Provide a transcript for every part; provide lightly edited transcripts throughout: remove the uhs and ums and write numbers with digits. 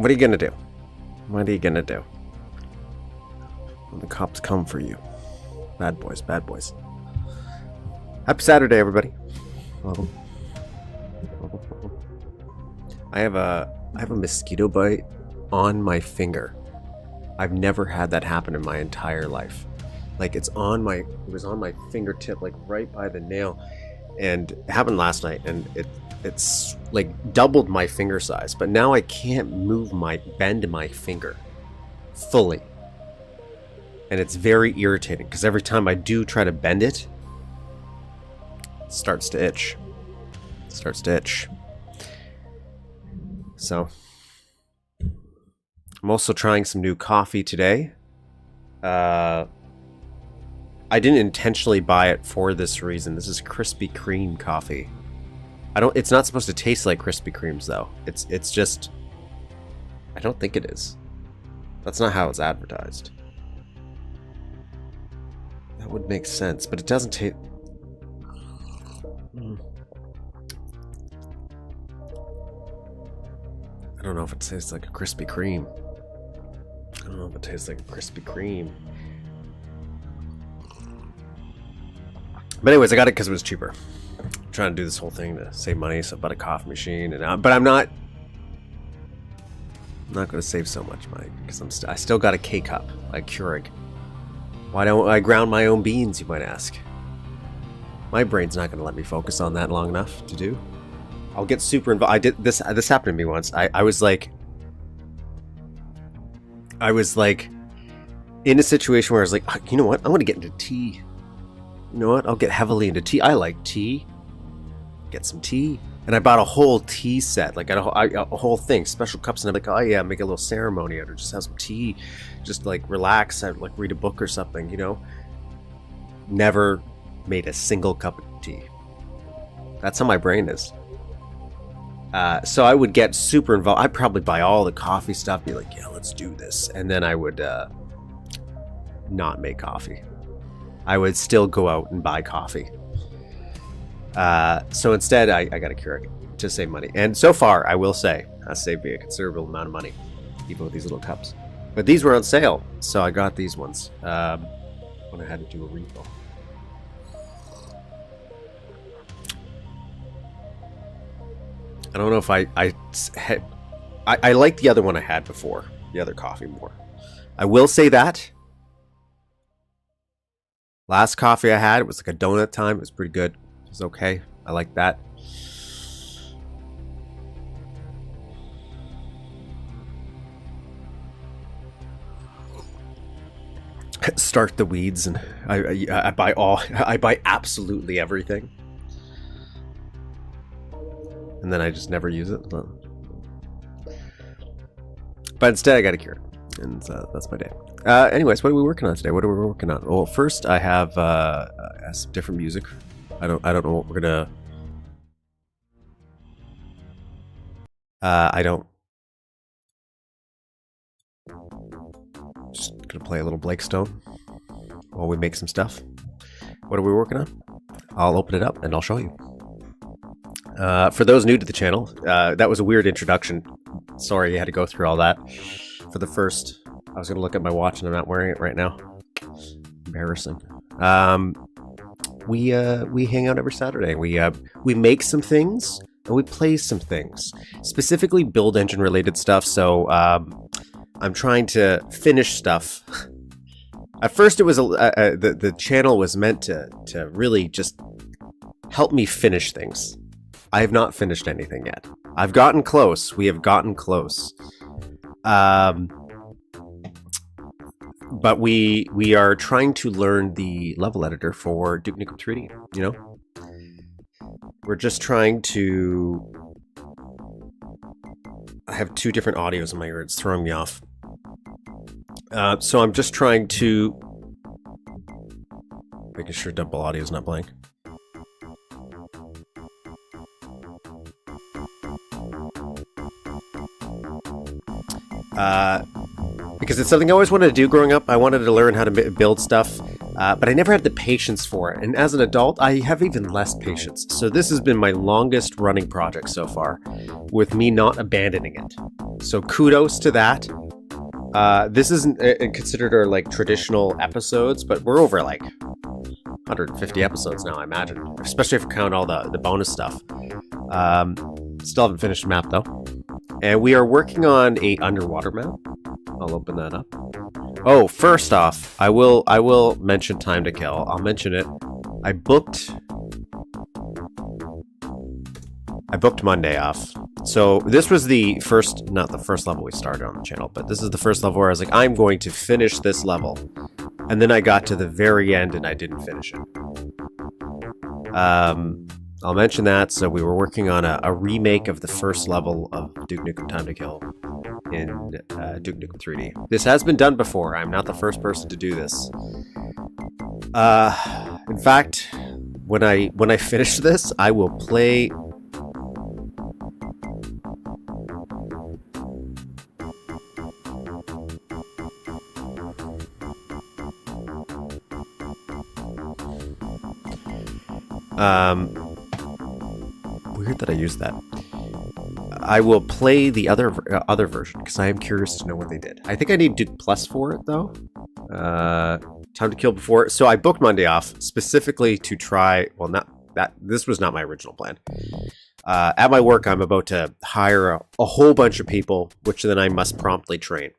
What are you gonna do? What are you gonna do when the cops come for you? Bad boys, bad boys. Happy Saturday, everybody. Welcome. I have a mosquito bite on my finger. I've never had that happen in my entire life. Like it was on my fingertip, like right by the nail, and it happened last night, and it's like doubled my finger size, but now I can't bend my finger fully. And it's very irritating because every time I do try to bend it, it starts to itch. So I'm also trying some new coffee today. I didn't intentionally buy it for this reason. This is Krispy Kreme coffee. It's not supposed to taste like Krispy Kremes though. It's just, I don't think it is. That's not how it's advertised. That would make sense, but it doesn't taste. I don't know if it tastes like a Krispy Kreme. I don't know if it tastes like a Krispy Kreme. But anyways, I got it because it was cheaper. I'm trying to do this whole thing to save money, so I bought a coffee machine, but I'm not going to save so much money because I still got a K-cup, like Keurig. Why don't I ground my own beans, you might ask? My brain's not going to let me focus on that long enough to do. I'll get super involved. I did this. This happened to me once. I was like in a situation where I was like, you know what? I want to get into tea. You know what? I'll get heavily into tea. I like tea. Get some tea. And I bought a whole tea set, like a whole thing, special cups. And I'm like, oh yeah, make a little ceremony out or just have some tea. Just like relax, like read a book or something, you know? Never made a single cup of tea. That's how my brain is. So I would get super involved. I'd probably buy all the coffee stuff, be like, yeah, let's do this. And then I would not make coffee. I would still go out and buy coffee. So instead, I got a Keurig to save money. And so far, I will say, I saved me a considerable amount of money, even with these little cups. But these were on sale, so I got these ones when I had to do a refill. I don't know if I like the other one I had before, the other coffee more. I will say that last coffee I had, it was like a donut time. It was pretty good. It was okay. I like that. Start the weeds, and I buy absolutely everything. And then I just never use it. But instead, I got a Keurig, and that's my day. Anyways, what are we working on today? What are we working on? Well, first I have some different music. I don't know what we're gonna. Just gonna play a little Blake Stone while we make some stuff. What are we working on? I'll open it up and I'll show you. For those new to the channel, that was a weird introduction. Sorry you had to go through all that. For the first, I was going to look at my watch and I'm not wearing it right now. Embarrassing. We hang out every Saturday. We make some things and we play some things. Specifically build engine related stuff. So I'm trying to finish stuff. At first, it was the channel was meant to really just help me finish things. I have not finished anything yet. I've gotten close. We have gotten close. But we are trying to learn the level editor for Duke Nukem 3D, you know? We're just trying to... I have two different audios in my ear. It's throwing me off. So I'm just trying to... Making sure double audio is not blank. Because it's something I always wanted to do growing up. I wanted to learn how to build stuff. But I never had the patience for it. And as an adult, I have even less patience. So this has been my longest running project so far, with me not abandoning it. So kudos to that. This isn't considered our like traditional episodes, but we're over like 150 episodes now, I imagine. Especially if you count all the bonus stuff. Still haven't finished the map though. And we are working on a underwater map. I'll open that up. Oh, first off, I will mention Time to Kill. I'll mention it. I booked Monday off. So this was the first, not the first level we started on the channel, but this is the first level where I was like, I'm going to finish this level. And then I got to the very end and I didn't finish it. I'll mention that. So we were working on a remake of the first level of Duke Nukem Time to Kill in Duke Nukem 3D. This has been done before. I'm not the first person to do this. In fact, when I finish this, I will play. Weird that I used that. I will play the other version because I am curious to know what they did. I think I need Duke Plus for it though. Time to Kill before. So I booked Monday off specifically to try. Well, not that. This was not my original plan. At my work, I'm about to hire a whole bunch of people, which then I must promptly train.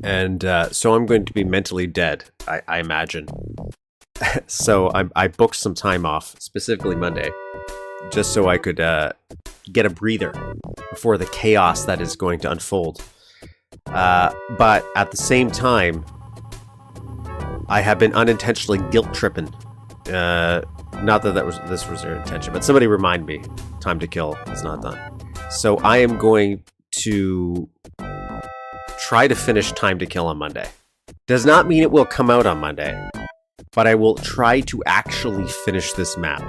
And so I'm going to be mentally dead, I imagine. So I booked some time off, specifically Monday, just so I could get a breather before the chaos that is going to unfold. But at the same time, I have been unintentionally guilt tripping. Not that this was their intention, but somebody remind me, Time to Kill is not done. So I am going to try to finish Time to Kill on Monday. Does not mean it will come out on Monday, but I will try to actually finish this map.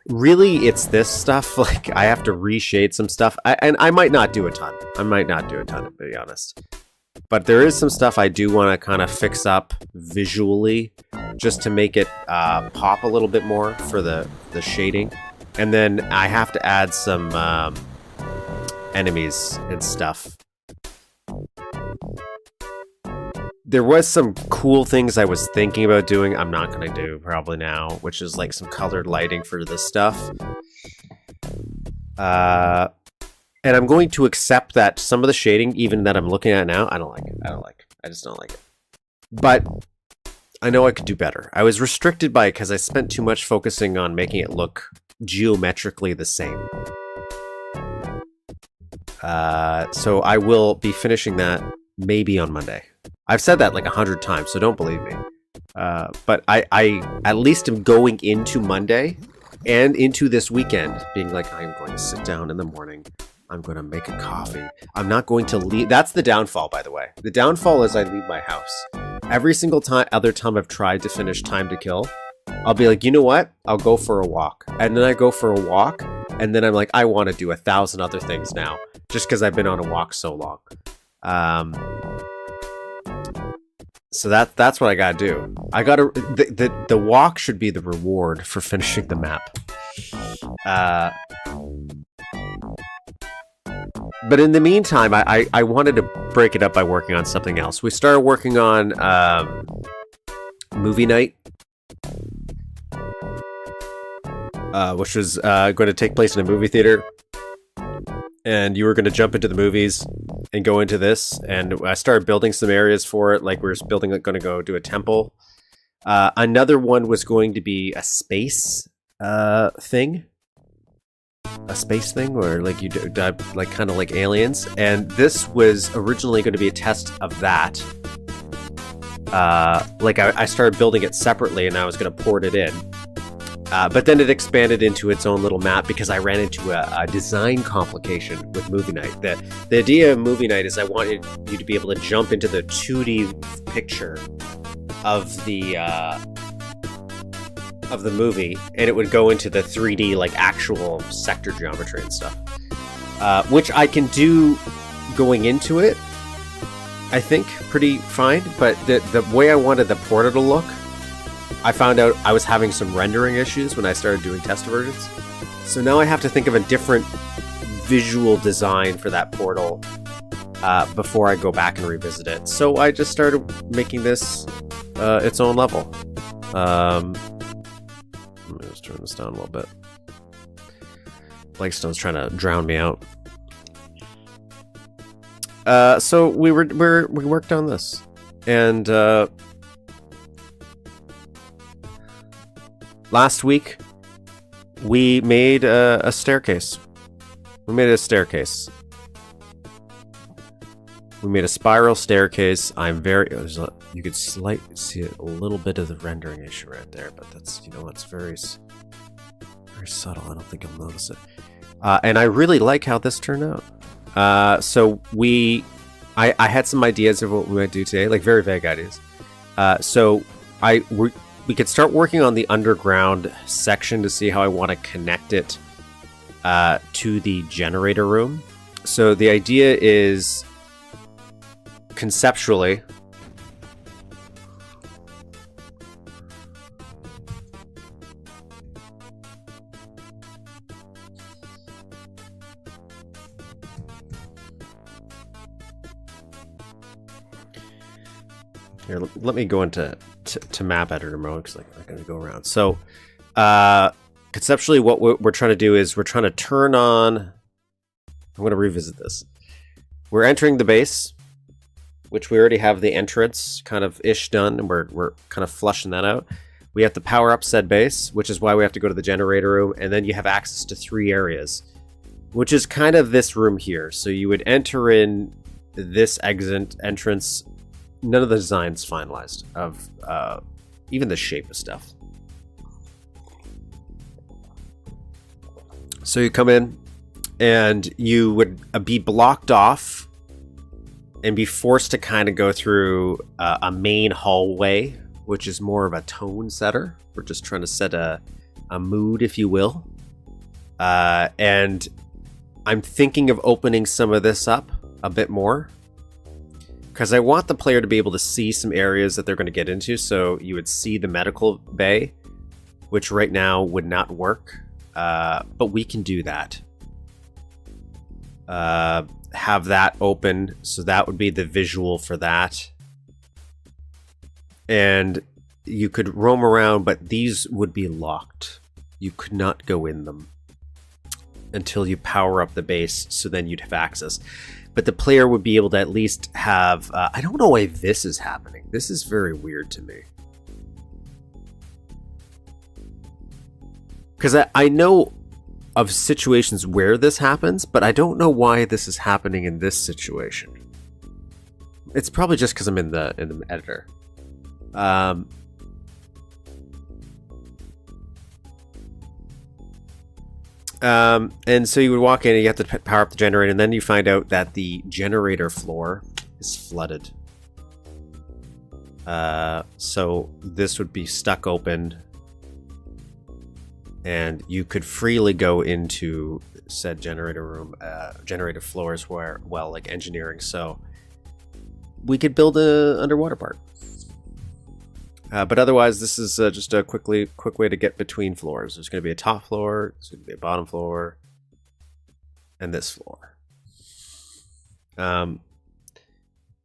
Really, it's this stuff. Like, I have to reshade some stuff, and I might not do a ton. To be honest. But there is some stuff I do want to kind of fix up visually, just to make it pop a little bit more for the shading. And then I have to add some enemies and stuff. There was some cool things I was thinking about doing. I'm not going to do probably now, which is like some colored lighting for this stuff. And I'm going to accept that some of the shading, even that I'm looking at now, I don't like it. I just don't like it. But I know I could do better. I was restricted by it because I spent too much focusing on making it look geometrically the same. So I will be finishing that maybe on Monday. I've said that like 100 times, so don't believe me. But I at least am going into Monday and into this weekend being like, I'm going to sit down in the morning. I'm going to make a coffee. I'm not going to leave. That's the downfall, by the way. The downfall is I leave my house. Every single other time I've tried to finish Time to Kill, I'll be like, you know what? I'll go for a walk. And then I go for a walk, and then I'm like, I want to do 1,000 other things now, just because I've been on a walk so long. So that's what I gotta do. I gotta the walk should be the reward for finishing the map. But in the meantime, I wanted to break it up by working on something else. We started working on movie night, which was going to take place in a movie theater. And you were going to jump into the movies and go into this. And I started building some areas for it. Like we were going to go do a temple. Another one was going to be a space thing. A space thing where like you do like kind of like aliens. And this was originally going to be a test of that. Like I started building it separately and I was going to port it in. But then it expanded into its own little map because I ran into a design complication with Movie Night. The idea of Movie Night is I wanted you to be able to jump into the 2D picture of the movie, and it would go into the 3D like actual sector geometry and stuff, which I can do going into it. I think, pretty fine, but the way I wanted the portal to look, I found out I was having some rendering issues when I started doing test versions. So now I have to think of a different visual design for that portal before I go back and revisit it. So I just started making this its own level. Let me just turn this down a little bit. Blakestone's trying to drown me out. So we worked on this, and last week we made a staircase. We made a staircase. We made a spiral staircase. You could slightly see a little bit of the rendering issue right there, but that's, it's very subtle. I don't think you'll notice it. And I really like how this turned out. So I had some ideas of what we might do today, like very vague ideas. So we could start working on the underground section to see how I want to connect it to the generator room. So the idea is, conceptually, here, let me go into map editor mode because I'm going to go around. So conceptually, what we're trying to do is we're trying to turn on. I'm going to revisit this. We're entering the base, which we already have the entrance kind of ish done, and we're kind of flushing that out. We have to power up said base, which is why we have to go to the generator room, and then you have access to 3 areas, which is kind of this room here. So you would enter in this entrance. None of the design's finalized of even the shape of stuff. So you come in, and you would be blocked off and be forced to kind of go through a main hallway, which is more of a tone setter. We're just trying to set a mood, if you will. And I'm thinking of opening some of this up a bit more, because I want the player to be able to see some areas that they're going to get into. So you would see the medical bay, which right now would not work, but we can do that. Have that open, so that would be the visual for that. And you could roam around, but these would be locked. You could not go in them until you power up the base, so then you'd have access. But the player would be able to at least have... I don't know why this is happening. This is very weird to me. Because I know of situations where this happens, but I don't know why this is happening in this situation. It's probably just because I'm in the editor. And so you would walk in and you have to power up the generator, and then you find out that the generator floor is flooded. So this would be stuck open, and you could freely go into said generator room, generator floors where, well, like engineering. So we could build a underwater part. But otherwise, this is just a quick way to get between floors. There's going to be a top floor, there's going to be a bottom floor, and this floor.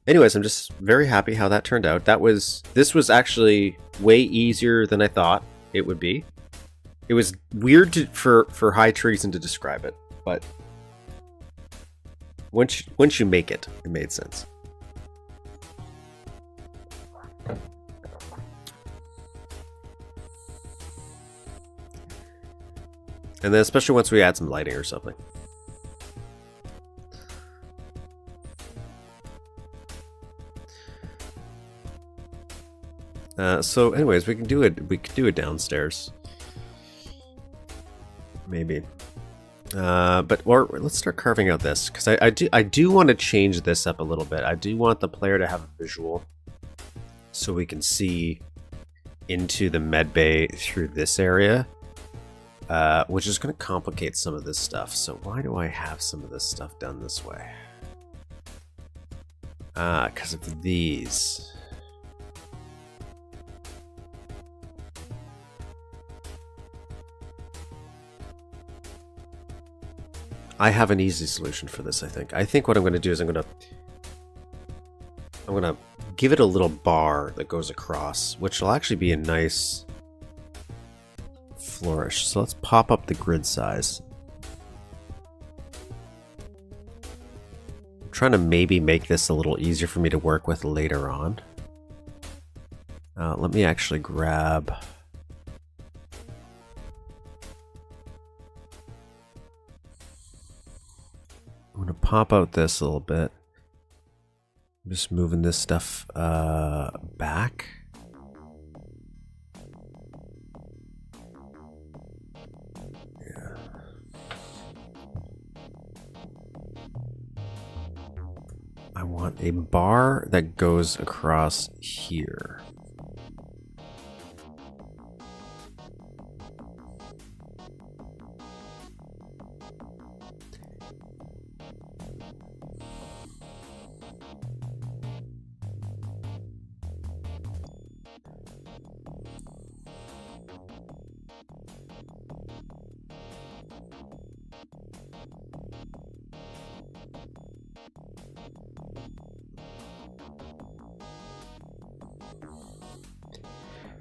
Anyways, I'm just very happy how that turned out. This was actually way easier than I thought it would be. It was weird for High Treason to describe it, but once you make it, it made sense. And then especially once we add some lighting or something. So anyways, we can do it downstairs. Maybe. Or let's start carving out this, because I do want to change this up a little bit. I do want the player to have a visual so we can see into the med bay through this area. Which is going to complicate some of this stuff. So why do I have some of this stuff done this way? Because of these. I have an easy solution for this, I think. I think what I'm going to do is I'm going to give it a little bar that goes across, which will actually be a nice flourish. So let's pop up the grid size. I'm trying to maybe make this a little easier for me to work with later on. Let me actually grab... I'm going to pop out this a little bit. I'm just moving this stuff back. Yeah. I want a bar that goes across here.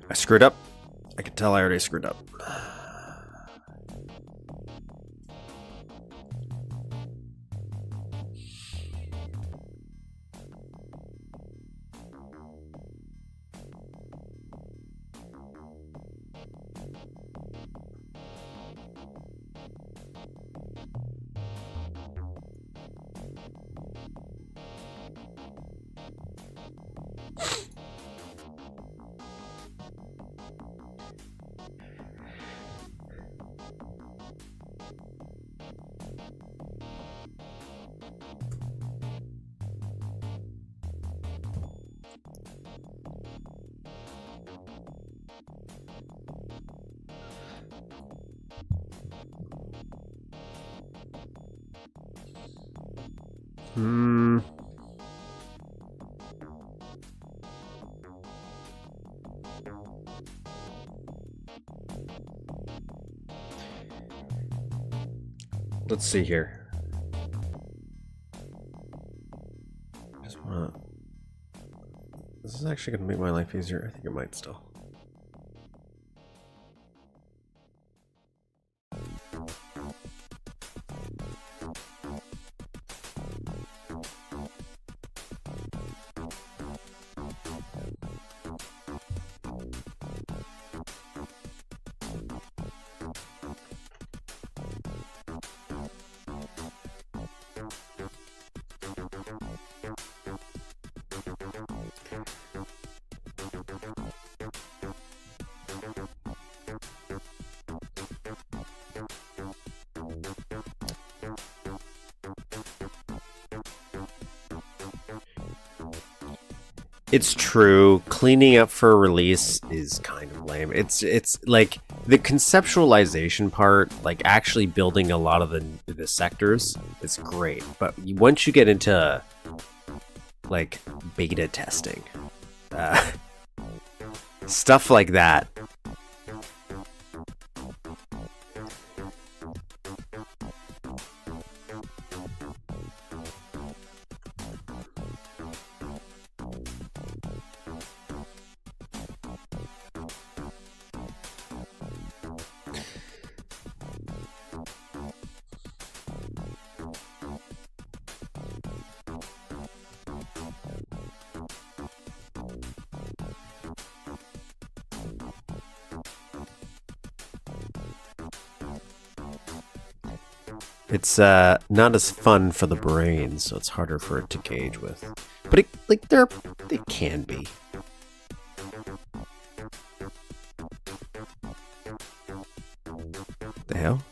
I screwed up. I can tell I already screwed up. Let's see here. Just wanna... This is actually going to make my life easier. I think it might still. It's true. Cleaning up for a release is kind of lame. It's like the conceptualization part, like actually building a lot of the sectors, is great. But once you get into like beta testing, stuff like that. It's not as fun for the brain, so it's harder for it to gauge with. But it, like they can be. The hell?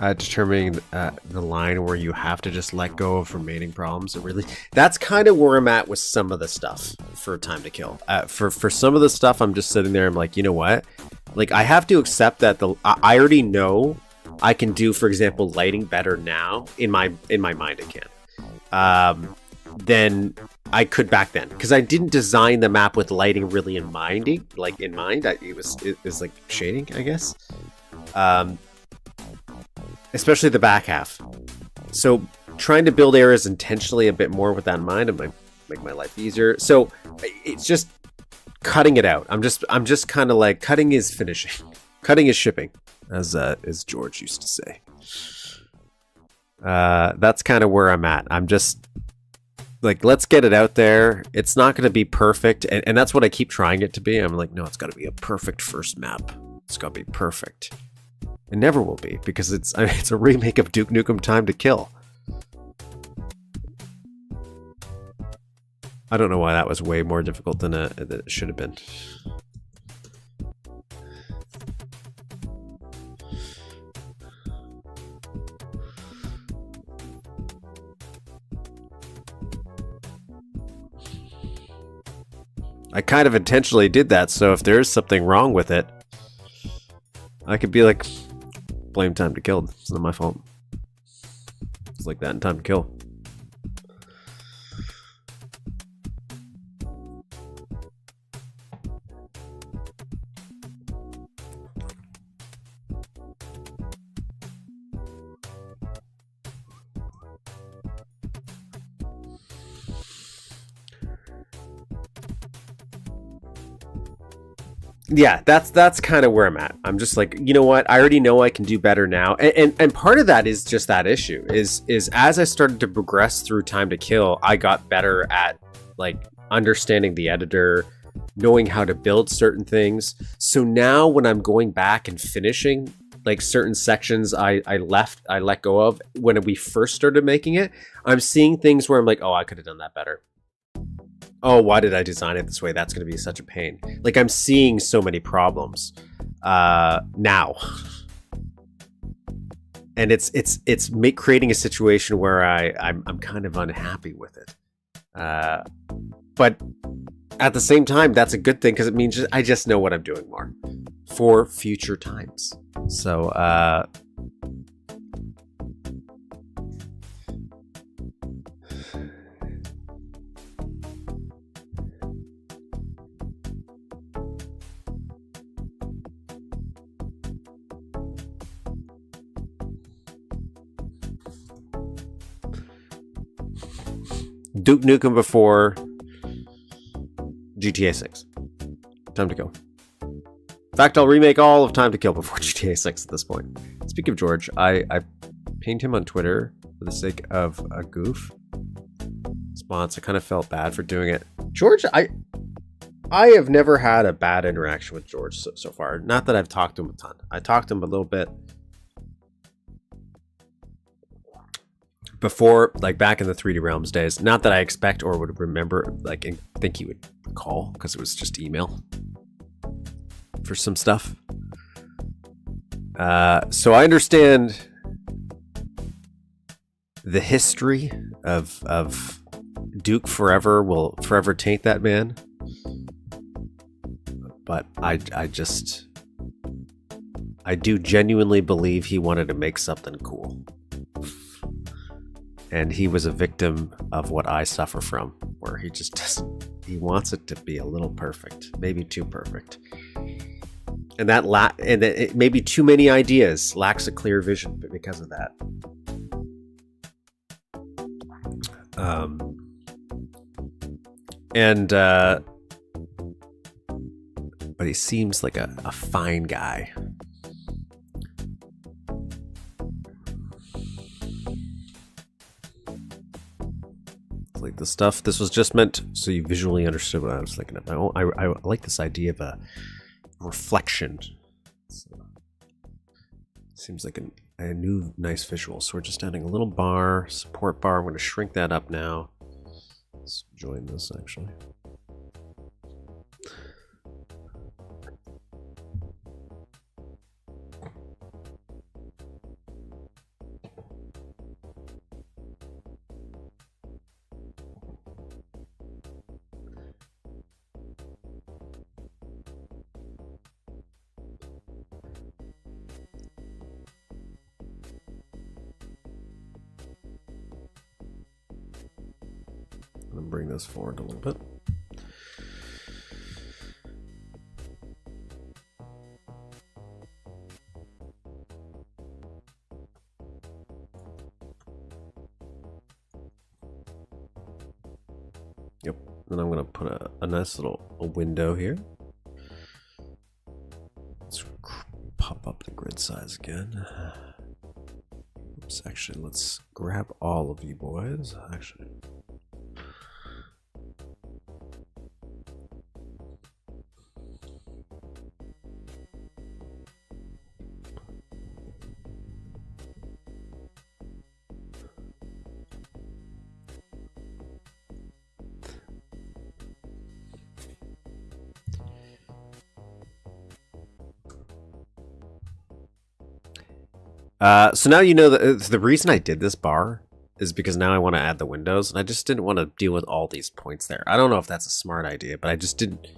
Determining the line where you have to just let go of remaining problems. It really, that's kind of where I'm at with some of the stuff for Time to Kill. For some of the stuff, I'm just sitting there. I'm like, you know what? Like, I have to accept that I already know I can do, for example, lighting better now in my mind. I can than I could back then, because I didn't design the map with lighting really in mind. It was like shading, I guess. Especially the back half. So trying to build areas intentionally a bit more with that in mind, it might make my life easier. So it's just cutting it out. I'm just kind of like, cutting is finishing, cutting is shipping, as George used to say. That's kind of where I'm at. I'm just like, let's get it out there. It's not going to be perfect, and that's what I keep trying it to be. I'm like, no, it's got to be a perfect first map. It's got to be perfect. It never will be, because it's a remake of Duke Nukem Time to Kill. I don't know why that was way more difficult than it should have been. I kind of intentionally did that, so if there's something wrong with it, I could be like, blame Time to Kill. It's not my fault. It's like that in Time to Kill. Yeah, that's kind of where I'm at. I'm just like, you know what? I already know I can do better now, and part of that is just that issue. Is as I started to progress through Time to Kill, I got better at like understanding the editor, knowing how to build certain things. So now when I'm going back and finishing like certain sections I let go of when we first started making it, I'm seeing things where I'm like, oh, I could have done that better. Oh, why did I design it this way? That's going to be such a pain. Like, I'm seeing so many problems now, and it's creating a situation where I'm kind of unhappy with it. But at the same time, that's a good thing, because it means I just know what I'm doing more for future times. So Duke Nukem before GTA 6. Time to Kill. In fact, I'll remake all of Time to Kill before GTA 6 at this point. Speaking of George, I pinged him on Twitter for the sake of a goof response. I kind of felt bad for doing it. George, I have never had a bad interaction with George so far. Not that I've talked to him a ton. I talked to him a little bit before, like back in the 3D Realms days. Not that I expect or would remember, like, and think he would call, because it was just email for some stuff. So I understand the history of Duke forever will forever taint that man. But I do genuinely believe he wanted to make something cool. And he was a victim of what I suffer from, where he just doesn't, he wants it to be a little perfect, maybe too perfect. And it maybe too many ideas, lacks a clear vision because of that. But he seems like a fine guy. Like the stuff, this was just meant so you visually understood what I was thinking of. I like this idea of a reflection. So, seems like a new nice visual. So we're just adding a little bar, support bar. I'm going to shrink that up now. Let's join this actually. I'm gonna bring this forward a little bit. Yep. Then I'm gonna put a nice little window here. Let's pop up the grid size again. Oops, actually, let's grab all of you boys. Actually. So now you know that the reason I did this bar is because now I want to add the windows, and I just didn't want to deal with all these points there. I don't know if that's a smart idea, but I didn't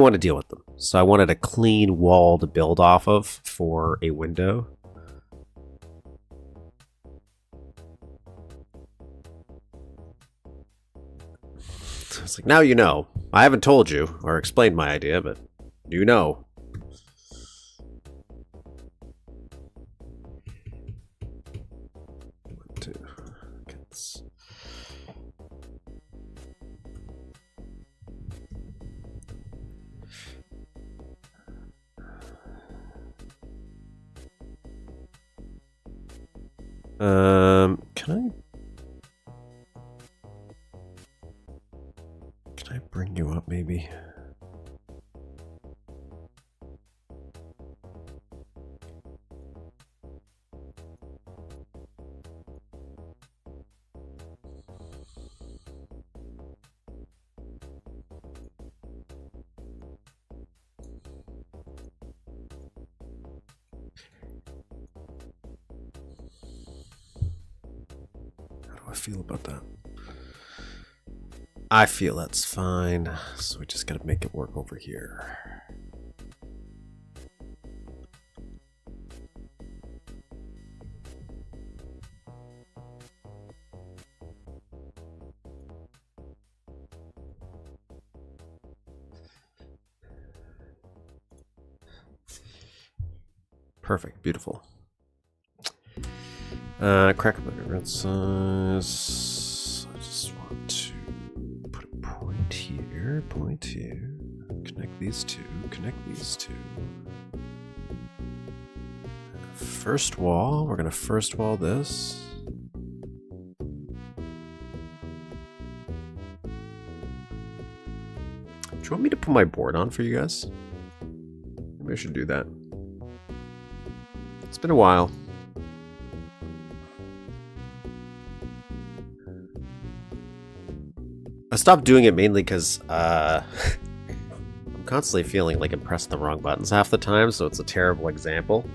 want to deal with them. So I wanted a clean wall to build off of for a window. It's like, now you know. I haven't told you or explained my idea, but you know. Can I bring you up maybe? I feel about that. I feel that's fine, so we just gotta make it work over here. Perfect, beautiful. Crack up the red size. I just want to put a point here, connect these two, First wall, we're gonna first wall this. Do you want me to put my board on for you guys? Maybe I should do that. It's been a while. I stopped doing it mainly because I'm constantly feeling like I'm pressing the wrong buttons half the time, so it's a terrible example.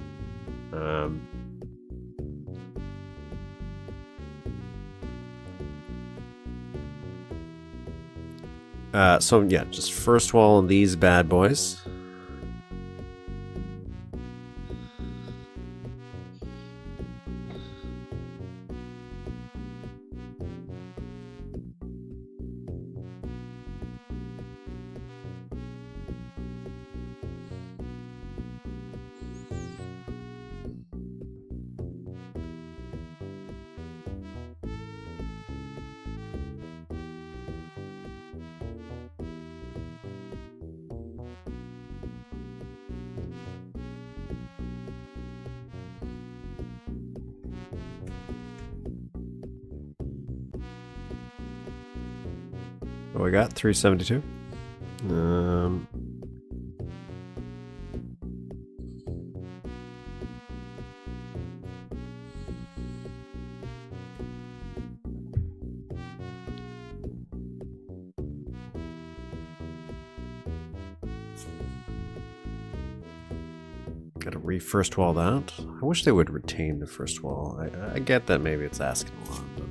So yeah, just first wall on these bad boys. What we got? 372. Gotta re-first wall that. I wish they would retain the first wall. I get that maybe it's asking a lot, but...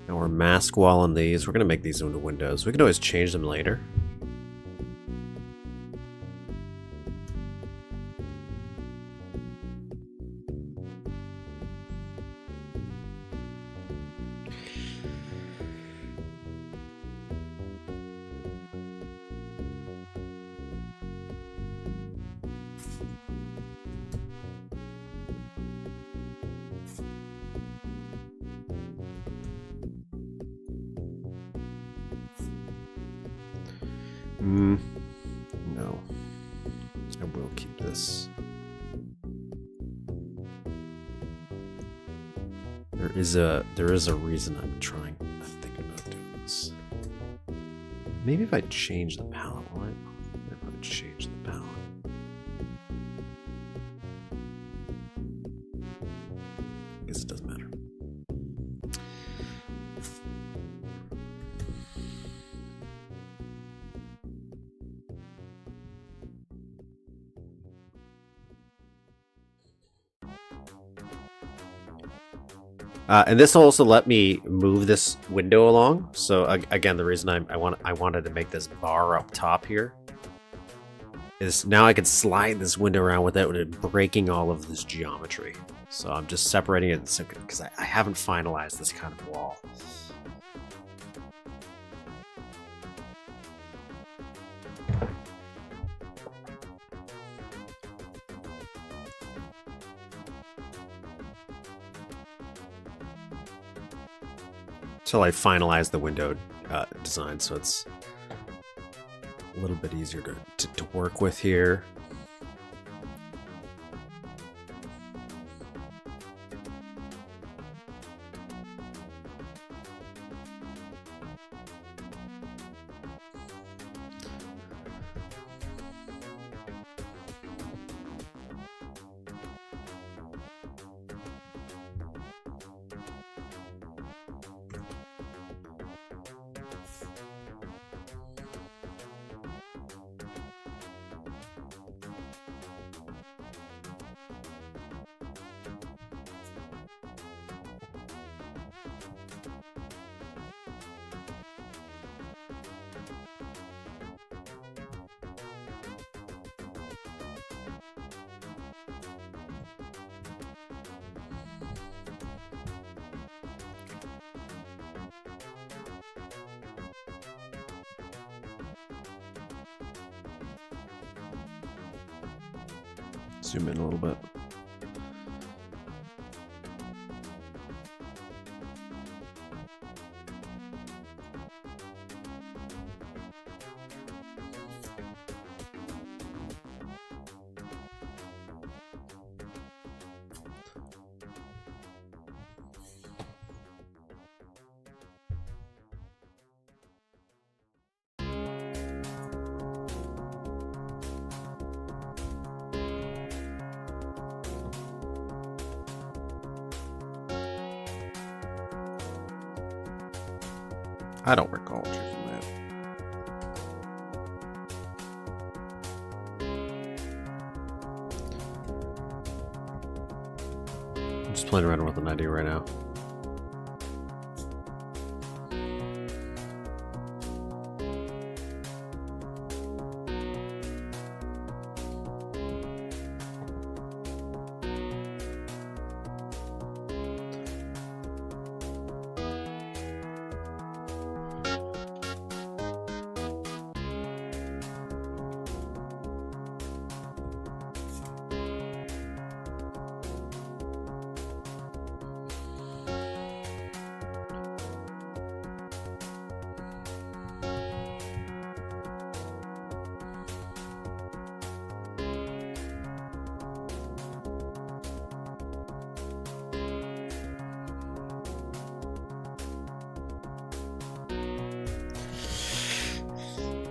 Now we're mask walling these. We're gonna make these into windows. We can always change them later. No. I will keep this. There is a reason I'm thinking about doing this. Maybe if I change the palette, will it? If I change the palette. I guess it doesn't matter. And this will also let me move this window along. So again, the reason I wanted to make this bar up top here is now I can slide this window around without it breaking all of this geometry. So I'm just separating it because I haven't finalized this kind of wall. Till I finalize the window design, so it's a little bit easier to work with here. Zoom in a little bit. I don't recall choosing that. I'm just playing around with an idea right now.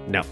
No.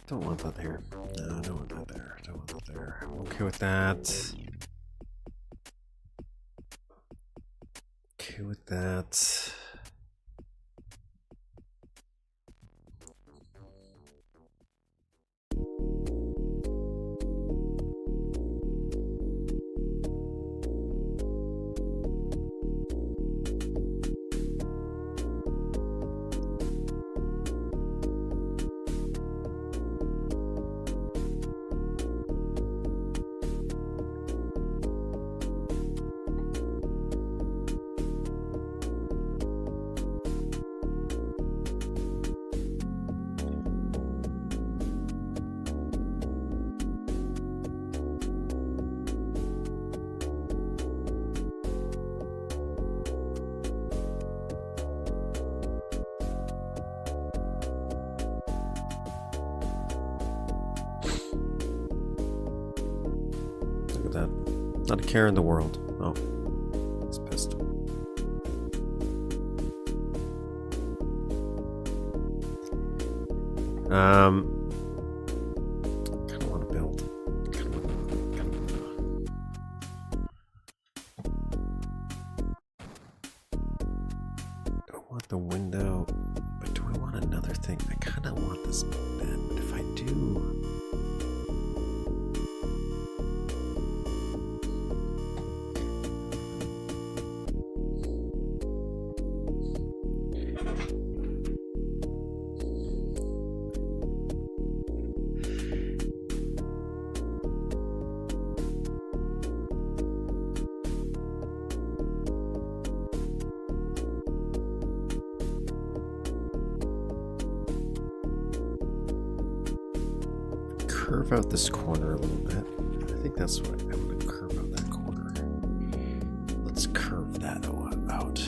Don't want that there. No, don't want that there. Don't want that there. I'm okay with that. Okay with that. Not a care in the world. Oh, he's pissed. Kind of want to build. I want the window, but do I want another thing? I kind of want this bed, but if I do. Curve out this corner a little bit. I think that's what I'm going to curve out that corner. Let's curve that out.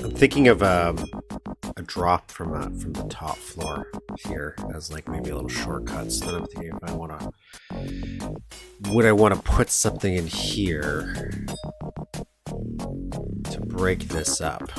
I'm thinking of a drop from the top floor here as like maybe a little shortcut. So then I'm thinking if I want to, would I want to put something in here to break this up?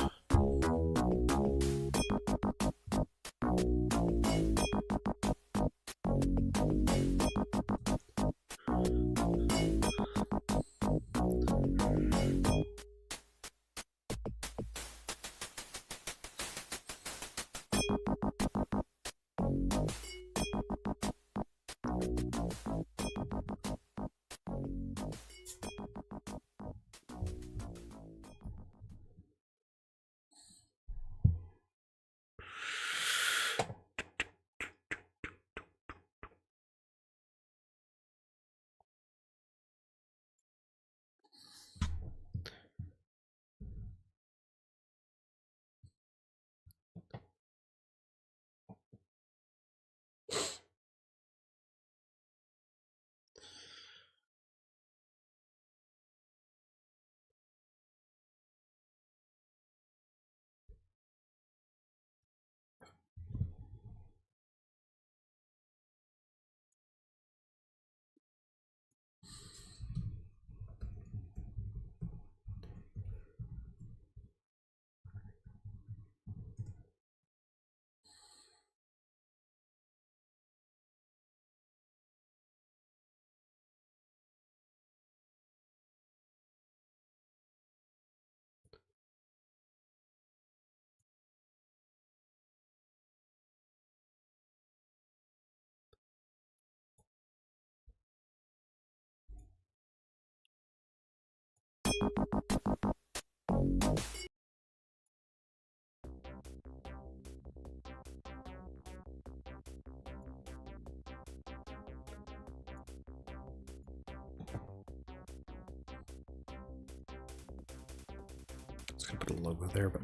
Just gonna put a logo there, but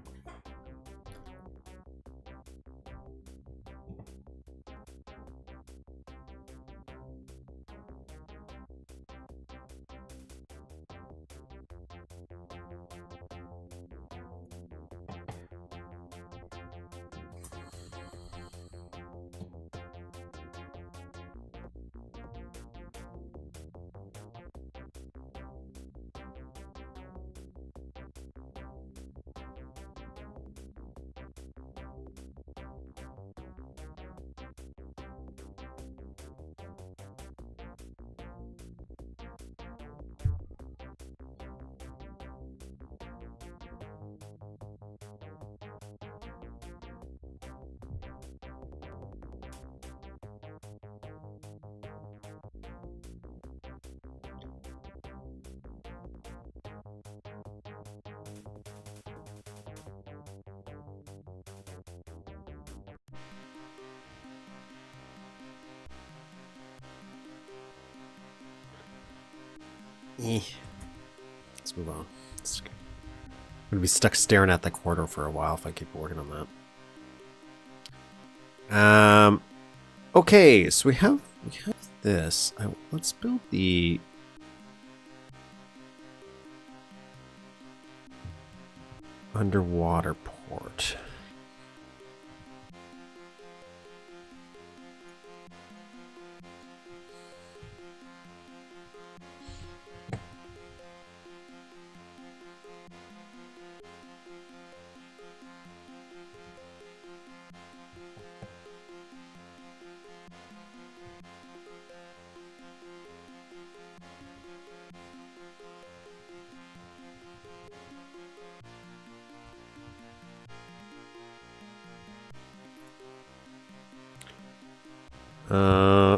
let's move on. I'm gonna be stuck staring at the corridor for a while if I keep working on that. Okay, so we have this. Let's build the underwater port.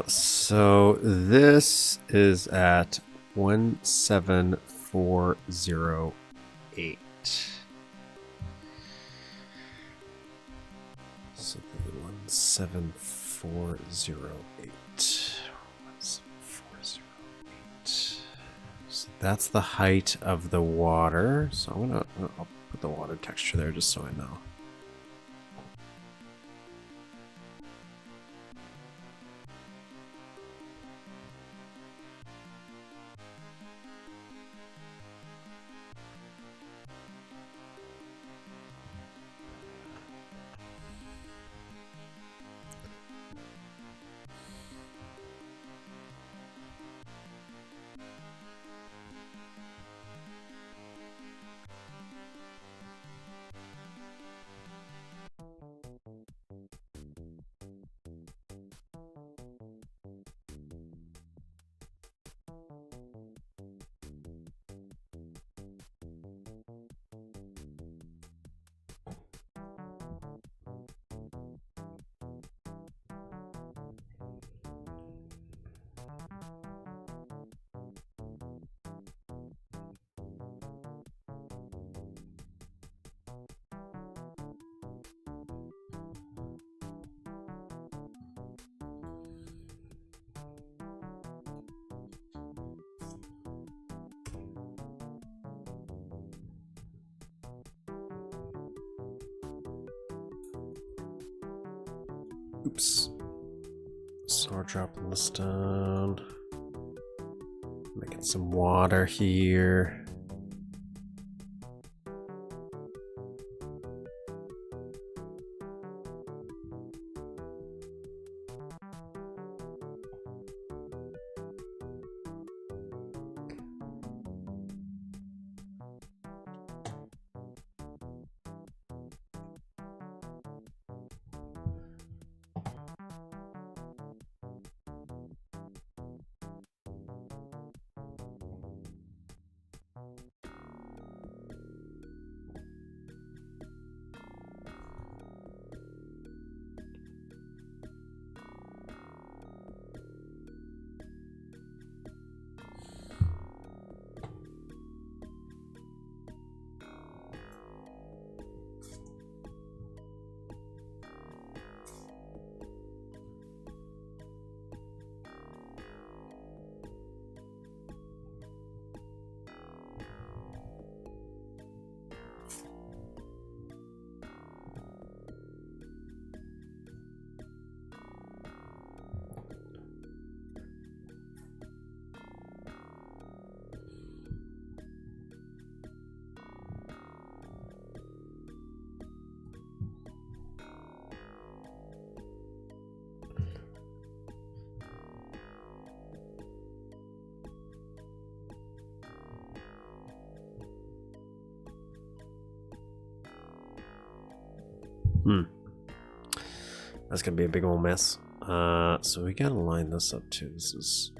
So this is at 17408. So 17408. 17408. So that's the height of the water. So I'll put the water texture there just so I know. Oops. So we're dropping this down. Making some water here. That's gonna be a big old mess. So we gotta line this up too. This is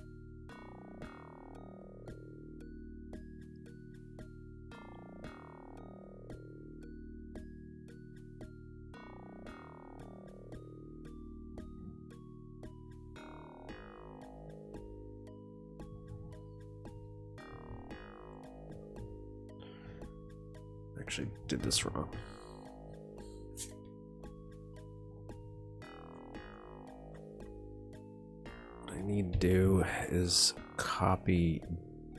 actually did this wrong. What I need to do is copy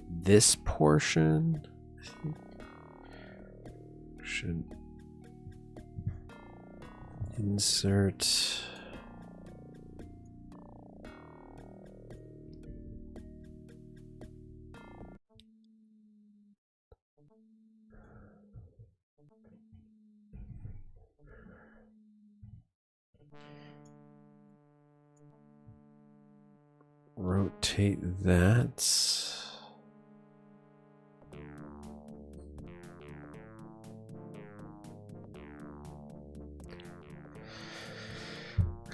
this portion. I think should insert. Rotate that.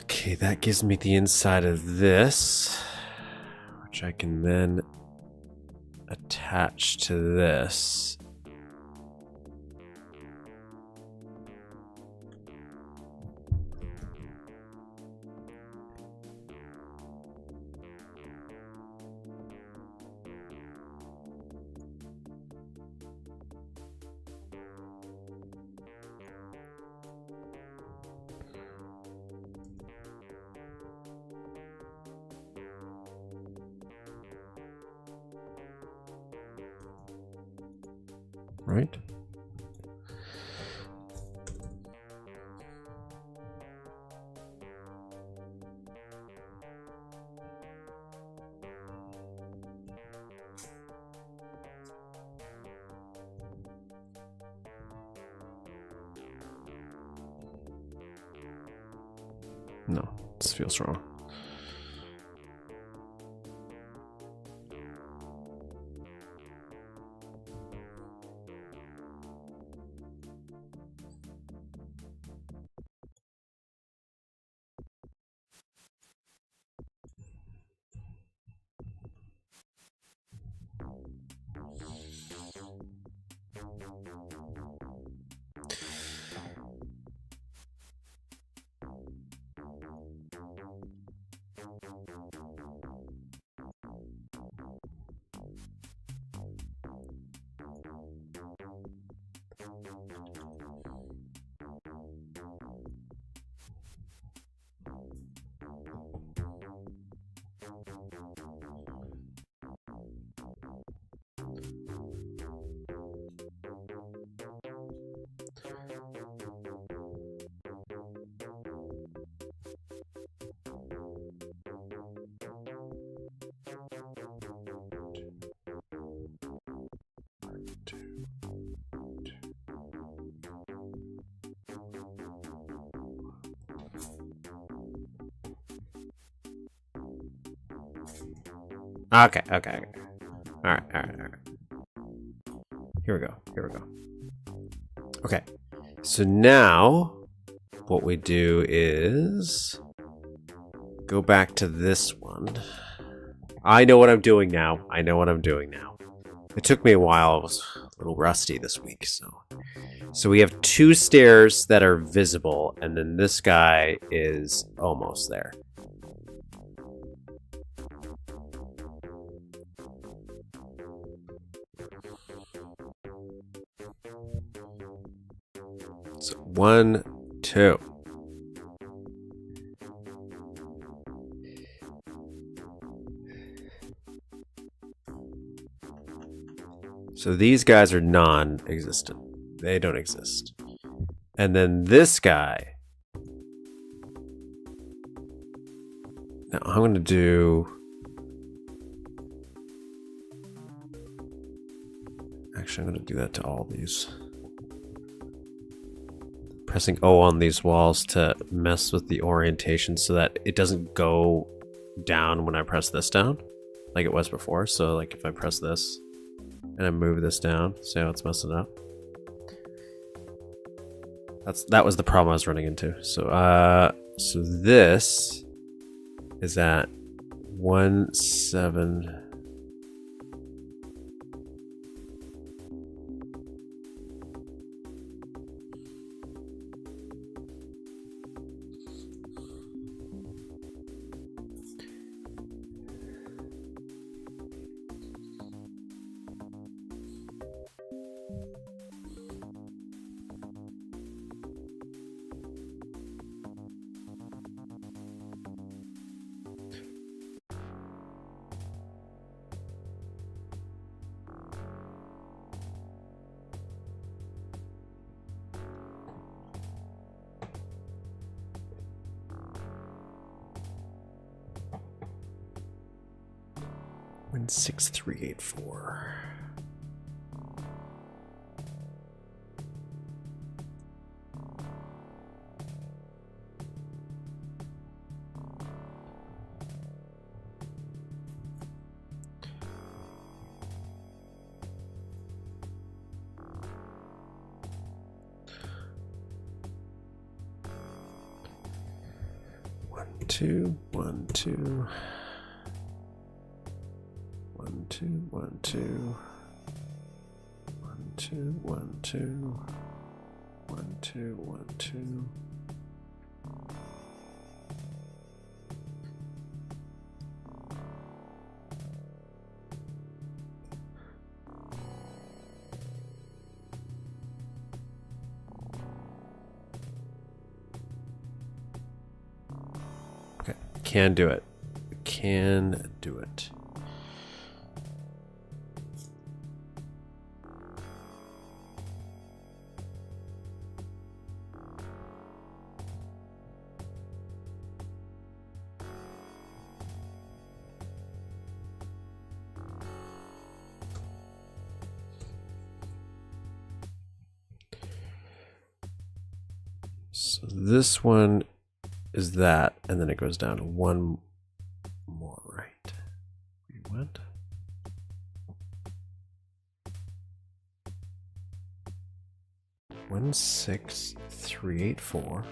Okay, that gives me the inside of this, which I can then attach to this. Right? No, this feels wrong. Okay. All right. Here we go. Okay. So now what we do is go back to this one. I know what I'm doing now. It took me a while. I was a little rusty this week, so we have 2 stairs that are visible, and then this guy is almost there. So 1, 2. So these guys are non-existent. They don't exist. And then this guy. Now I'm going to do... Actually, I'm going to do that to all these. Pressing O on these walls to mess with the orientation so that it doesn't go down when I press this down, like it was before. So like if I press this and I move this down, see how it's messing up? That was the problem I was running into. So so this is at 1.7. Win 6384. One, two, 1, 2. 1, 2, 1, 2. 1, 2, 1, 2. 1, 2, 1, 2. Okay, can do it. Can do it. So this one is that, and then it goes down to 1 more right. We went. One 6 3 8 4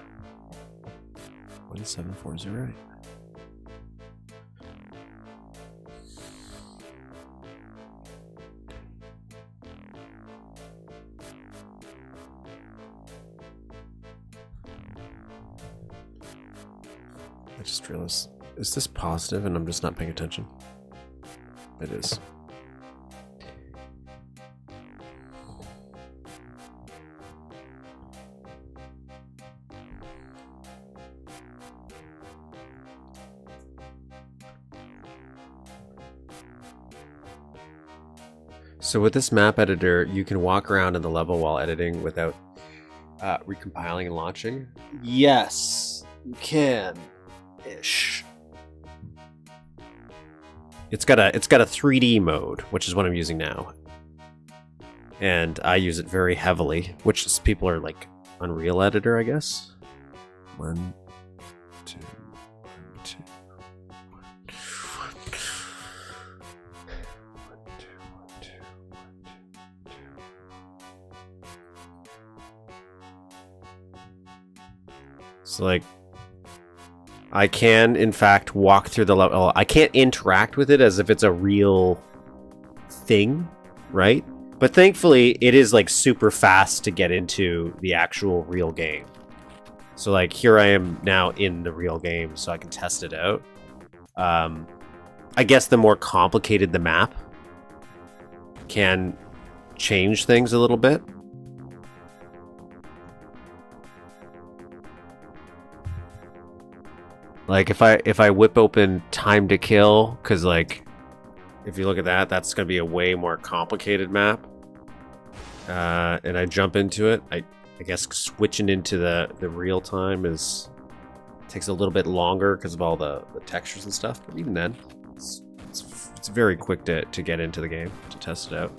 1 7 4 0 8. I just realized, is this positive and I'm just not paying attention? It is. So with this map editor, you can walk around in the level while editing without recompiling and launching. Yes, you can. Ish. It's got a 3D mode, which is what I'm using now, and I use it very heavily. Which is, people are like Unreal Editor, I guess. 1, 2, 1, 2. So like, I can in fact walk through the level. I can't interact with it as if it's a real thing, right? But thankfully, it is like super fast to get into the actual real game. So like, here I am now in the real game, so I can test it out. I guess the more complicated the map can change things a little bit. Like if I whip open Time to Kill, because like if you look at that, that's gonna be a way more complicated map. And I jump into it. I guess switching into the real time takes a little bit longer because of all the textures and stuff. But even then, it's very quick to get into the game, to test it out.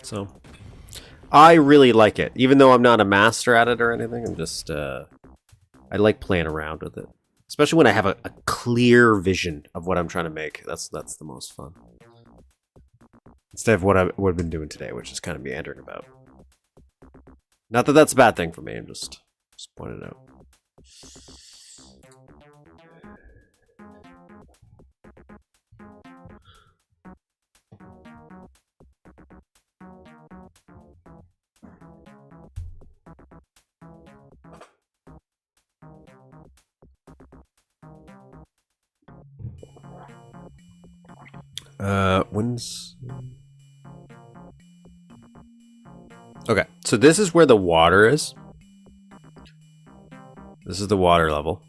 So, I really like it. Even though I'm not a master at it or anything, I'm just, I like playing around with it. Especially when I have a clear vision of what I'm trying to make. That's the most fun. Instead of what I've been doing today, which is kind of meandering about. Not that that's a bad thing for me, I'm just pointing it out. When's... Okay, so this is where the water is. This is the water level.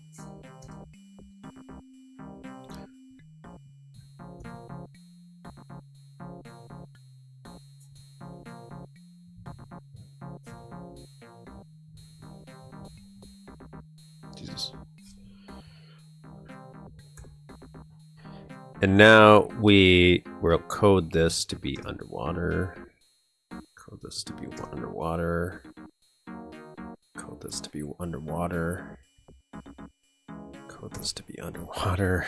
Jesus. And now we'll code this to be underwater. Code this to be underwater. Code this to be underwater. Code this to be underwater.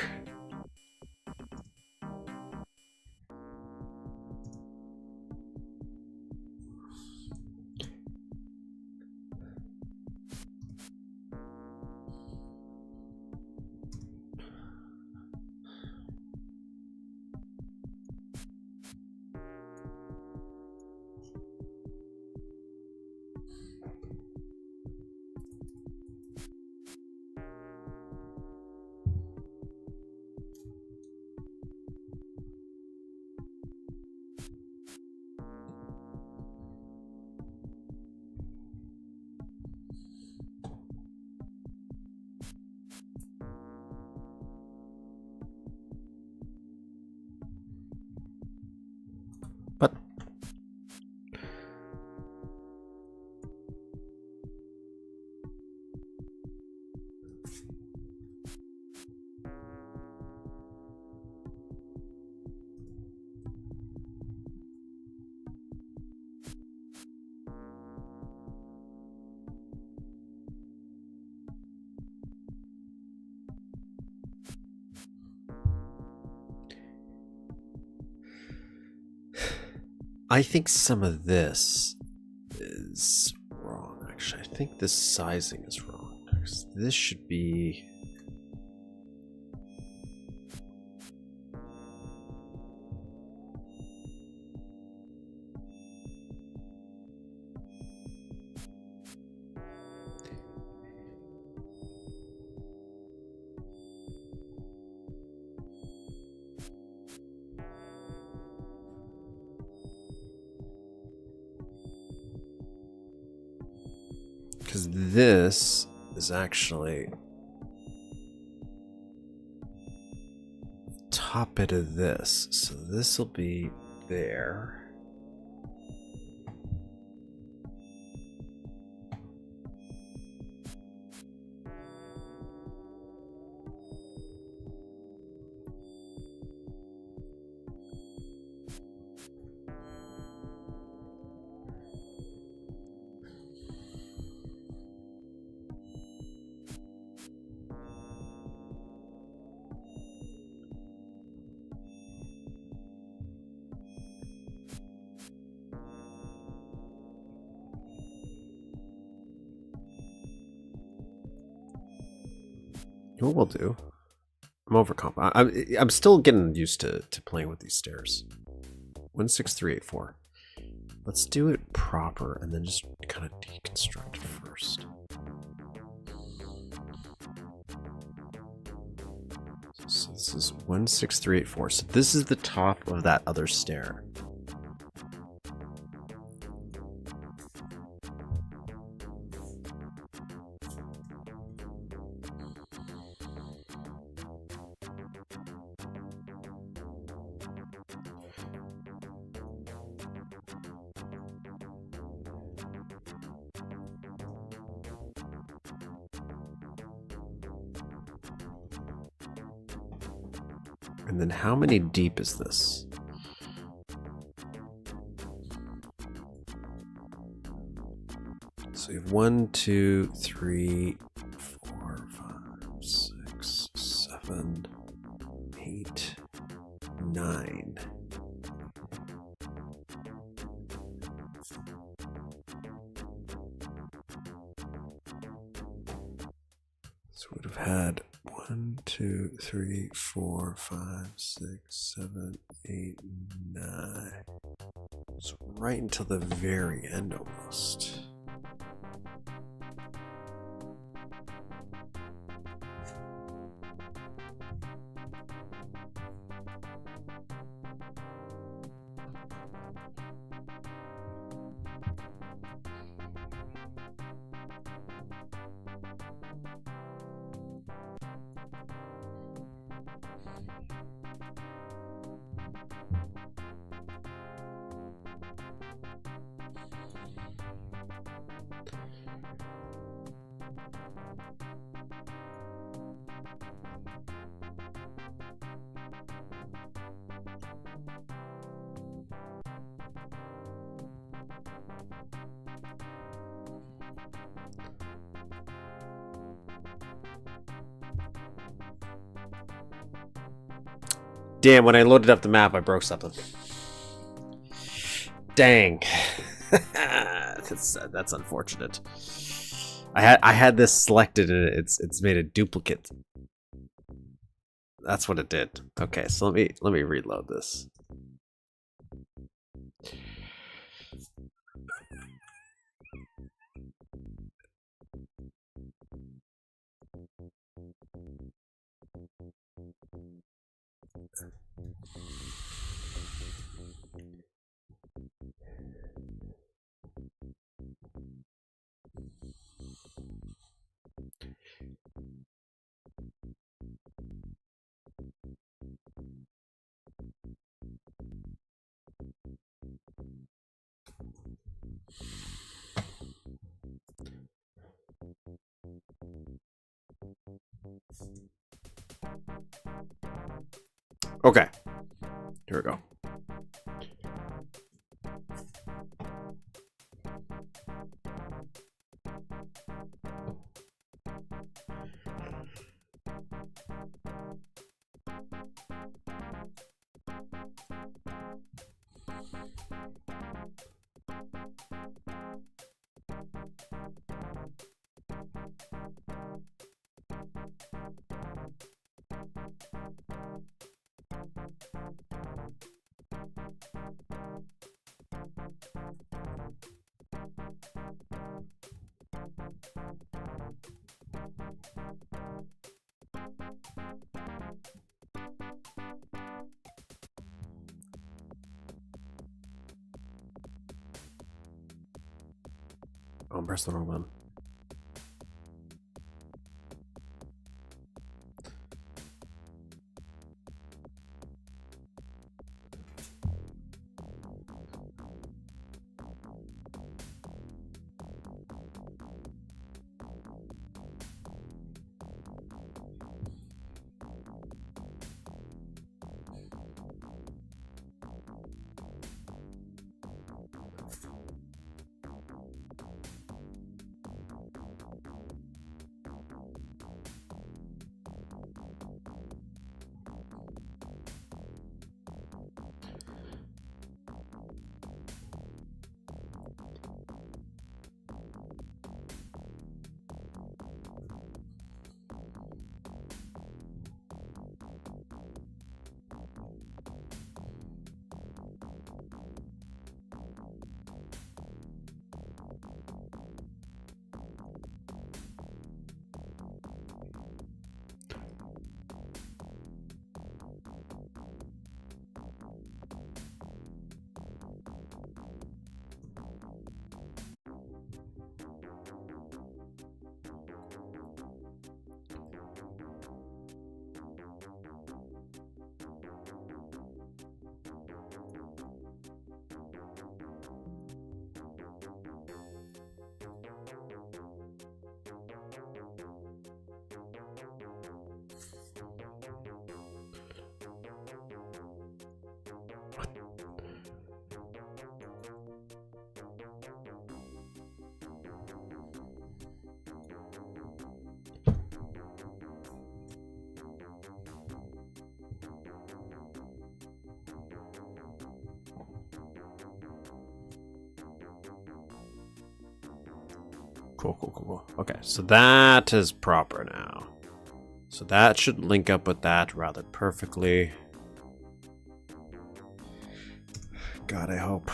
But I think some of this is wrong, actually. I think this sizing is wrong. This should be... Because this is actually top bit of this, so this will be there. What we'll do? I'm I'm still getting used to playing with these stairs. 16384. Let's do it proper and then just kind of deconstruct first. So this is 16384. So this is the top of that other stair. And then how many deep is this? So we have 1, 2, 3, 4, 5, 6, 7, 8, 9. So we'd have had 1, 2, 3, 4, 5, 6, 7, 8, 9. So right until the very end almost. Damn, when I loaded up the map, I broke something. Dang. That's unfortunate. I had this selected and it's made a duplicate. That's what it did. Okay, so let me reload this. Okay, here we go. Oh, I'm pressing the wrong button. Cool. Okay, so that is proper now. So that should link up with that rather perfectly. God, I hope.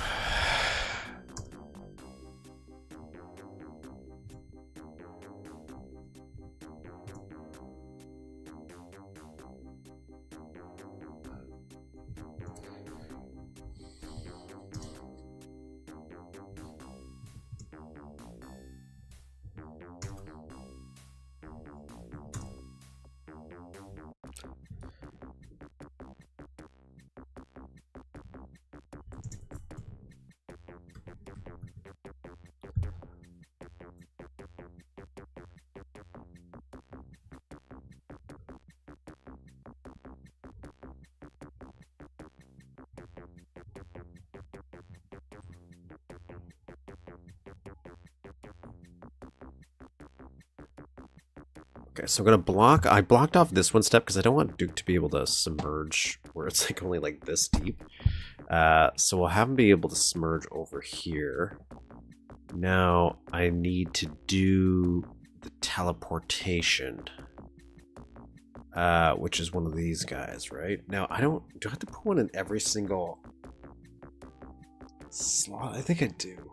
Okay, so I'm gonna I blocked off this one step because I don't want Duke to be able to submerge where it's like only like this deep. So we'll have him be able to submerge over here. Now I need to do the teleportation, which is one of these guys, right? Now do I have to put one in every single slot? I think I do.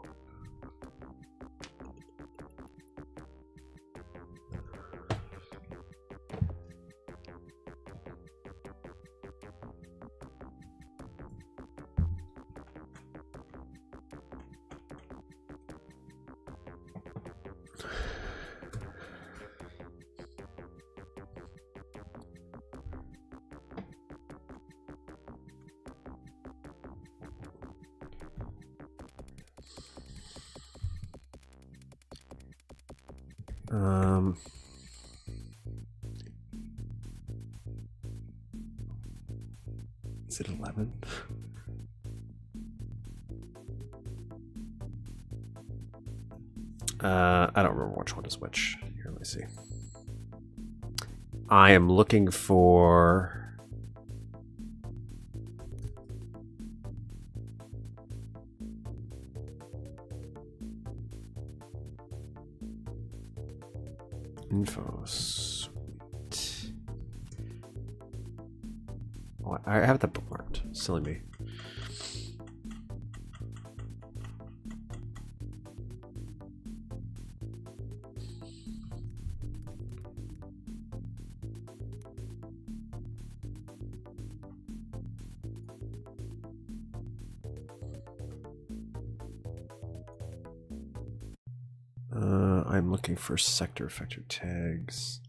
Is it 11? I don't remember which one is which. Here, let me see. I am looking for... Info suite. Oh, I have that bookmarked. Silly me. I'm looking for sector effector tags.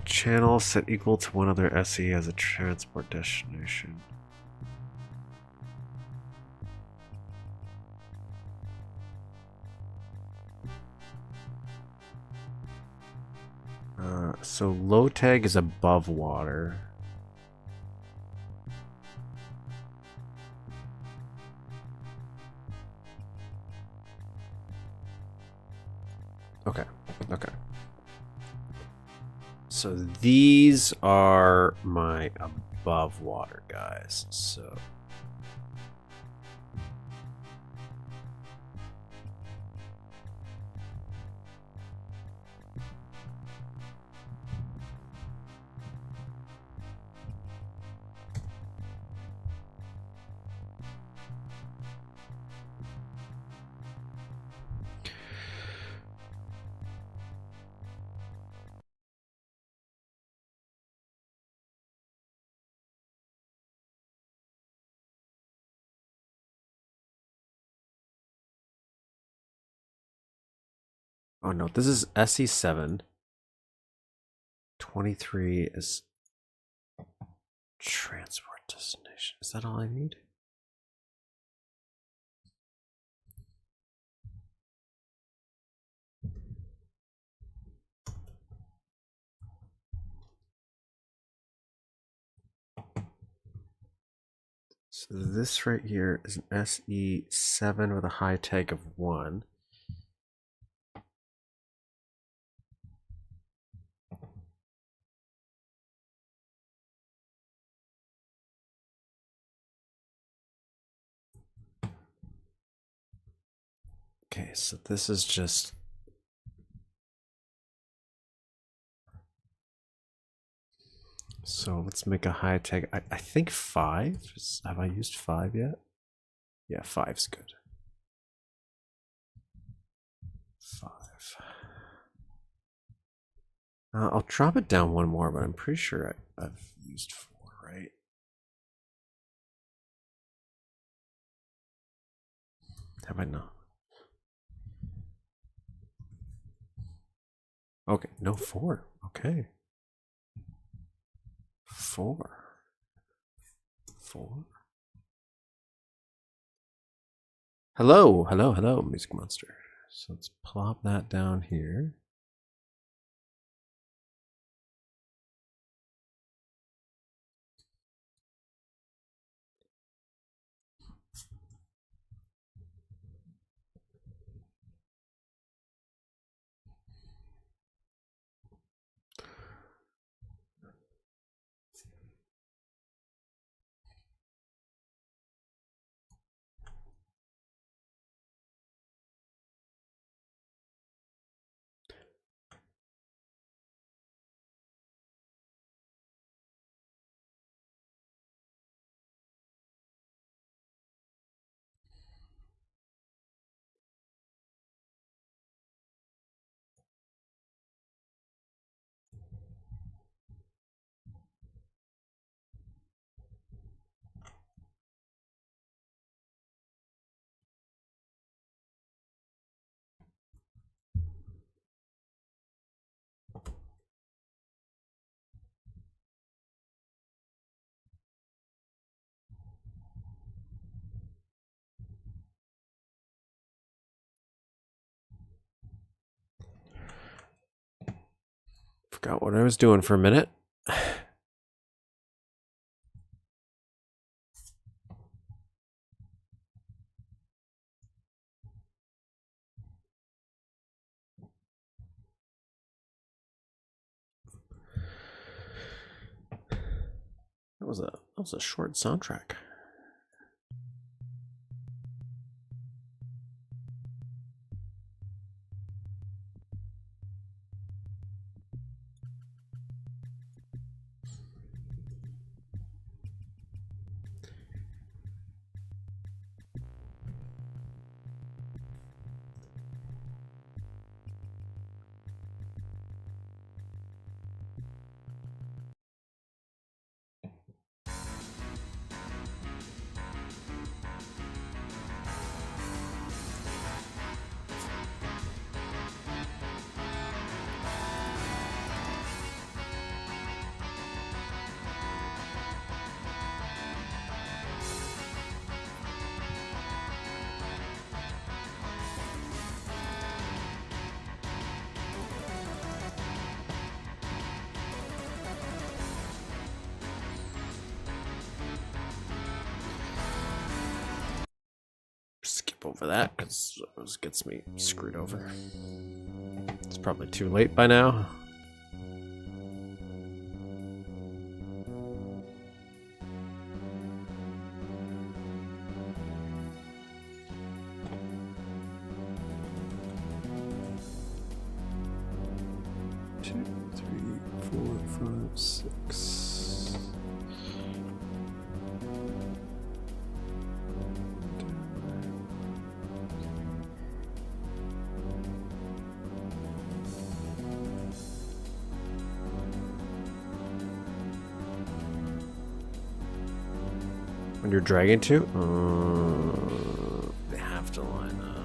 Channel set equal to one other SE as a transport destination. So low tag is above water. Okay. So these are my above water guys. So oh no, this is SE7. 23 is transport destination. Is that all I need? So this right here is an SE7 with a high tag of 1. Okay, so this is just... So let's make a high tag. I think 5. Have I used 5 yet? Yeah, 5's good. 5. I'll drop it down one more, but I'm pretty sure I've used 4, right? Have I not? Okay, no 4. Okay. 4. 4. Hello, hello, hello, Music Monster. So let's plop that down here. Forgot what I was doing for a minute. That was a short soundtrack. Skip over that because it gets me screwed over. It's probably too late by now. Two, 3, 4, 5, 6. When you're dragging to? They have to line up.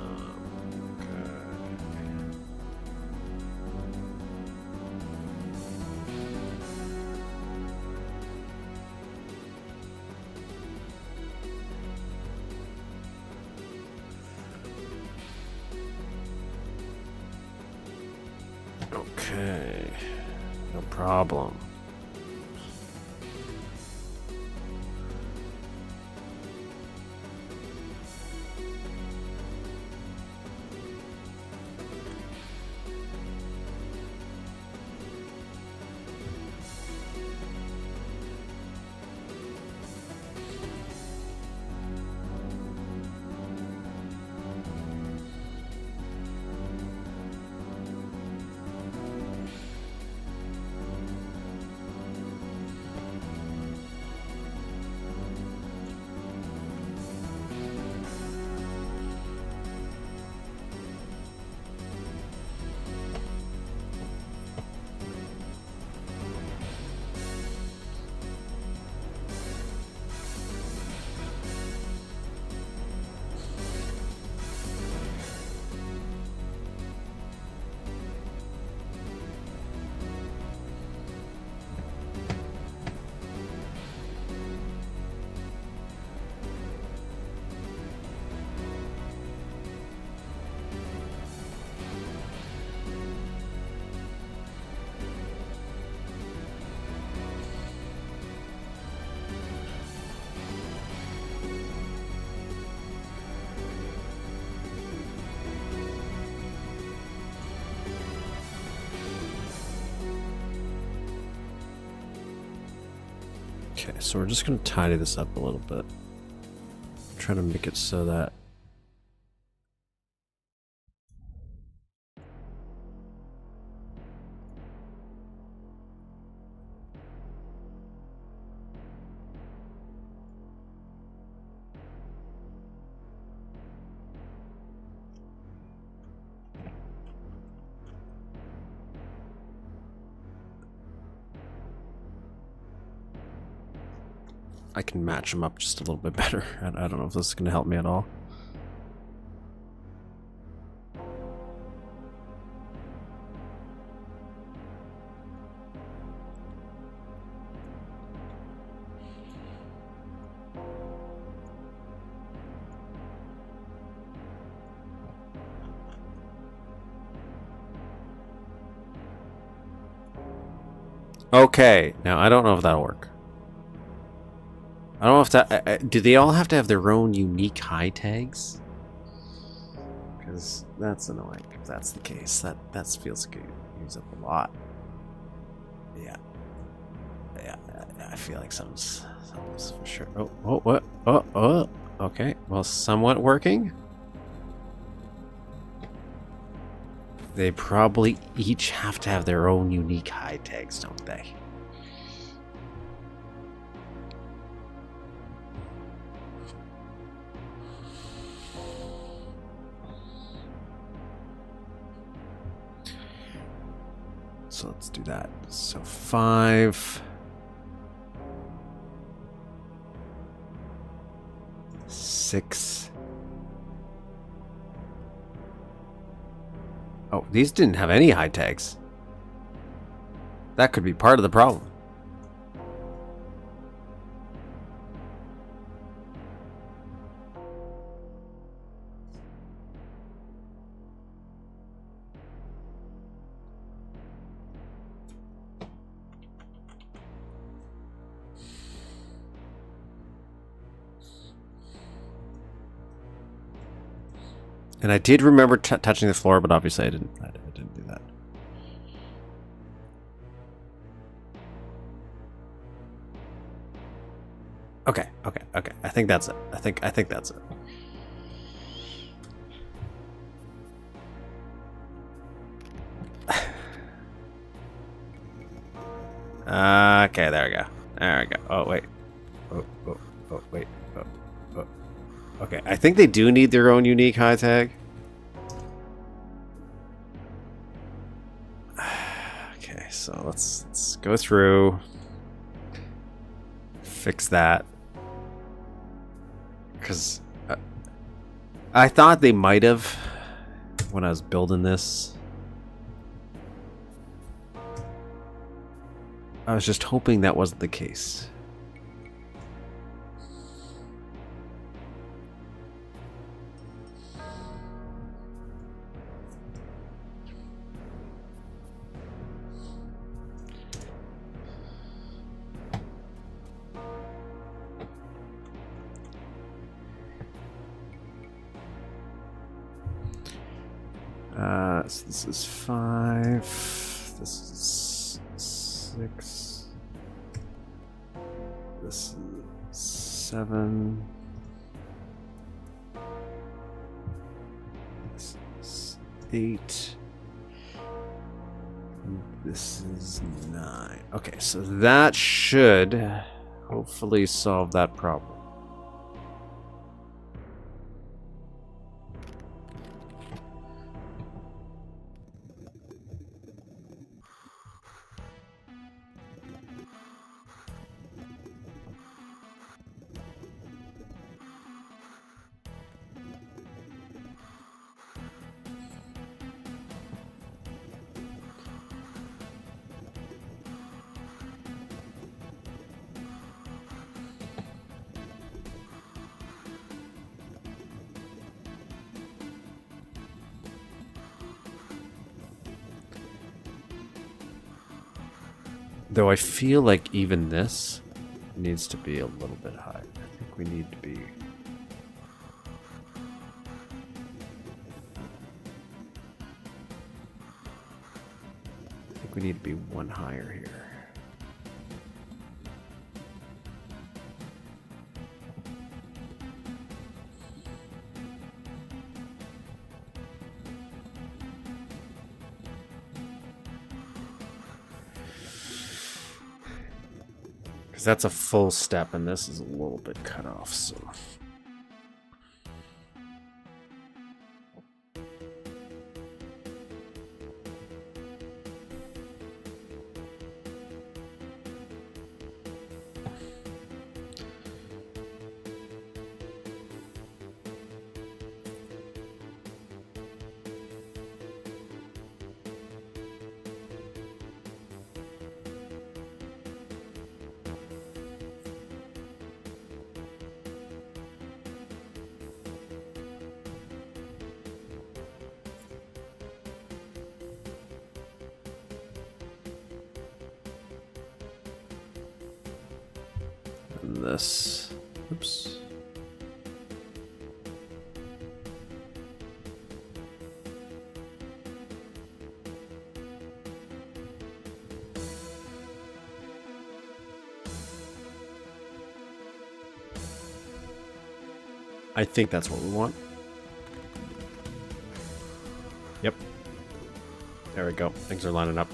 Okay. No problem. Okay, so we're just going to tidy this up a little bit. Try to make it so that I can match them up just a little bit better. I don't know if this is going to help me at all. Okay, now I don't know if that'll work. I don't know if that... do they all have to have their own unique high tags? Because that's annoying if that's the case. That feels like it use up a lot. Yeah. Yeah, I feel like something's for sure... Oh, what? Oh, okay. Well, somewhat working. They probably each have to have their own unique high tags, don't they? So let's do that. So 5, 6. Oh, these didn't have any high tags. That could be part of the problem. And I did remember touching the floor, but obviously I didn't do that. Okay. I think that's it. I think that's it. Okay, there we go. There we go. Oh, wait. Oh, wait. Oh. Okay, I think they do need their own unique high tag. Okay, so let's go through, fix that, because I thought they might have when I was building this. I was just hoping that wasn't the case. So this is 5. This is 6. This is 7. This is 8. And this is 9. Okay, so that should hopefully solve that problem. Though I feel like even this needs to be a little bit higher. I think we need to be... I think we need to be one higher here. that's a full step, and this is a little bit cut off, so... And this, oops. I think that's what we want. Yep. There we go. Things are lining up.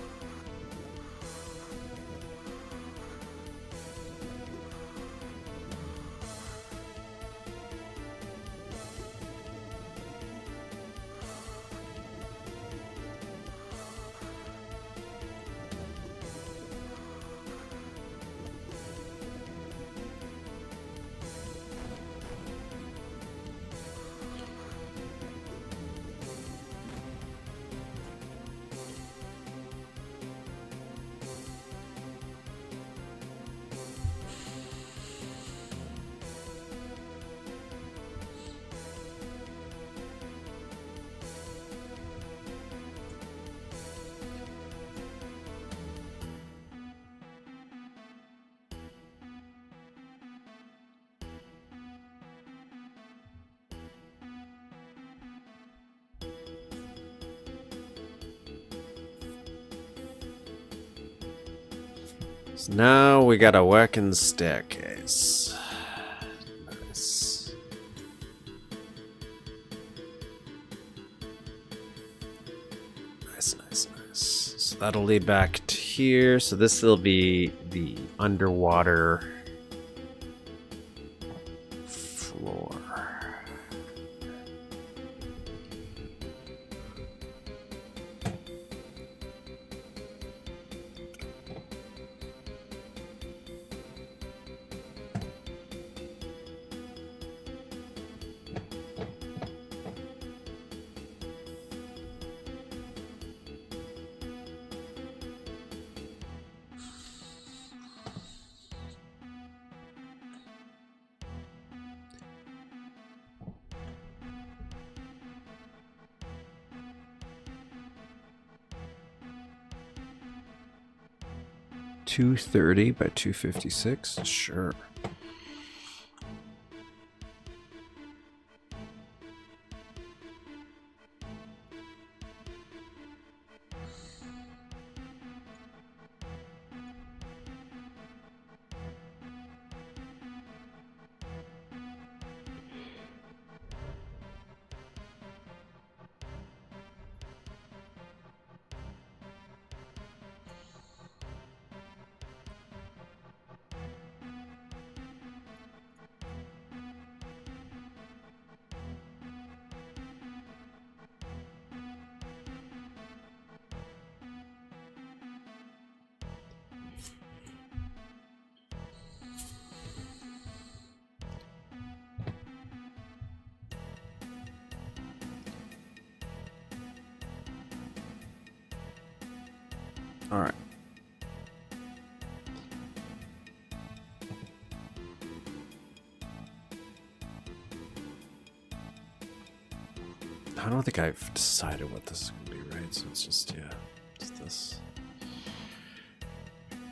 So now we got a working staircase. Nice. Nice. So that'll lead back to here. So this will be the underwater floor. $230 by $256. Sure. All right. I don't think I've decided what this is going to be, right? So it's just, yeah, it's this.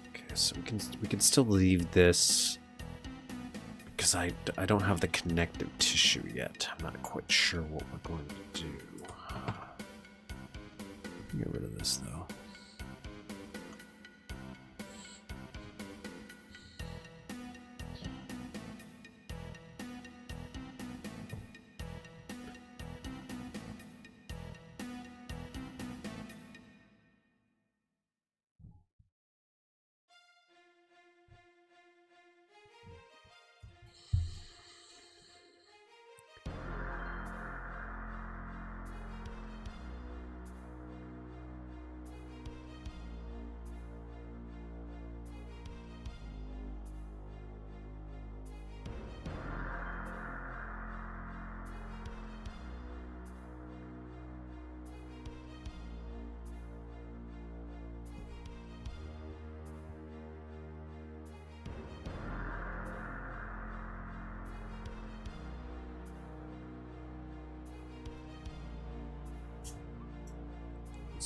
Okay, so we can still leave this because I don't have the connective tissue yet. I'm not quite sure what we're going to do. Get rid of this though.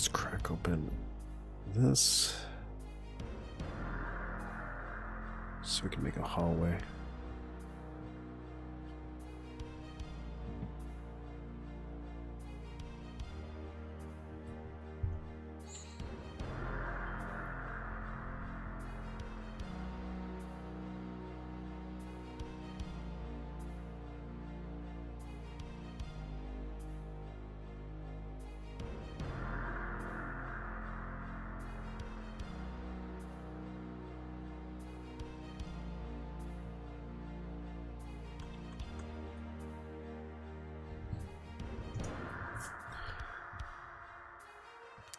Let's crack open this so we can make a hallway.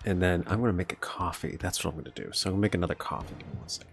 And then I'm going to make a coffee. That's what I'm going to do. So I'm going to make another coffee. Give me 1 second.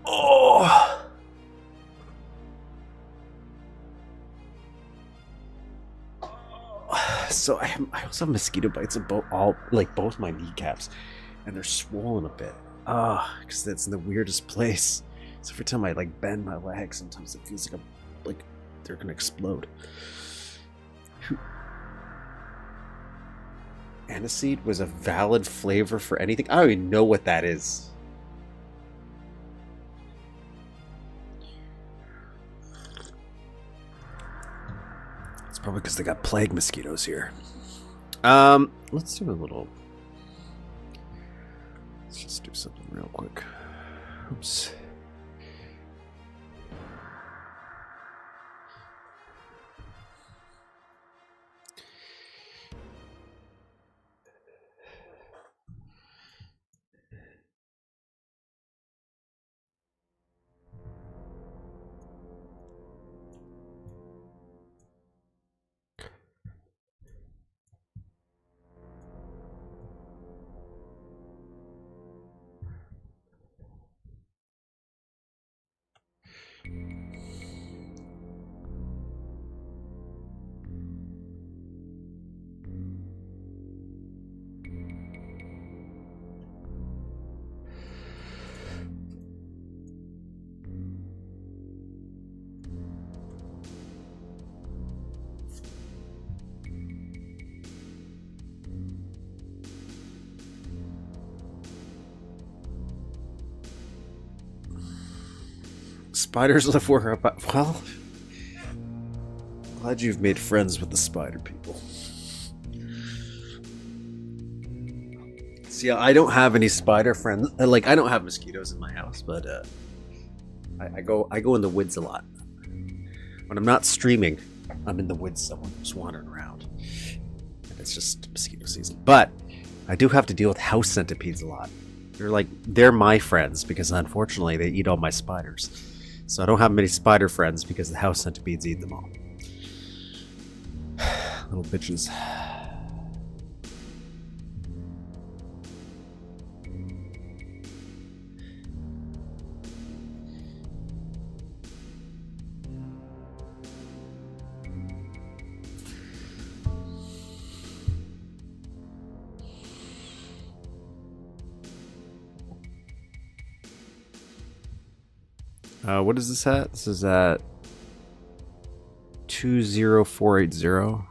Oh. So I also have mosquito bites in both my kneecaps, and they're swollen a bit. Because that's in the weirdest place. So every time I bend my leg, sometimes it feels like they're gonna explode. Aniseed was a valid flavor for anything. I don't even know what that is. It's probably because they got plague mosquitoes here. Let's do a little Let's just do something real quick. Oops. Spiders live where about? Well, glad you've made friends with the spider people. See, I don't have any spider friends. Like, I don't have mosquitoes in my house, but I go in the woods a lot. When I'm not streaming, I'm in the woods somewhere, just wandering around. And it's just mosquito season. But I do have to deal with house centipedes a lot. They're my friends because unfortunately they eat all my spiders. So I don't have many spider friends because the house centipedes eat them all. Little bitches. What is this at? This is at 20480.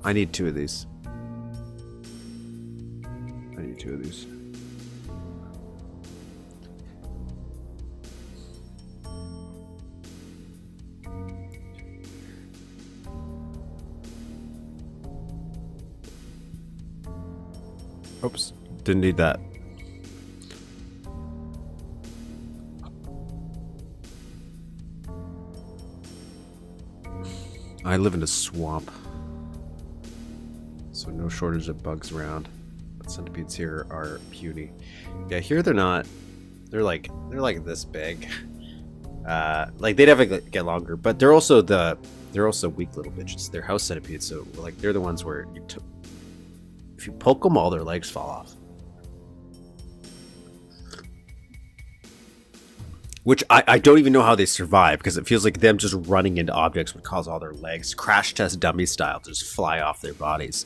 I need two of these. I need two of these. Oops, didn't need that. I live in a swamp, so no shortage of bugs around. But centipedes here are puny. Yeah, here they're not. They're like this big. Like they'd have to get longer, but they're also weak little bitches. They're house centipedes, so like they're the ones where if you poke them, all their legs fall off. Which I don't even know how they survive, because it feels like them just running into objects would cause all their legs, crash test dummy style, to just fly off their bodies.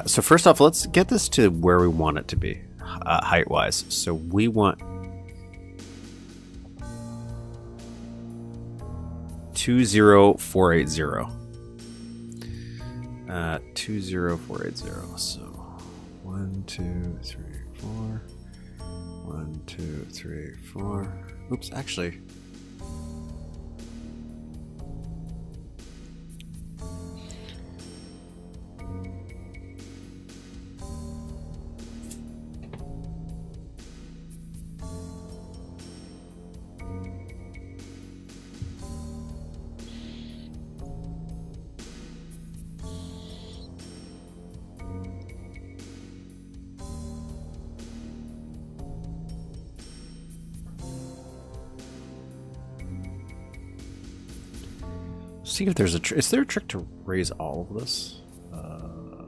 So first off, let's get this to where we want it to be, height-wise. So we want 20480. 20480. So 1, 2, 3, 4. 1, 2, 3, 4. Oops, actually. See if there's is there a trick to raise all of this? Or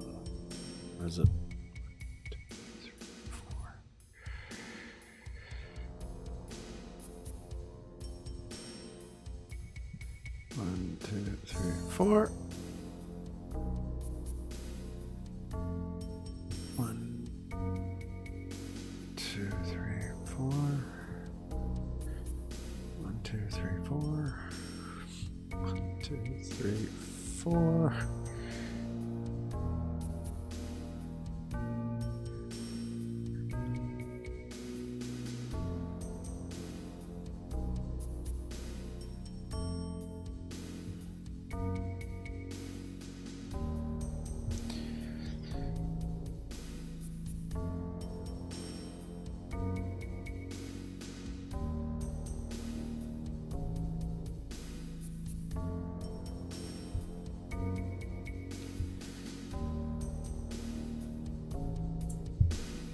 is it 2, 3, 4? One, 2, 3, 4. 1, 2, 3, 4. 2, 3, 4.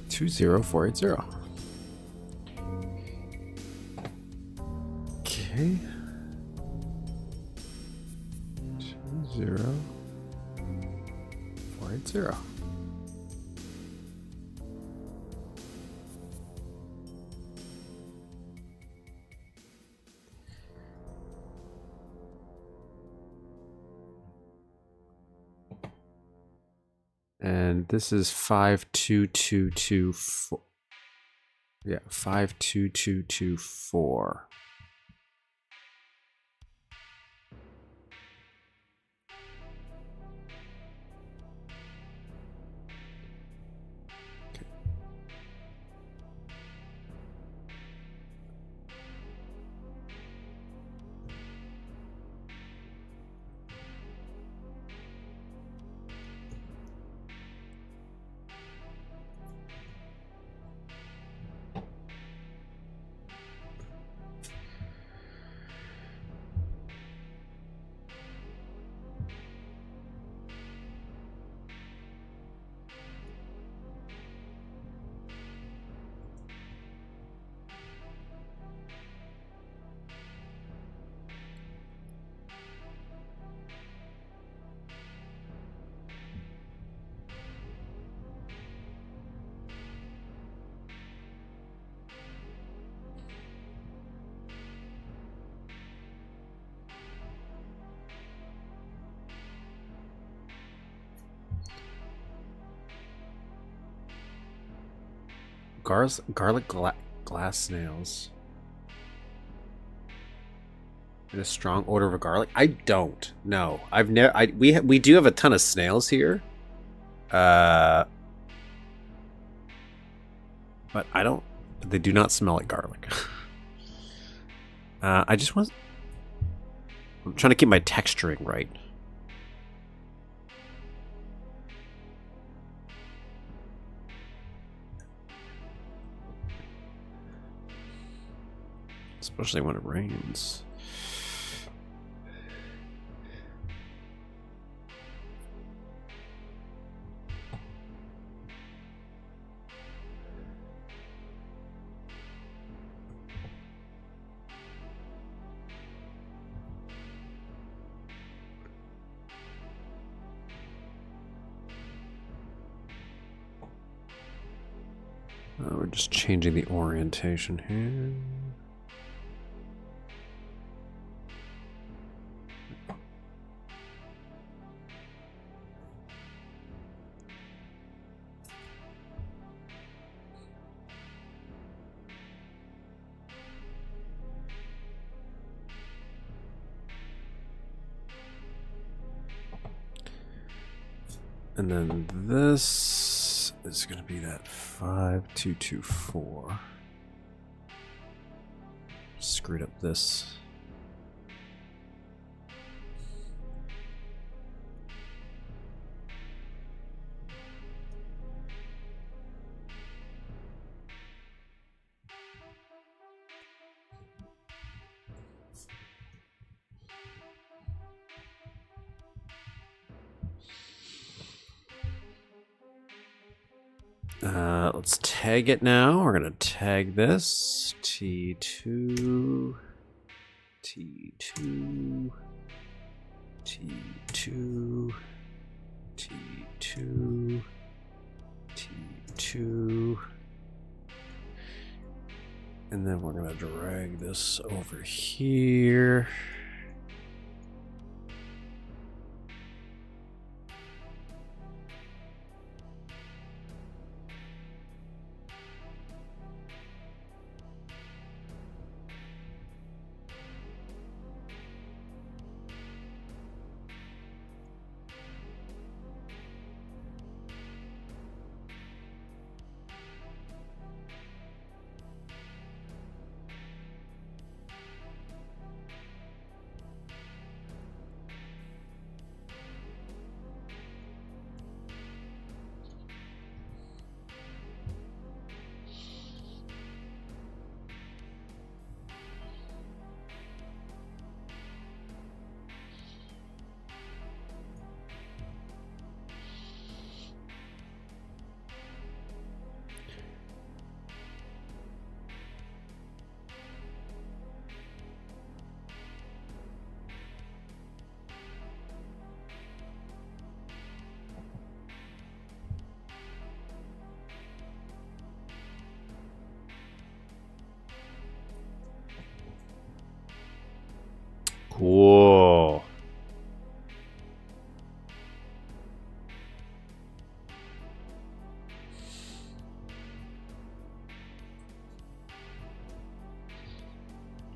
Two zero 480. Okay. 20480. And this is 52224. Yeah, 52224. Garlic glass snails. And a strong odor of garlic. I don't. No, I've never. We do have a ton of snails here. But I don't. They do not smell like garlic. I just want. I'm trying to keep my texturing right. Especially when it rains. We're just changing the orientation here. And then this is going to be that 5224. Screwed up this. Let's tag it now. We're gonna tag this T2, T2, T2, T2, T2, and then we're gonna drag this over here.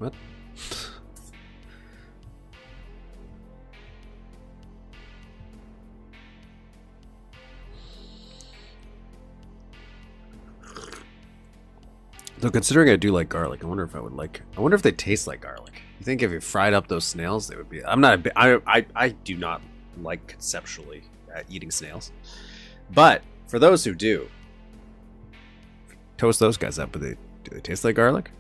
What? Though considering I do like garlic, I wonder if I would like. I wonder if they taste like garlic. You think if you fried up those snails, they would be? I'm not. I do not like conceptually eating snails, but for those who do, toast those guys up. But do they taste like garlic?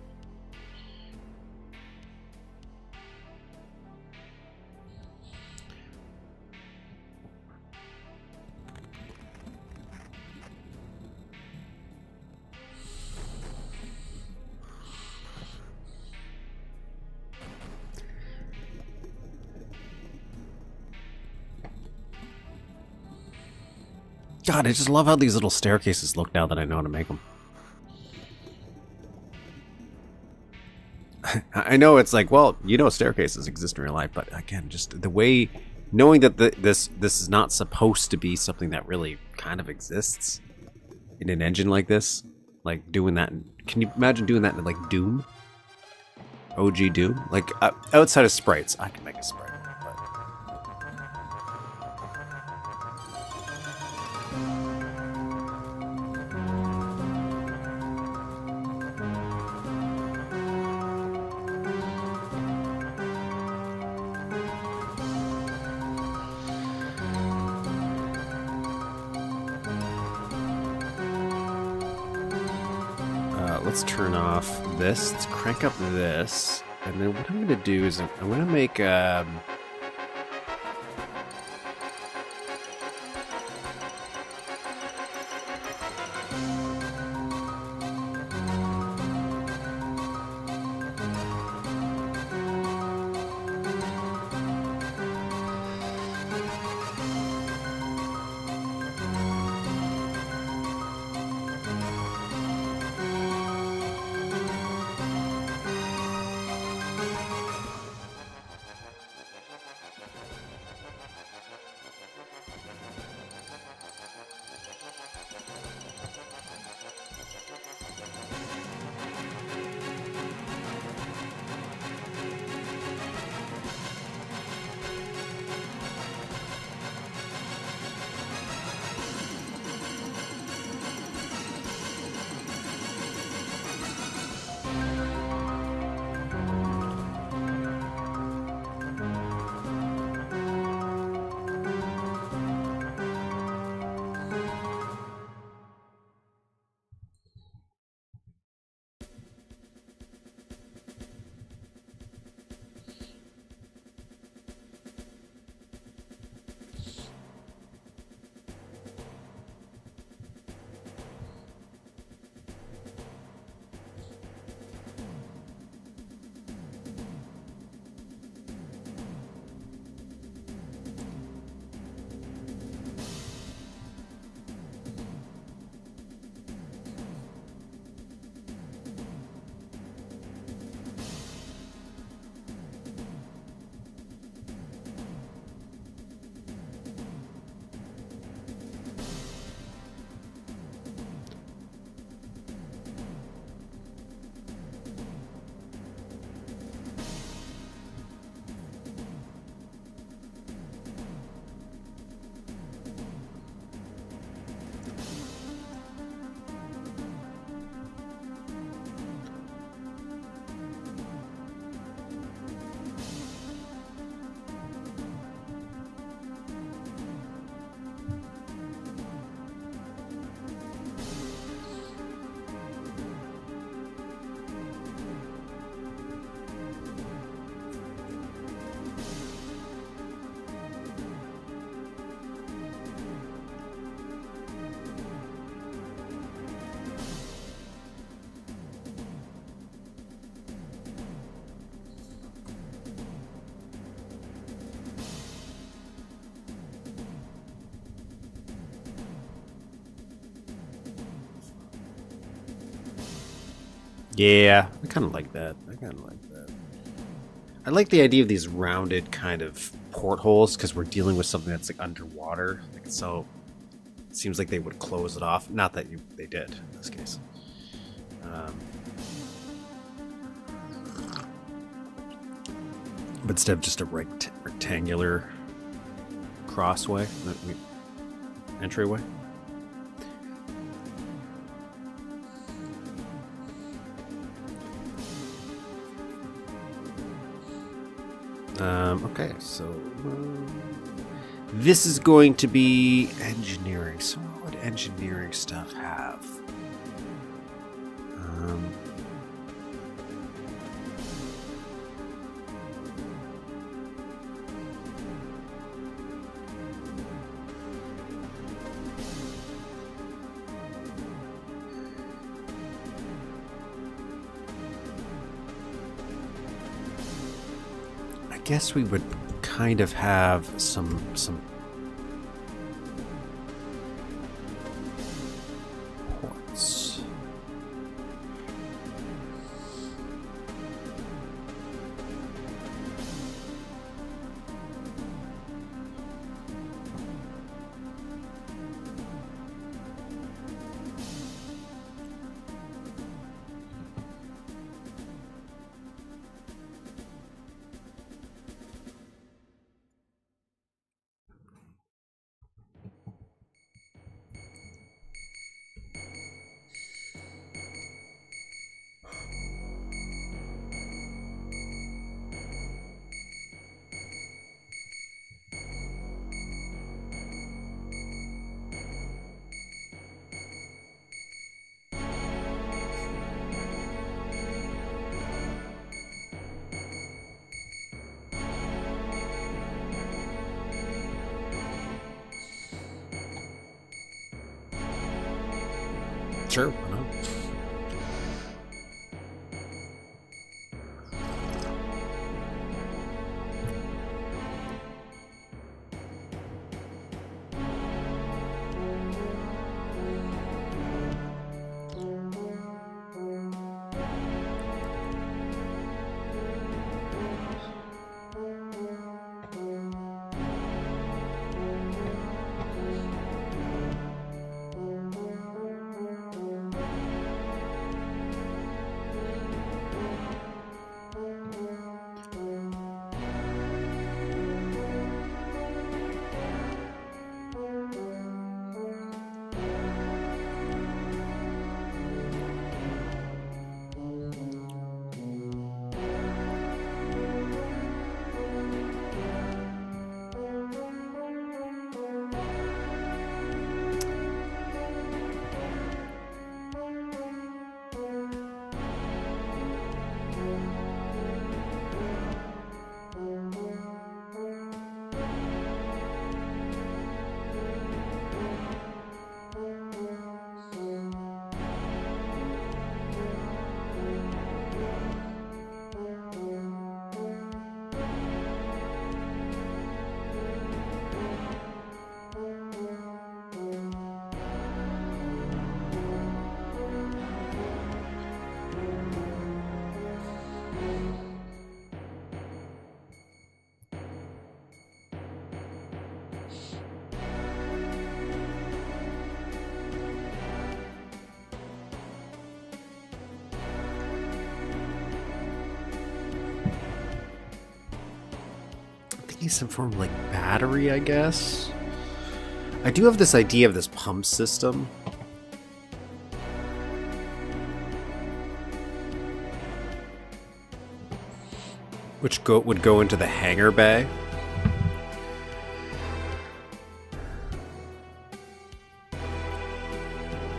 God, I just love how these little staircases look now that I know how to make them. I know it's like, well, you know staircases exist in real life, but again, just the way, knowing that this is not supposed to be something that really kind of exists in an engine like this, like doing that, can you imagine doing that in like Doom? OG Doom? Like outside of sprites, I can make a sprite. Let's turn off this. Let's crank up this. And then what I'm going to do is I'm going to make... Yeah, I kind of like that. I like the idea of these rounded kind of portholes because we're dealing with something that's like underwater. Like, so it seems like they would close it off. Not that they did in this case. But instead of just a rectangular crossway, entryway. Okay, so this is going to be engineering. So what would engineering stuff have? I guess we would kind of have some ports. Sure, why not? Some form of like battery, I guess. I do have this idea of this pump system. Which would go into the hangar bay.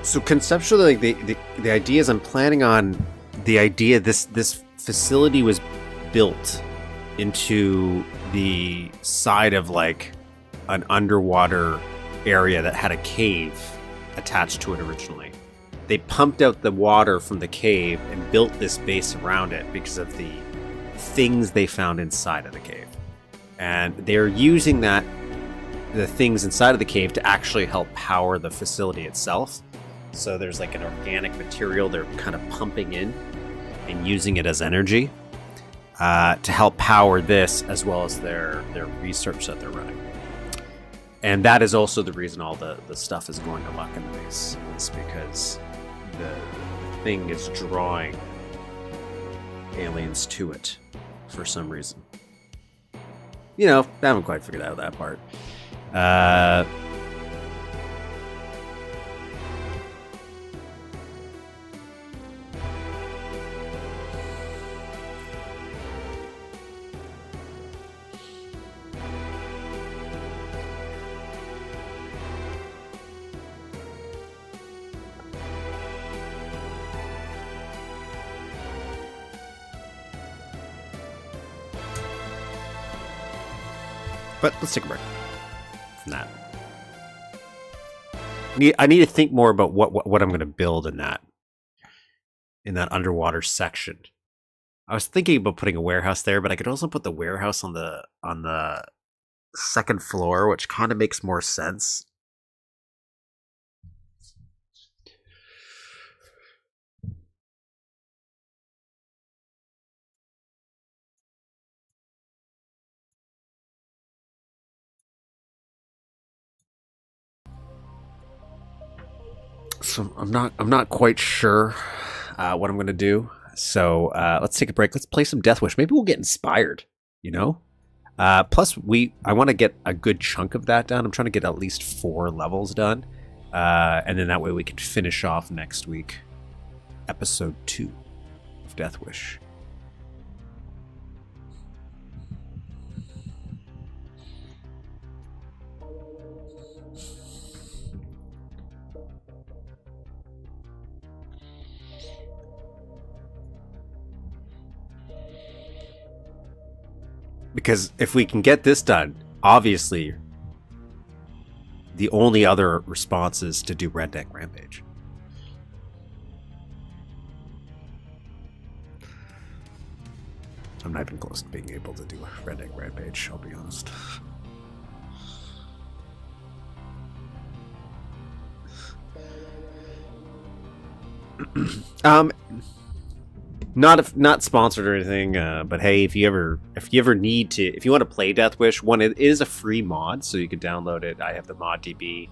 So conceptually, like the idea is I'm planning on the idea this facility was built into the side of like an underwater area that had a cave attached to it originally. They pumped out the water from the cave and built this base around it because of the things they found inside of the cave. And they're using the things inside of the cave to actually help power the facility itself. So there's like an organic material they're kind of pumping in and using it as energy to help power this, as well as their research that they're running. And that is also the reason all the stuff is going to luck in the base. It's because the thing is drawing aliens to it for some reason. you know, I haven't quite figured out that part. But let's take a break from that. I need to think more about what I'm going to build in that underwater section. I was thinking about putting a warehouse there, but I could also put the warehouse on the second floor, which kind of makes more sense. So I'm not quite sure what I'm gonna do. So let's take a break. Let's play some Death Wish. Maybe we'll get inspired. You know. Plus, I want to get a good chunk of that done. I'm trying to get at least 4 levels done, and then that way we can finish off next week, episode 2 of Death Wish. Because if we can get this done, obviously, the only other response is to do Redneck Rampage. I'm not even close to being able to do a Redneck Rampage, I'll be honest. Not sponsored or anything, but hey, if you ever need to, if you want to play Death Wish, it is a free mod, so you can download it. I have the ModDB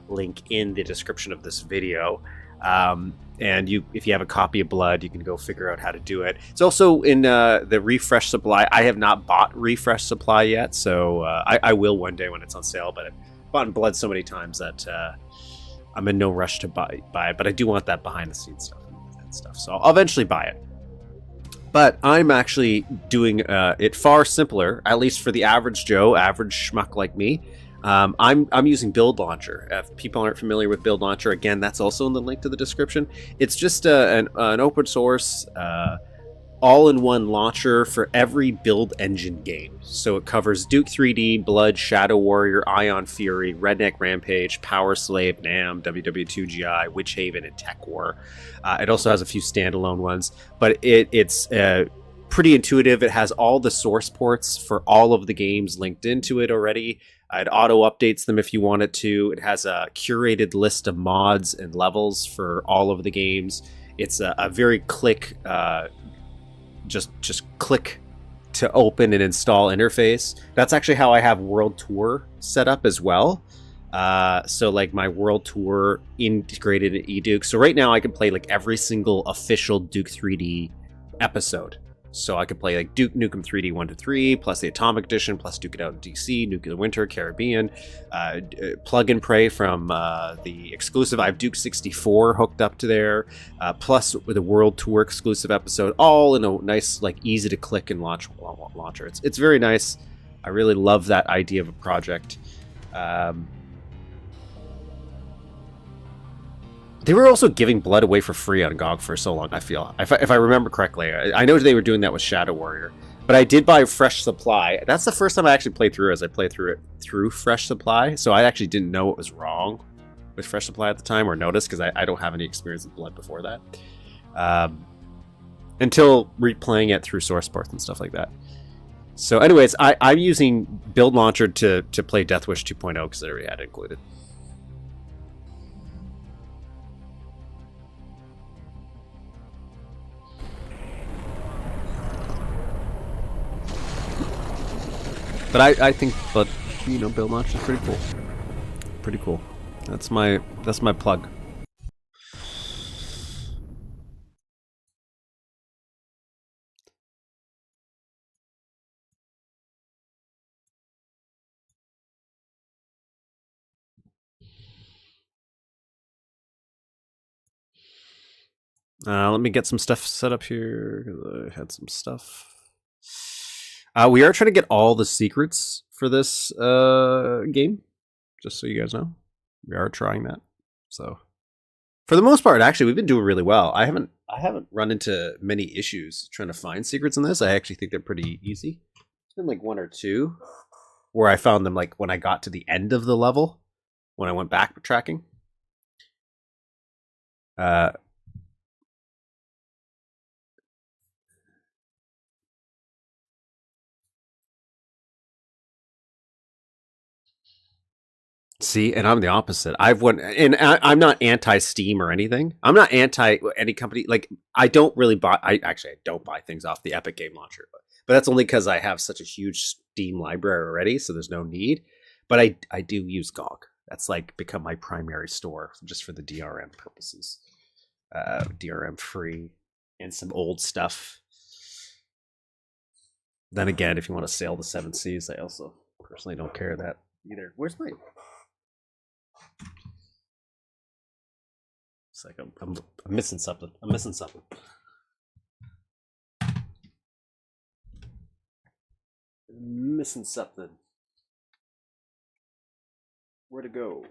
link in the description of this video, and if you have a copy of Blood, you can go figure out how to do it. It's also in the Refresh Supply. I have not bought Refresh Supply yet, so I will one day when it's on sale. But I've bought Blood so many times that I'm in no rush to buy it. But I do want that behind the scenes stuff, so I'll eventually buy it. But I'm actually doing it far simpler, at least for the average Joe, average schmuck like me. I'm using Build Launcher. If people aren't familiar with Build Launcher, again, that's also in the link to the description. It's just an open source, all-in-one launcher for every build engine game. So it covers Duke 3D, Blood, Shadow Warrior, Ion Fury, Redneck Rampage, Power Slave, NAM, WW2GI, Witch Haven, and Tech War. It also has a few standalone ones, but it's pretty intuitive. It has all the source ports for all of the games linked into it already. It auto updates them if you want it to. It has a curated list of mods and levels for all of the games. It's a very quick, just click to open and install interface. That's actually how I have World Tour set up as well. So like my World Tour integrated in eDuke. So right now I can play like every single official Duke 3D episode. So I could play like Duke Nukem 3D 1 to 3, plus the Atomic Edition, plus Duke It Out in DC, Nuclear Winter, Caribbean, Plug and Pray from the exclusive. I have Duke 64 hooked up to there, plus with a World Tour exclusive episode, all in a nice, like, easy to click and launcher. It's very nice. I really love that idea of a project. They were also giving Blood away for free on GOG for so long, I feel. If I remember correctly. I know they were doing that with Shadow Warrior. But I did buy Fresh Supply. That's the first time I actually played through, as I played through it through Fresh Supply. So I actually didn't know what was wrong with Fresh Supply at the time, or noticed, because I don't have any experience with Blood before that. Until replaying it through source ports and stuff like that. So anyways, I'm using Build Launcher to play Death Wish 2.0 because I already had it included. But I think, Build Launcher is pretty cool. Pretty cool. That's my plug. Let me get some stuff set up here. I had some stuff. We are trying to get all the secrets for this game, just so you guys know. We are trying that. So, for the most part, actually, we've been doing really well. I haven't run into many issues trying to find secrets in this. I actually think they're pretty easy. It's been like one or two where I found them like when I got to the end of the level, when I went backtracking. See, and I'm the opposite. I'm not anti Steam or anything. I'm not anti any company. Like I don't really buy. I don't buy things off the Epic Game Launcher, but that's only because I have such a huge Steam library already, so there's no need. But I do use GOG. That's like become my primary store just for the DRM purposes. DRM free and some old stuff. Then again, if you want to sail the seven seas, I also personally don't care that either. Where's my? It's like I'm missing something. I'm missing something. I'm missing something. Where to go?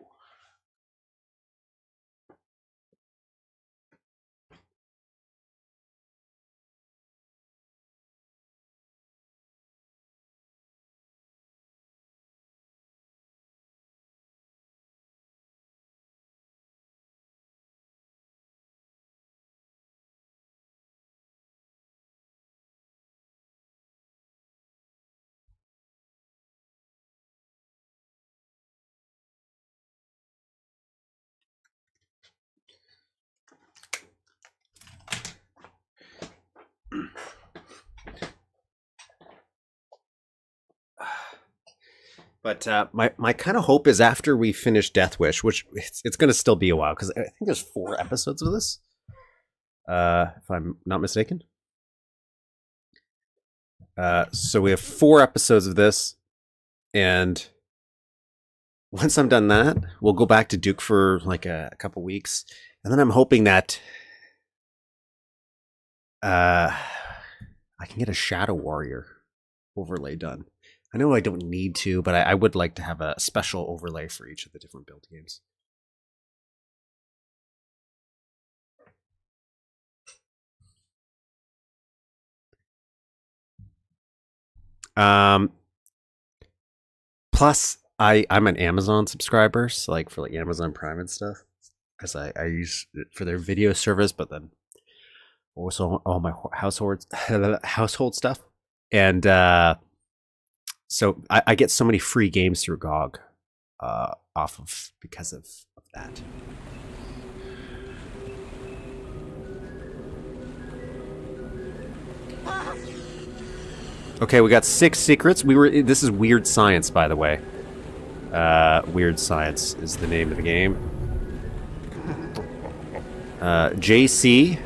But my kind of hope is after we finish Death Wish, which it's going to still be a while because I think there's 4 episodes of this, if I'm not mistaken. So we have 4 episodes of this, and once I'm done that, we'll go back to Duke for like a couple weeks, and then I'm hoping that I can get a Shadow Warrior overlay done. I know I don't need to, but I would like to have a special overlay for each of the different build games. Plus, I'm an Amazon subscriber, so like for like Amazon Prime and stuff, because I use it for their video service, but then also all my household stuff, and so I get so many free games through GOG because of that. Okay, we got 6 secrets. This is Weird Science, by the way. Weird Science is the name of the game. JC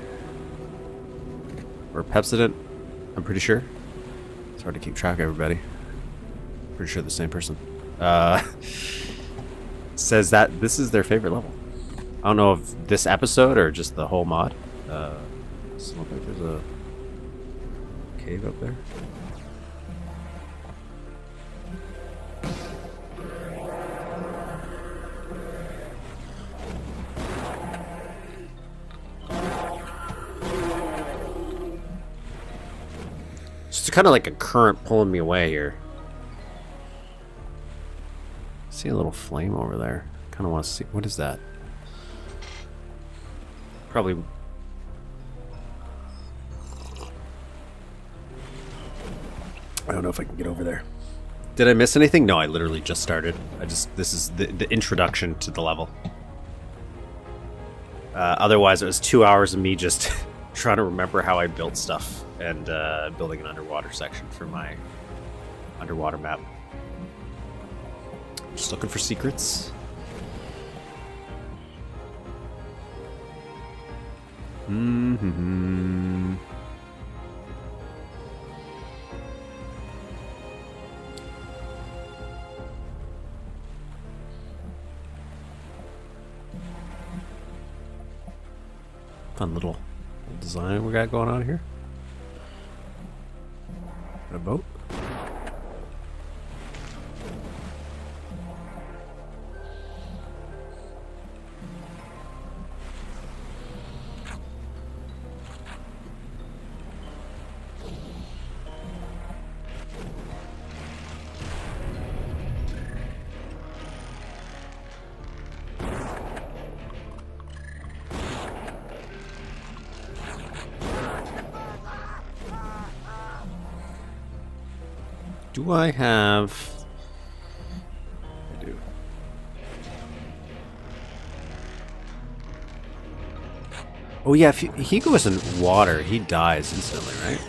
or Pepsodent, I'm pretty sure. It's hard to keep track of everybody. Pretty sure the same person. Says that this is their favorite level. I don't know if this episode or just the whole mod. Doesn't look like there's a cave up there. It's kind of like a current pulling me away here. See a little flame over there. Kind of want to see. What is that? Probably. I don't know if I can get over there. Did I miss anything? No, I literally just started. This is the introduction to the level. Otherwise, it was 2 hours of me just trying to remember how I built stuff and building an underwater section for my underwater map. Just looking for secrets. Mm-hmm. Fun little Design we got going on here. A boat. Do I have... I do. Oh yeah, if he goes in water, he dies instantly, right?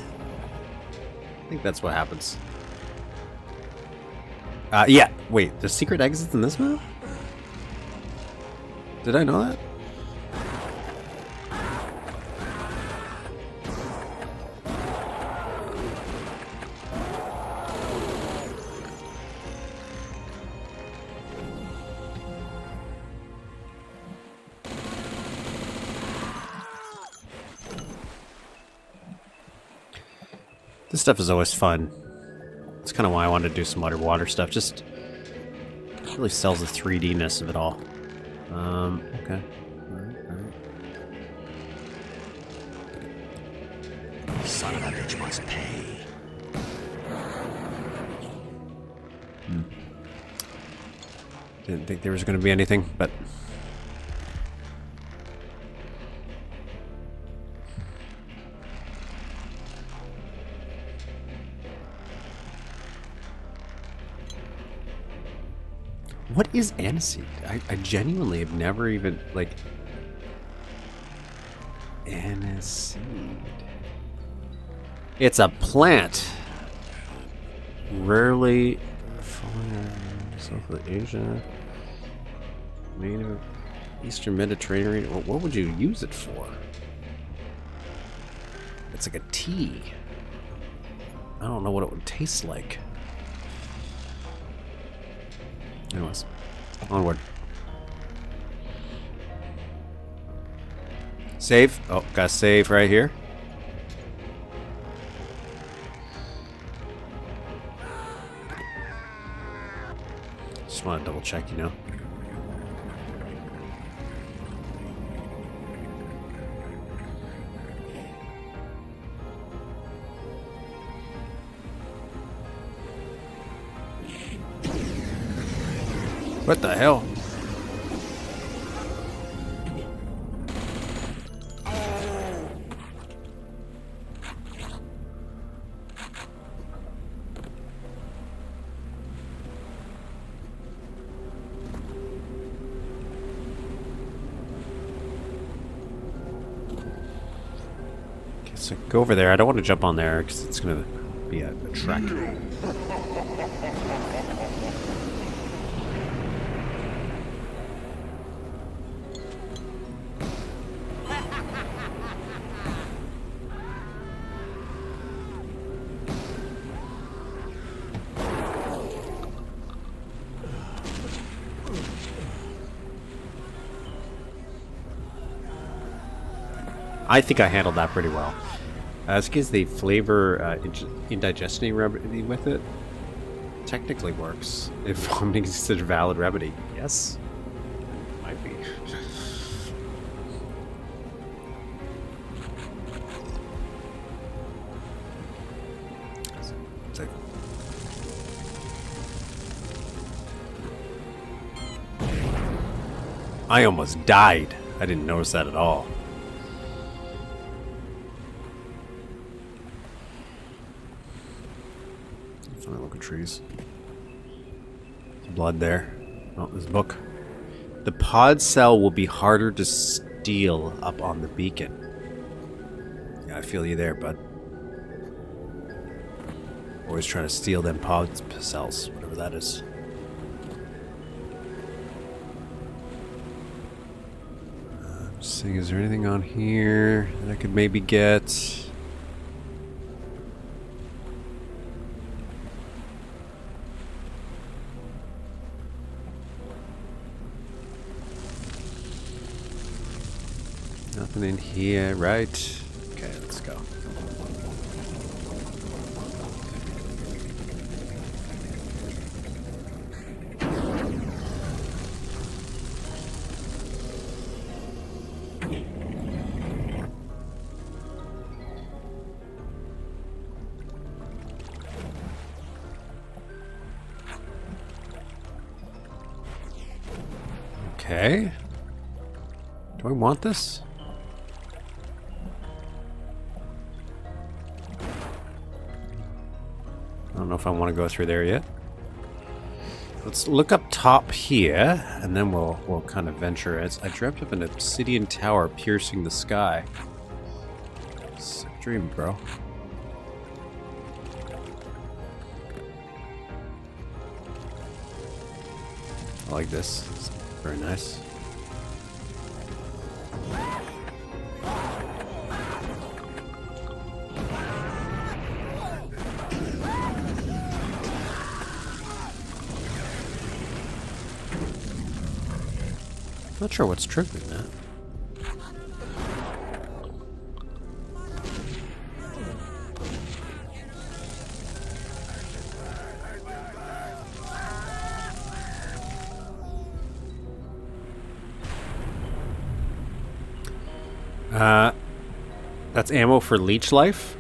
I think that's what happens. Yeah, wait, there's secret exits in this map? Did I know that? This stuff is always fun. That's kind of why I wanted to do some underwater stuff. Just really sells the 3D-ness of it all. Okay. Alright. Son of a bitch must pay. Didn't think there was going to be anything, but... What is aniseed? I genuinely have never even, like... Aniseed... It's a plant! Rarely... South Asia... Native... Eastern Mediterranean... What would you use it for? It's like a tea. I don't know what it would taste like. Anyways, onward. Save. Oh, gotta save right here. Just want to double check, you know. What the hell? Okay, so go over there. I don't want to jump on there because it's going to be a trek. I think I handled that pretty well. As because the flavor indigestion remedy with it technically works. If vomiting is considered a valid remedy. Yes. Might be. I almost died. I didn't notice that at all. Funny looking trees. Blood there. Oh, there's a book. The pod cell will be harder to steal up on the beacon. Yeah, I feel you there, bud. Always trying to steal them pod cells, whatever that is. Just seeing, is there anything on here that I could maybe get? Nothing in here, right? Okay, let's go. Okay. Do I want this? I don't know if I want to go through there yet. Let's look up top here, and then we'll kind of venture. As I dreamt of an obsidian tower piercing the sky. Sick dream, bro. I like this. It's very nice. Not sure what's triggering that. That's ammo for leech life?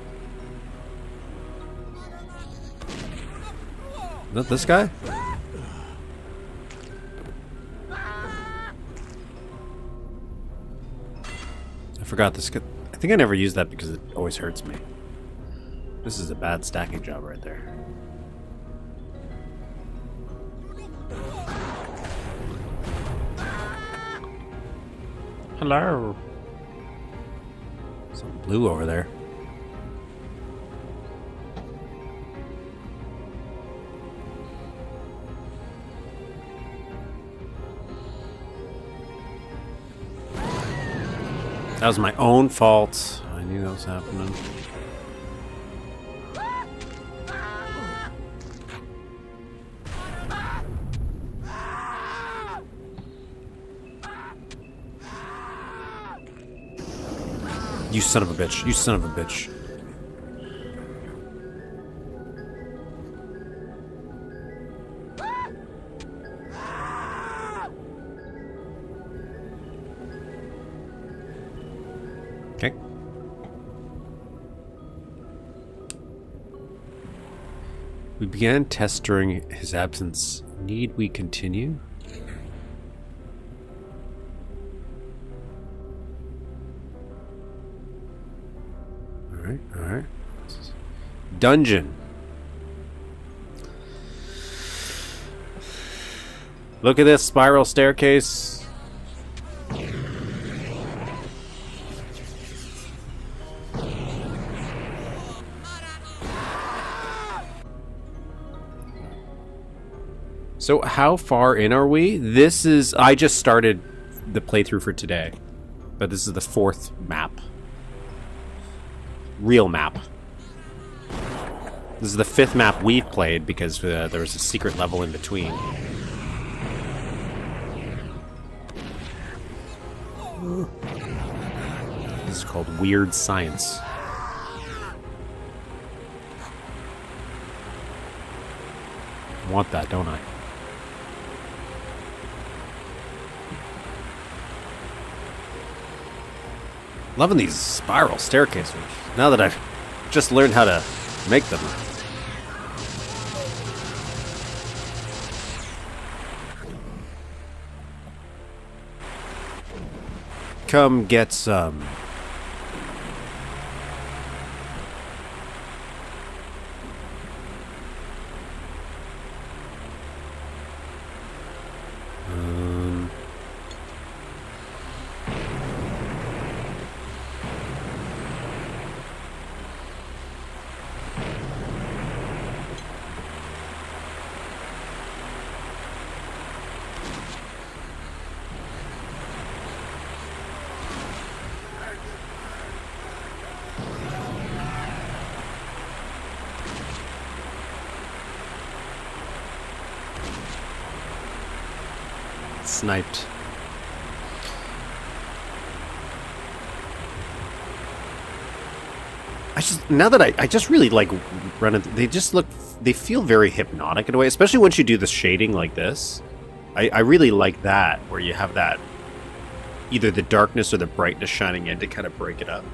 Is that this guy? I forgot this. I think I never used that because it always hurts me. This is a bad stacking job right there. Hello. Some blue over there. That was my own fault. I knew that was happening. You son of a bitch. You son of a bitch. Okay. We began tests during his absence. Need we continue? Alright, alright. Dungeon. Look at this spiral staircase. So how far in are we? This is... I just started the playthrough for today. But this is the 4th map. Real map. This is the 5th map we've played because there was a secret level in between. This is called Weird Science. I want that, don't I? Loving these spiral staircases. Now that I've just learned how to make them. Come get some. Sniped. I just now that I just really like running. They just look. They feel very hypnotic in a way, especially once you do the shading like this. I really like that where you have that either the darkness or the brightness shining in to kind of break it up.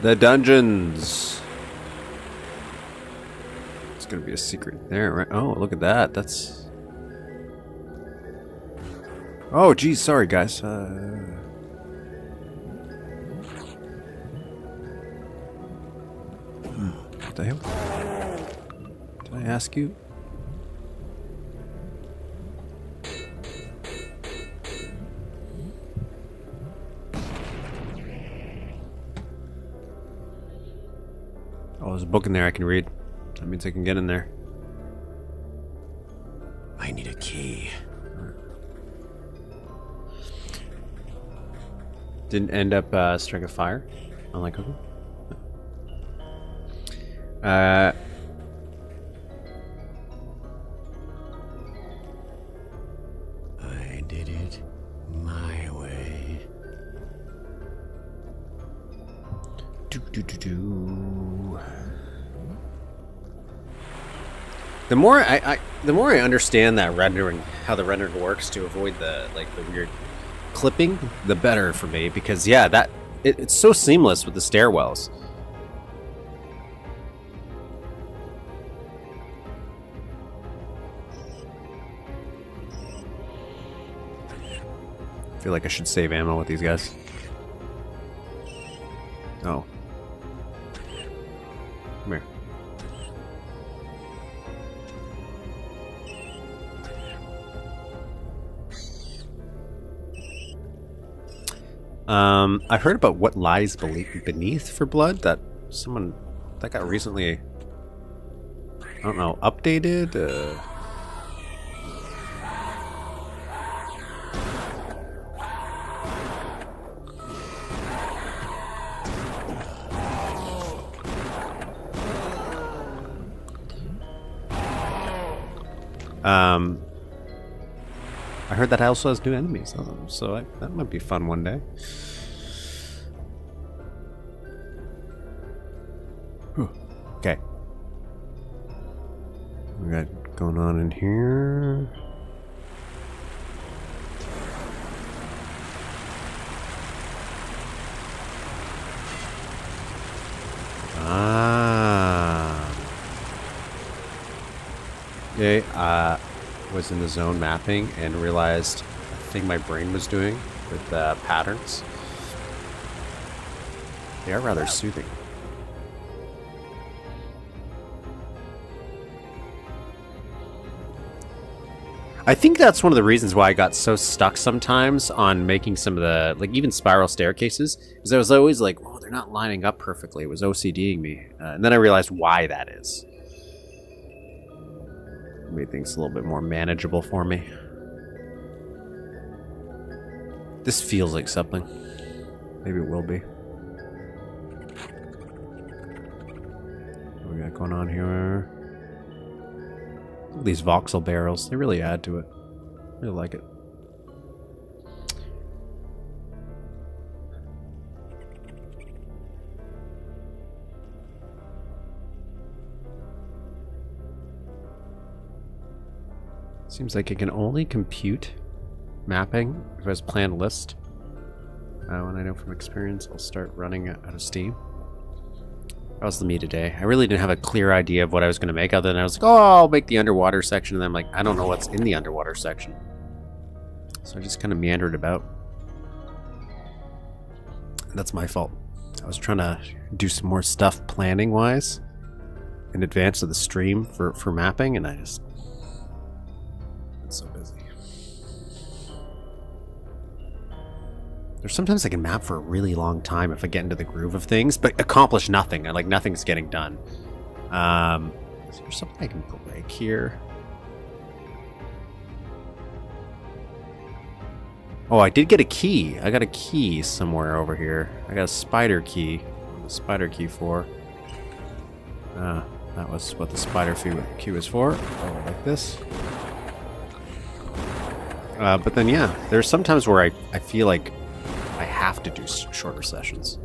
The dungeons. It's gonna be a secret there, right? Oh, look at that. That's. Oh, geez, sorry, guys. What the hell? Did I ask you? Oh, there's a book in there I can read. That means I can get in there. I need a key. Didn't end up striking a fire, unlike Cookie. I did it my way. The more the more I understand that rendering, how the rendering works to avoid the weird clipping, the better for me. Because yeah, that it's so seamless with the stairwells. I feel like I should save ammo with these guys. Oh. Come here. I heard about what lies beneath for blood. That someone that got recently, I don't know, updated. I heard that also has new enemies, so that might be fun one day. Whew. Okay. We got going on in here. Okay, was in the zone mapping and realized a thing my brain was doing with patterns. They are rather soothing. I think that's one of the reasons why I got so stuck sometimes on making some of the, like, even spiral staircases, is I was always like, oh, they're not lining up perfectly. It was OCDing me. And then I realized why that is. Made things a little bit more manageable for me. This feels like something. Maybe it will be. What we got going on here? Look at these voxel barrels. They really add to it. I really like it. Seems like it can only compute mapping if it has planned list. When I know from experience, I'll start running out of steam. That was me today. I really didn't have a clear idea of what I was going to make, other than I was like, oh, I'll make the underwater section, and then I'm like, I don't know what's in the underwater section. So I just kind of meandered about. And that's my fault. I was trying to do some more stuff planning-wise in advance of the stream for mapping, and I just... so busy. There's sometimes I can map for a really long time if I get into the groove of things, but accomplish nothing. Like nothing's getting done. Is there something I can break here? Oh, I did get a key. I got a key somewhere over here. I got a spider key. What was the spider key for? That was what the spider key was for. Oh, like this. But then, yeah, there's sometimes where I feel like I have to do shorter sessions.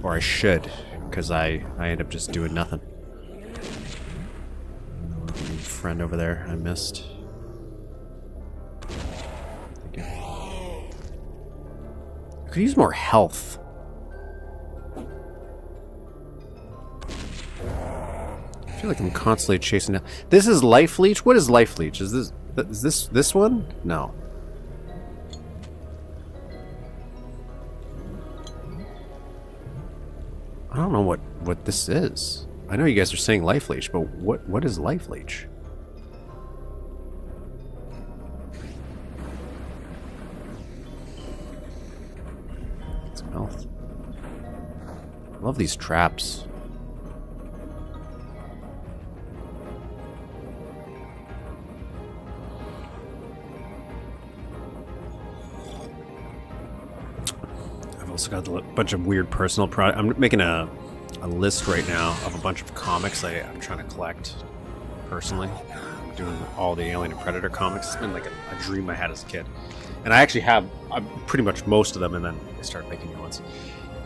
Or I should, because I end up just doing nothing. Friend over there I missed. Thank you. I could use more health. I feel like I'm constantly chasing down. This is life leech? What is life leech? Is this one? No. I don't know what this is. I know you guys are saying life leech, but what is life leech? Some health. I love these traps. I've also got a bunch of weird personal I'm making a list right now of a bunch of comics I'm trying to collect personally. I'm doing all the Alien and Predator comics. It's been like a dream I had as a kid. And I actually have pretty much most of them, and then I started making new ones.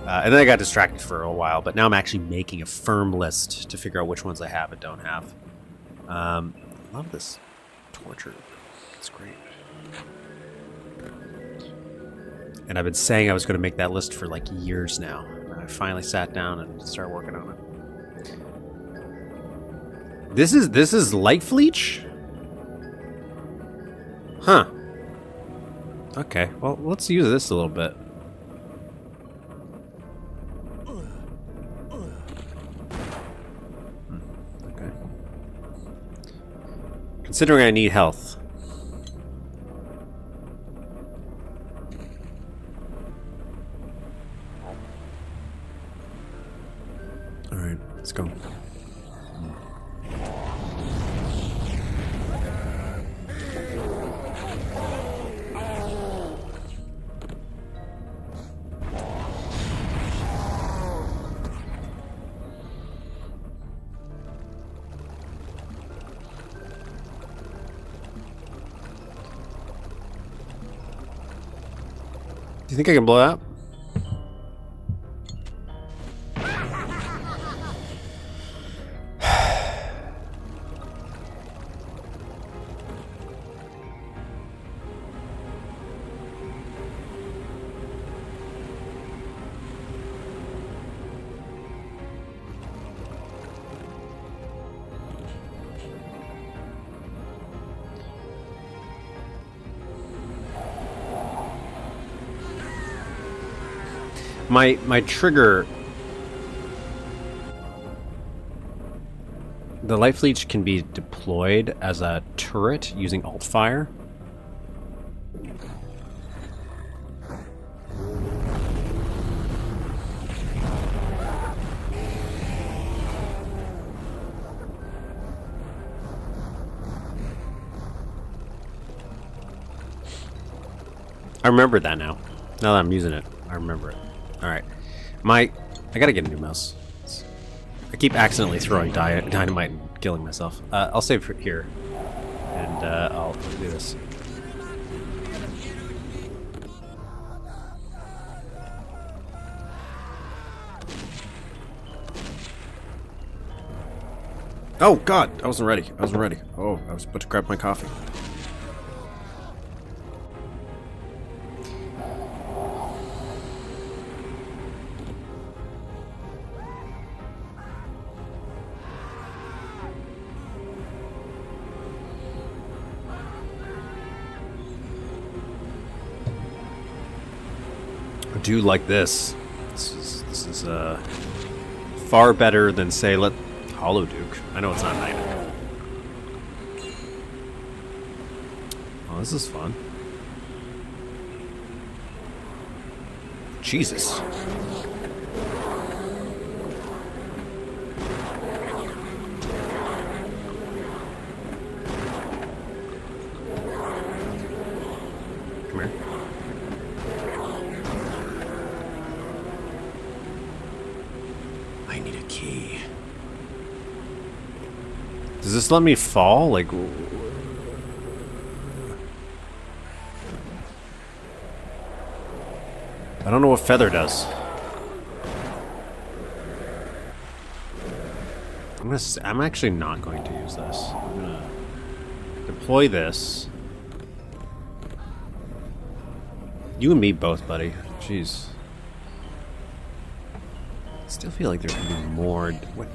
And then I got distracted for a while, but now I'm actually making a firm list to figure out which ones I have and don't have. Love this torture. It's great. And I've been saying I was going to make that list for like years now. I finally sat down and started working on it. This is life leech? Huh. Okay, well, let's use this a little bit. Okay. Considering I need health. Alright, let's go. Do you think I can blow that up? My trigger, the life leech can be deployed as a turret using alt fire. I remember that now. Now that I'm using it, I remember it. Alright. I gotta get a new mouse. I keep accidentally throwing dynamite and killing myself. I'll save for here. And I'll do this. Oh god! I wasn't ready. I wasn't ready. Oh, I was about to grab my coffee. I do like this. This is far better than, say, Hollow Duke. I know it's not night. Oh, this is fun. Jesus. Come here. I need a key. Does this let me fall? Like... I don't know what feather does. I'm actually not going to use this. I'm gonna deploy this. You and me both, buddy. Jeez. I still feel like there could be more. What?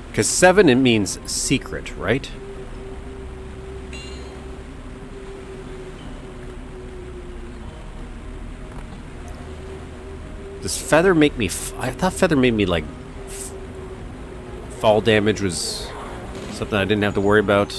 Because 7, it means secret, right? Does feather make me... I thought feather made me, like... fall damage was something I didn't have to worry about.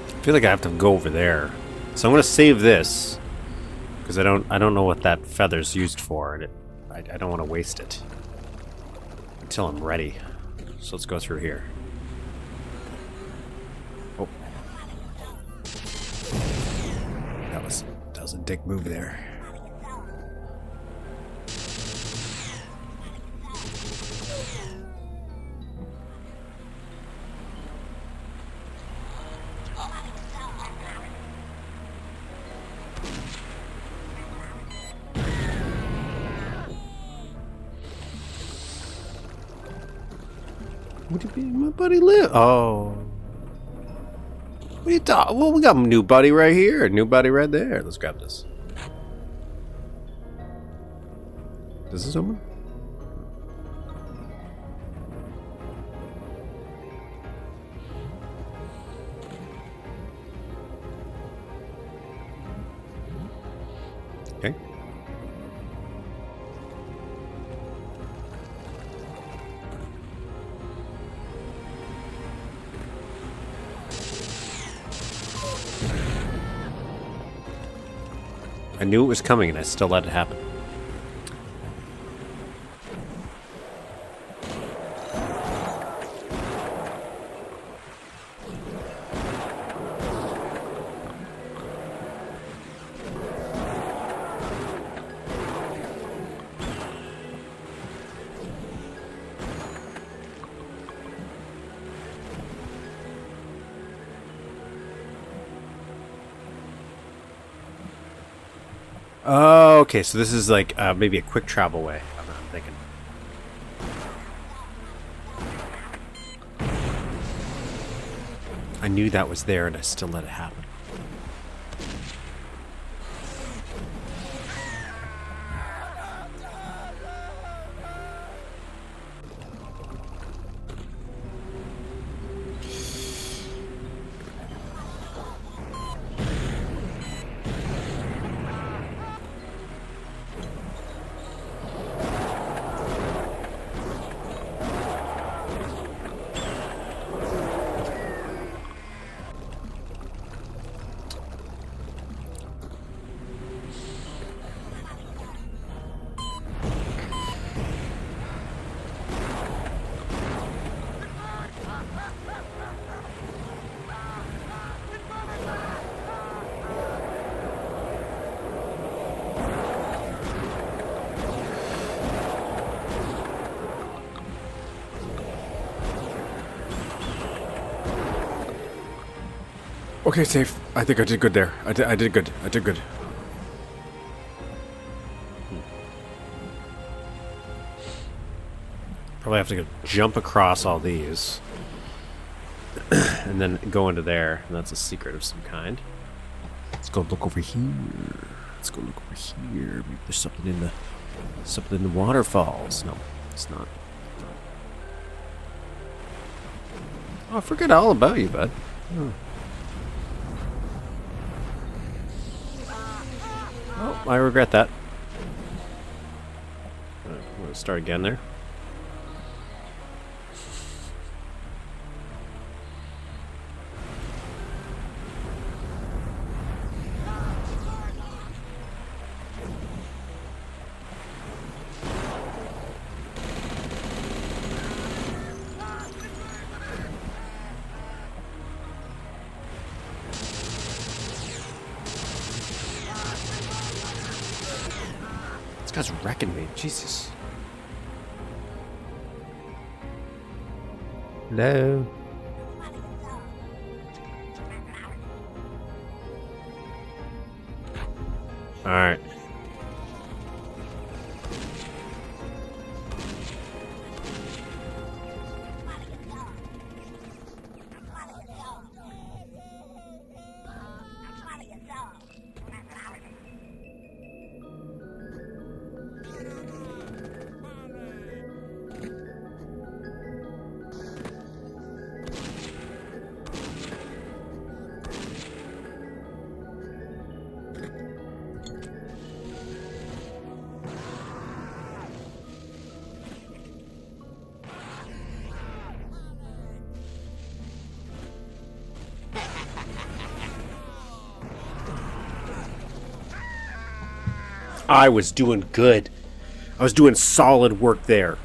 I feel like I have to go over there. So I'm gonna save this. Because I don't know what that feather's used for, and I don't want to waste it until I'm ready. So let's go through here. Oh, that was a dick move there. What do you mean, my buddy live? Oh. What are you talking? Well, we got a new buddy right here, a new buddy right there. Let's grab this. Is this open? Okay. I knew it was coming and I still let it happen. Oh, okay, so this is like maybe a quick travel way. I'm thinking. I knew that was there and I still let it happen. Okay, safe. I think I did good there. I did good. I did good. Probably have to go jump across all these. And then go into there. And that's a secret of some kind. Let's go look over here. Let's go look over here. Maybe there's something in the waterfalls. No, it's not. Oh, I forgot all about you, bud. Oh. Oh, I regret that. I'm gonna start again there. This guy's wrecking me. Jesus. Hello. All right. I was doing good. I was doing solid work there.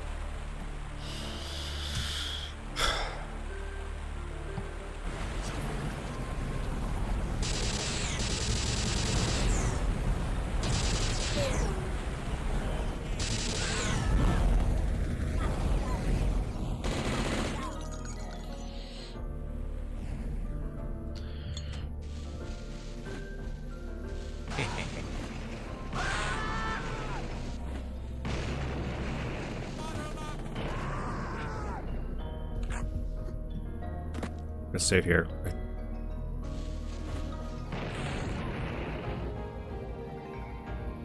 Let's save here.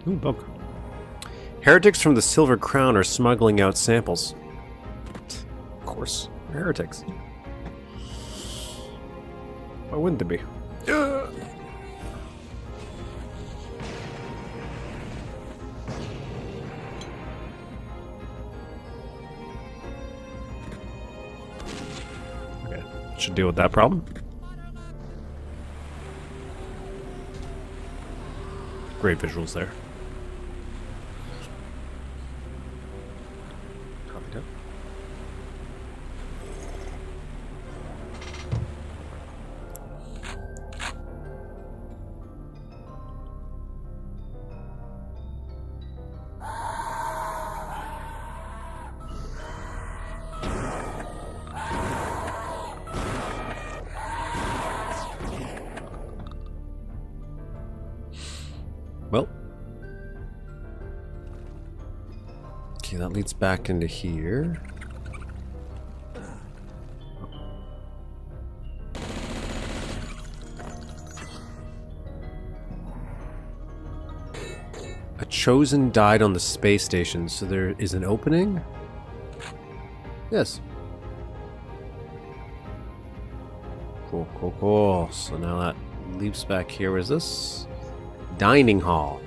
Ooh, book. Heretics from the Silver Crown are smuggling out samples. Of course, heretics. Why wouldn't they be? Okay, should deal with that problem. Great visuals there. Copy that. Well, okay, that leads back into here. A chosen died on the space station, so there is an opening? Yes. Cool, cool, cool. So now that leaps back here. What is this? Dining hall.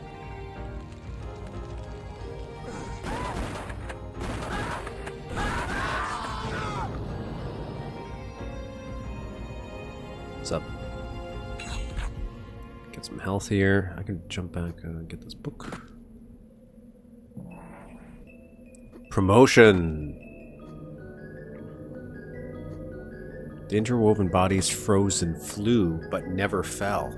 What's up? Get some health here. I can jump back and get this book. Promotion. The interwoven bodies froze and flew, but never fell.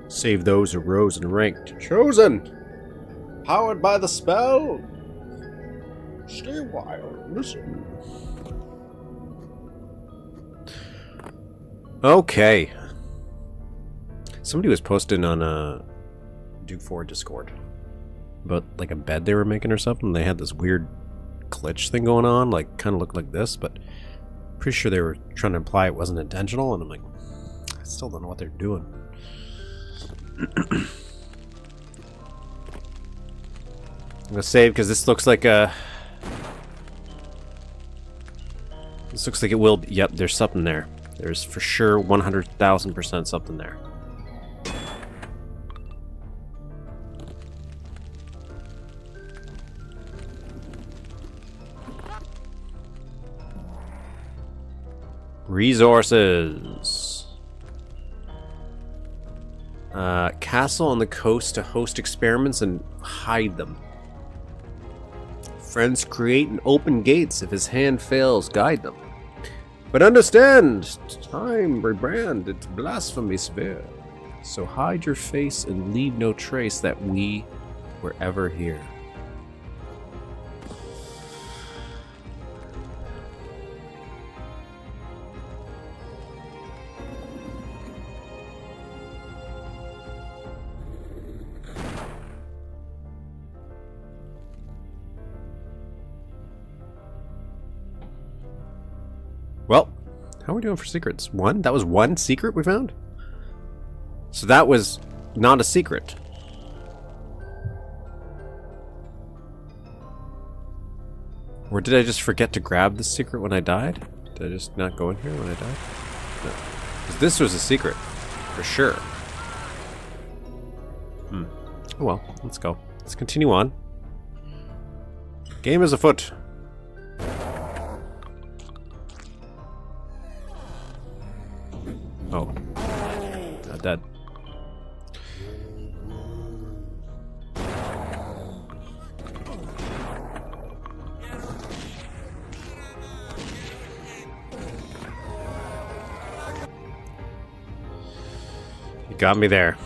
Save those who rose and ranked. Chosen! Powered by the spell! Stay a while, listen. Okay. Somebody was posting on Duke 4 Discord about like a bed they were making or something. They had this weird glitch thing going on, like kind of looked like this, but pretty sure they were trying to imply it wasn't intentional, and I'm like, I still don't know what they're doing. I'm gonna save because this looks like a. This looks like it will be. Yep, there's something there. There's for sure 100,000% something there. Resources. Castle on the coast to host experiments and hide them. Friends create and open gates. If his hand fails, guide them. But understand, time rebrand, it's blasphemy severe. So hide your face and leave no trace that we were ever here. Well, how are we doing for secrets? One? That was one secret we found? So that was not a secret. Or did I just forget to grab the secret when I died? Did I just not go in here when I died? No. 'Cause this was a secret. For sure. Oh well, let's go. Let's continue on. Game is afoot. Oh. Not dead. You got me there.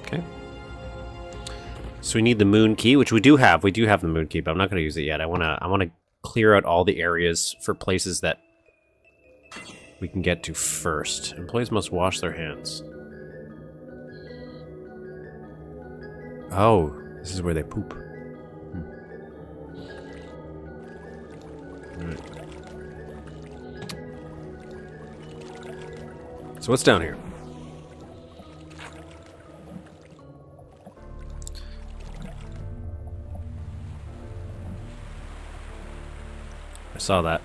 Okay. So we need the moon key, which we do have. We do have the moon key, but I'm not going to use it yet. I want to clear out all the areas for places that we can get to first. Employees must wash their hands. Oh, this is where they poop. Alright. So what's down here? I saw that.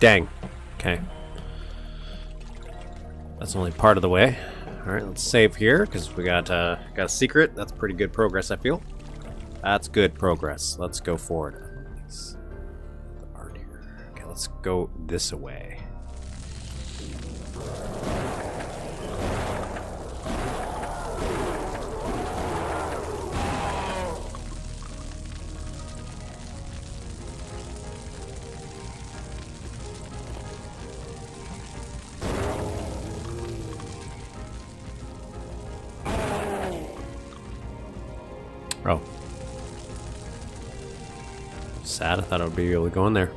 Dang. Okay. That's only part of the way. Alright, let's save here, because we got a secret. That's pretty good progress, I feel. That's good progress. Let's go forward. The art here. Okay, let's go this way. Oh. Sad, I thought I would be able to go in there.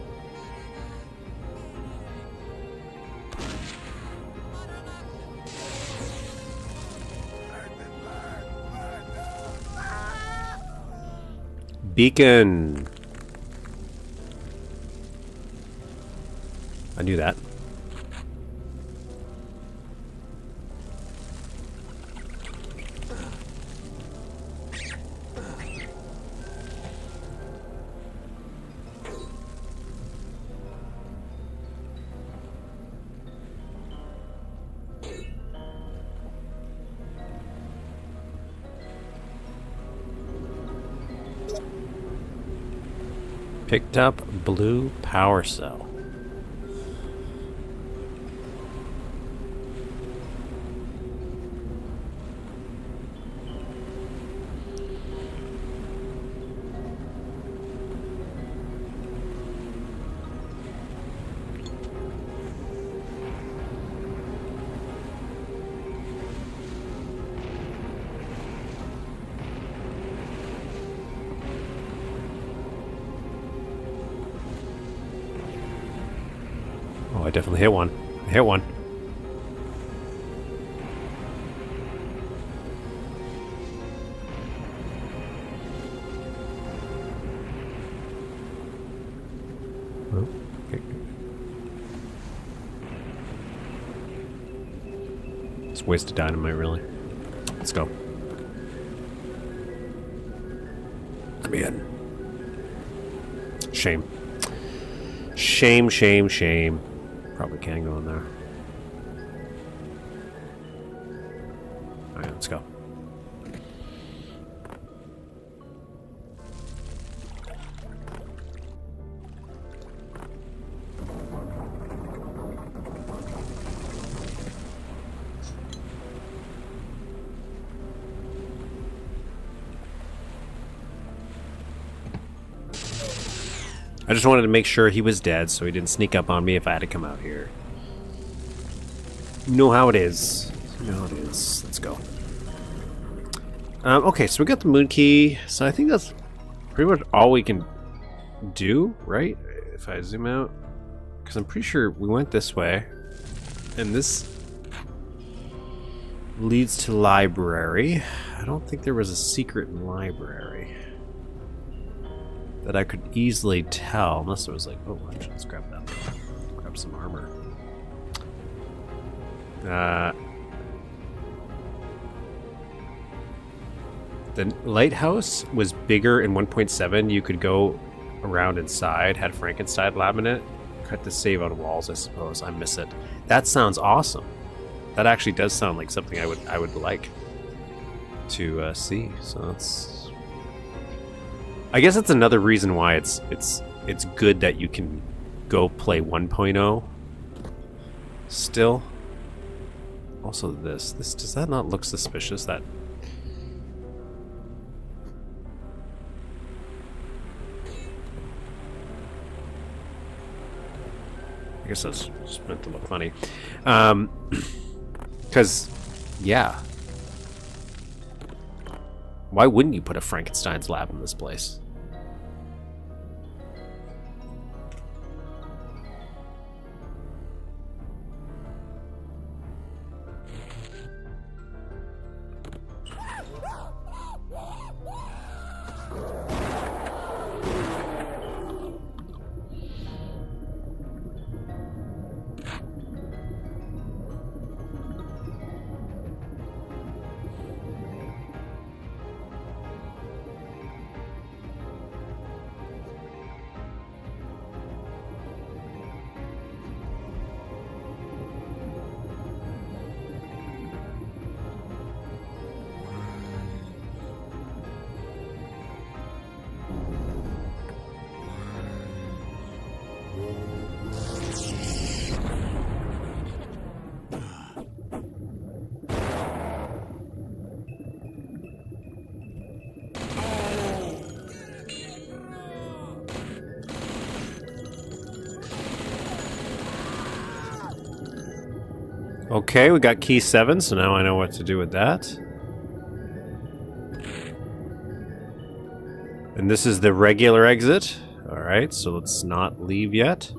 Beacon. I knew that. Picked up blue power cell. Oh, I definitely hit one. I hit one. waste of dynamite, really. Let's go. Let me in. Shame. Shame, shame, shame. Probably can go in there. Alright, let's go. I just wanted to make sure he was dead so he didn't sneak up on me if I had to come out here. You know how it is. You know how it is. Let's go. Okay, so we got the moon key. So I think that's pretty much all we can do, right? If I zoom out. Because I'm pretty sure we went this way. And this leads to library. I don't think there was a secret in library that I could easily tell, unless it was like, oh, actually, let's grab that. Grab some armor. The lighthouse was bigger in 1.7. You could go around inside, had Frankenstein lab in it. Cut to save on walls, I suppose. I miss it. That sounds awesome. That actually does sound like something I would like to see. So that's. I guess that's another reason why it's good that you can go play 1.0 still. Also this does that not look suspicious? That I guess that's just meant to look funny. Because yeah. Why wouldn't you put a Frankenstein's lab in this place? Okay, we got key 7, so now I know what to do with that. And this is the regular exit. Alright, so let's not leave yet.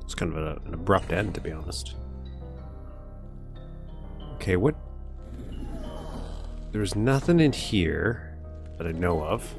It's kind of an abrupt end, to be honest. Okay, what? There's nothing in here that I know of.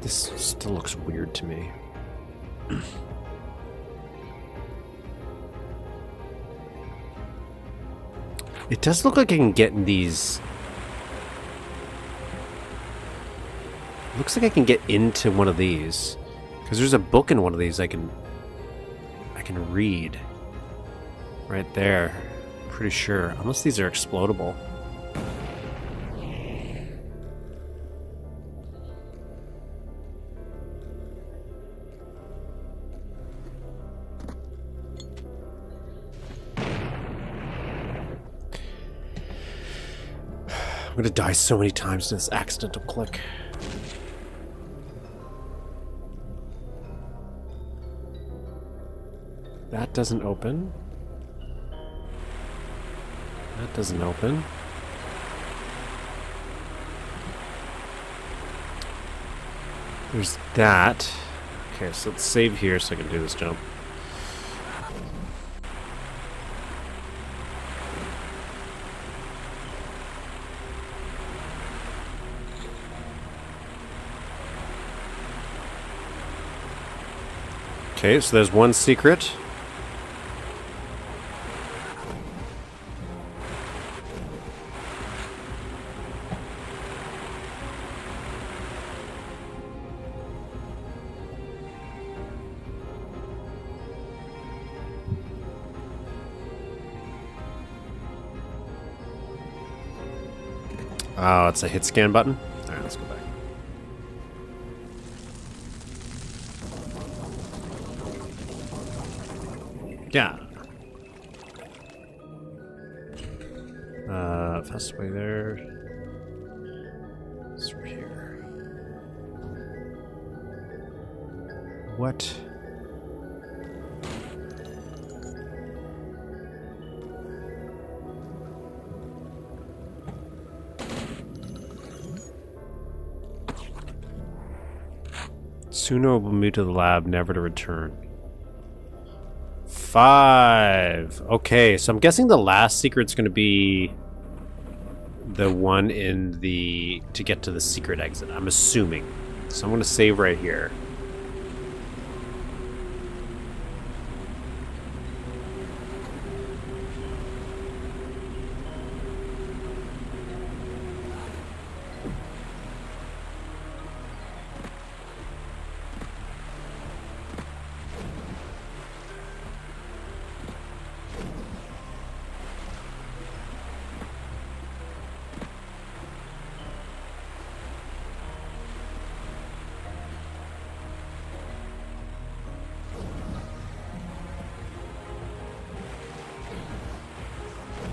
This still looks weird to me. It does look like I can get in these. Looks like I can get into one of these. Because there's a book in one of these I can read. Right there. I'm pretty sure. Unless these are explodable. I'm gonna die so many times to this accidental click. That doesn't open. That doesn't open. There's that. Okay, so let's save here so I can do this jump. Okay, so there's one secret. Oh, it's a hit scan button? Alright, let's go back. Yeah. Fast way there. It's right here. What? Suno will move to the lab, never to return. 5. Okay, so I'm guessing the last secret's going to be the one in the... to get to the secret exit. I'm assuming. So I'm going to save right here.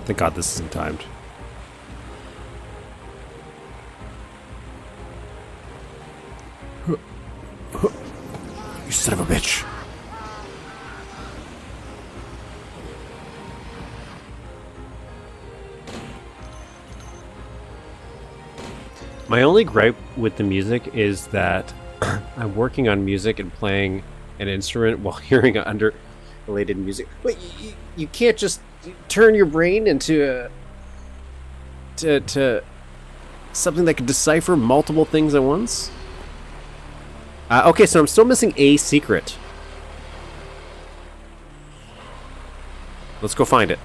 Thank God this isn't timed. You son of a bitch. My only gripe with the music is that I'm working on music and playing an instrument while hearing unrelated music. But you can't just turn your brain into to something that can decipher multiple things at once. Okay, so I'm still missing a secret. Let's go find it.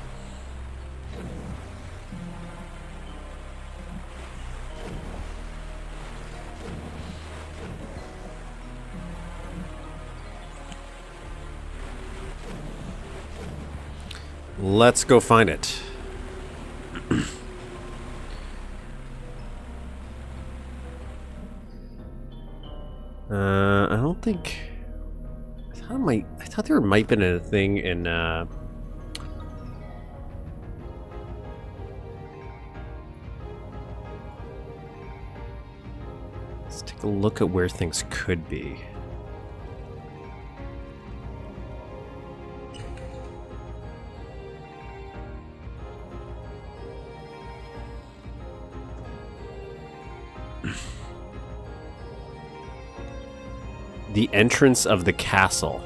Let's go find it. I don't think... I thought there might have been a thing in... Let's take a look at where things could be. The entrance of the castle.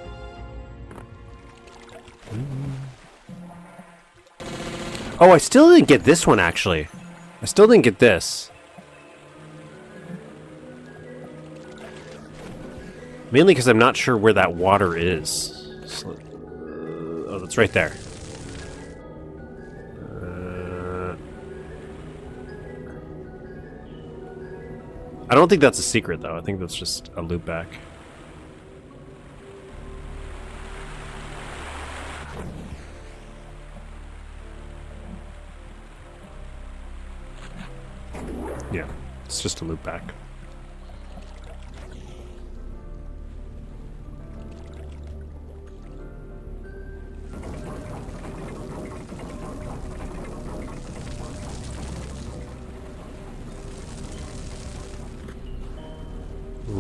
Oh, I still didn't get this one, actually. I still didn't get this. Mainly because I'm not sure where that water is. So, oh, that's right there. I don't think that's a secret, though. I think that's just a loop back. Yeah, it's just a loop back.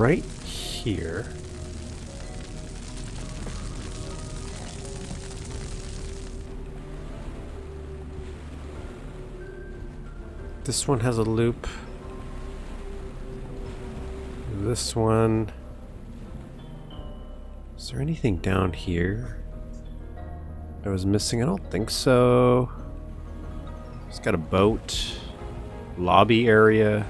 right here. This one has a loop. This one. Is there anything down here I was missing? I don't think so. It's got a boat. Lobby area.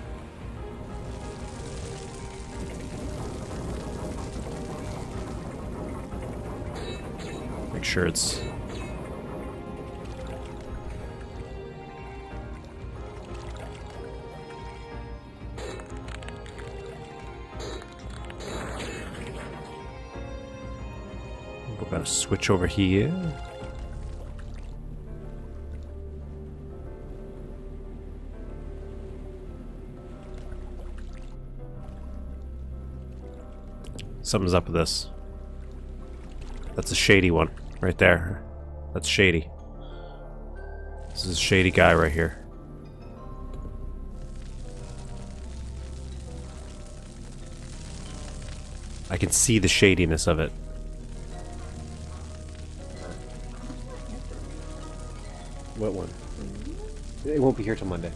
Make sure it's... We've got a switch over here. Something's up with this. That's a shady one right there. That's shady. This is a shady guy right here. I can see the shadiness of it. What one? It won't be here till Monday.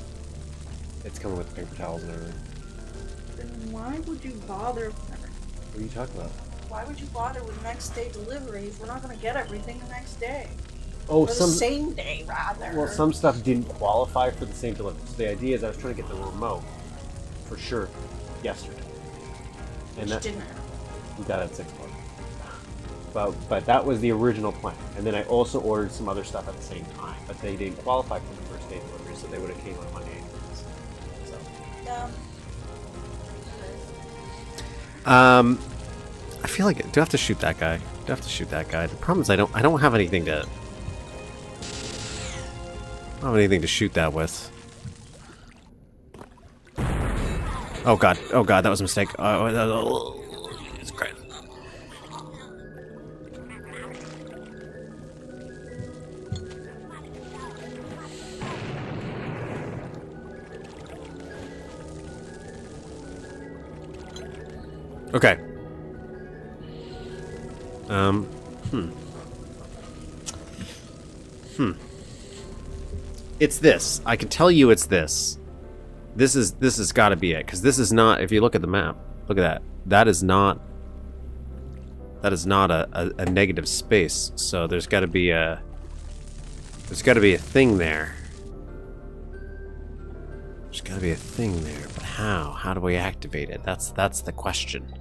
It's coming with paper towels and everything. Then why would you bother? What are you talking about? Why would you bother with next day delivery if we're not going to get everything the next day? Oh, Or the same day, rather. Well, some stuff didn't qualify for the same delivery. So the idea is I was trying to get the remote for sure yesterday, and that didn't. we got it at 6 o'clock. But that was the original plan, and then I also ordered some other stuff at the same time, but they didn't qualify for the first day delivery, so they would have came on Monday anyways. So. I feel like do I have to shoot that guy? Do I have to shoot that guy? The problem is I don't have anything to. I don't have anything to shoot that with. Oh god! Oh god! That was a mistake. It's great. Okay. It's this. I can tell you it's this. This has got to be it, because this is not. If you look at the map, look at that. That is not a negative space. So there's got to be a thing there. There's got to be a thing there, but how? How do we activate it? That's the question.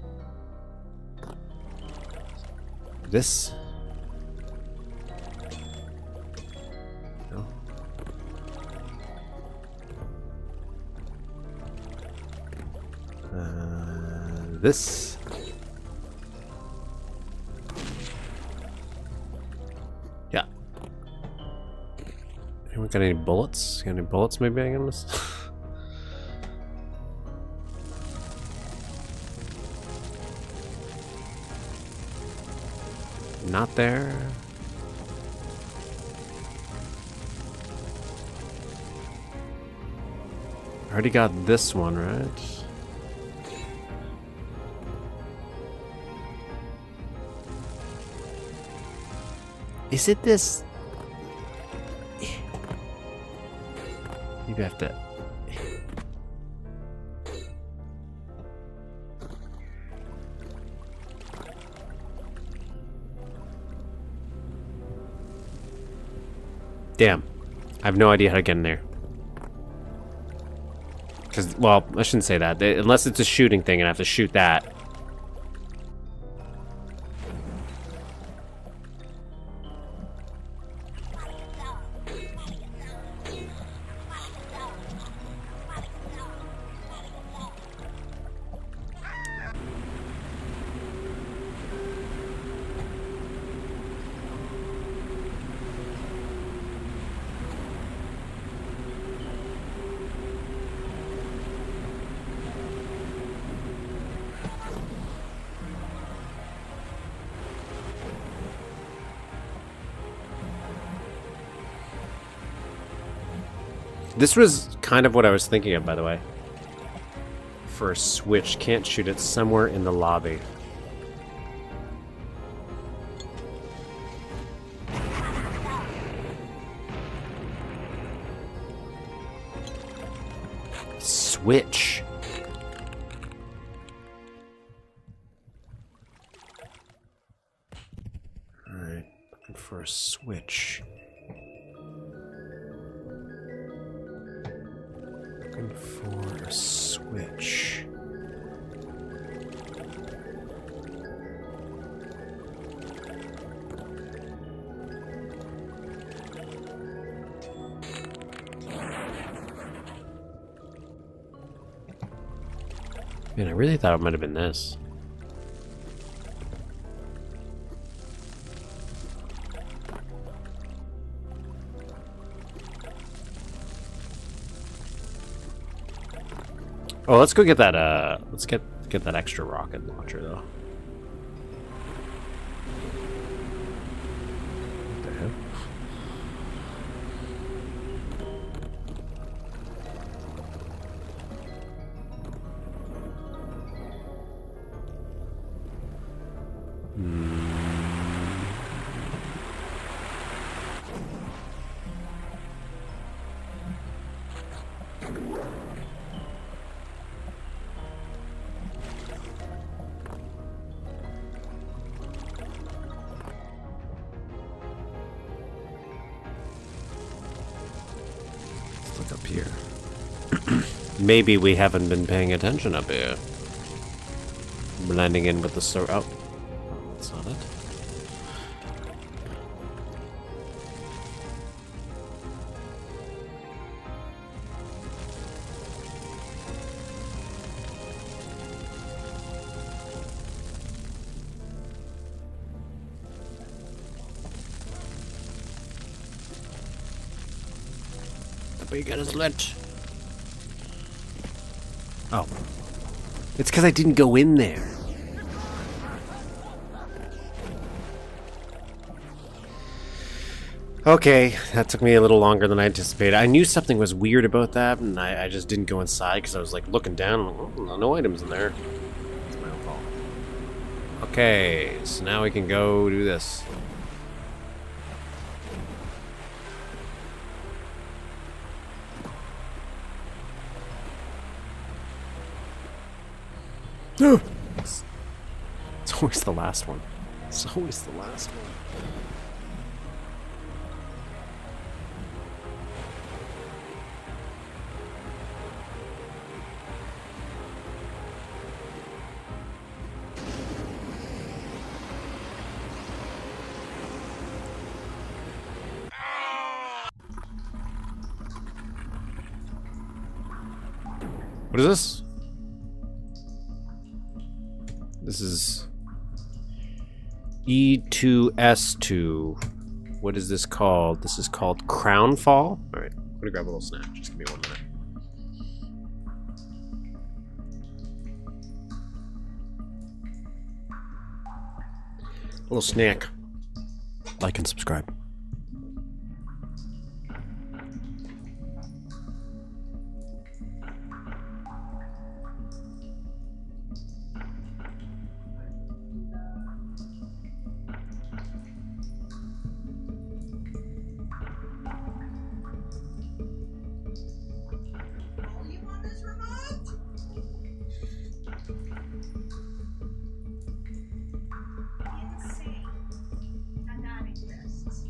This. No. This. Yeah. Anyone got any bullets? Got any bullets maybe I can miss? Not there. Already got this one, right? Is it this? Maybe I have to. Damn. I have no idea how to get in there. Because, well, I shouldn't say that. Unless it's a shooting thing and I have to shoot that. This was kind of what I was thinking of, by the way. for a switch. Can't shoot it. Somewhere in the lobby. Switch. Alright, looking for a switch. Looking for a switch. Man, I really thought it might have been this. Oh, let's go get that, let's get that extra rocket launcher, though. What the hell? Look up here. Maybe we haven't been paying attention up here. Blending in with the oh, that's not it. The beacon is lit. Oh. It's because I didn't go in there. Okay, that took me a little longer than I anticipated. I knew something was weird about that, and I just didn't go inside because I was like looking down. I'm like, oh, no items in there. It's my own fault. Okay, so now we can go do this. It's always the last one. It's always the last one. What is this? This is E2S2. What is this called? This is called Crownfall. Alright, I'm gonna grab a little snack. Just give me 1 minute. A little snack. Like and subscribe. Insane. And that exists.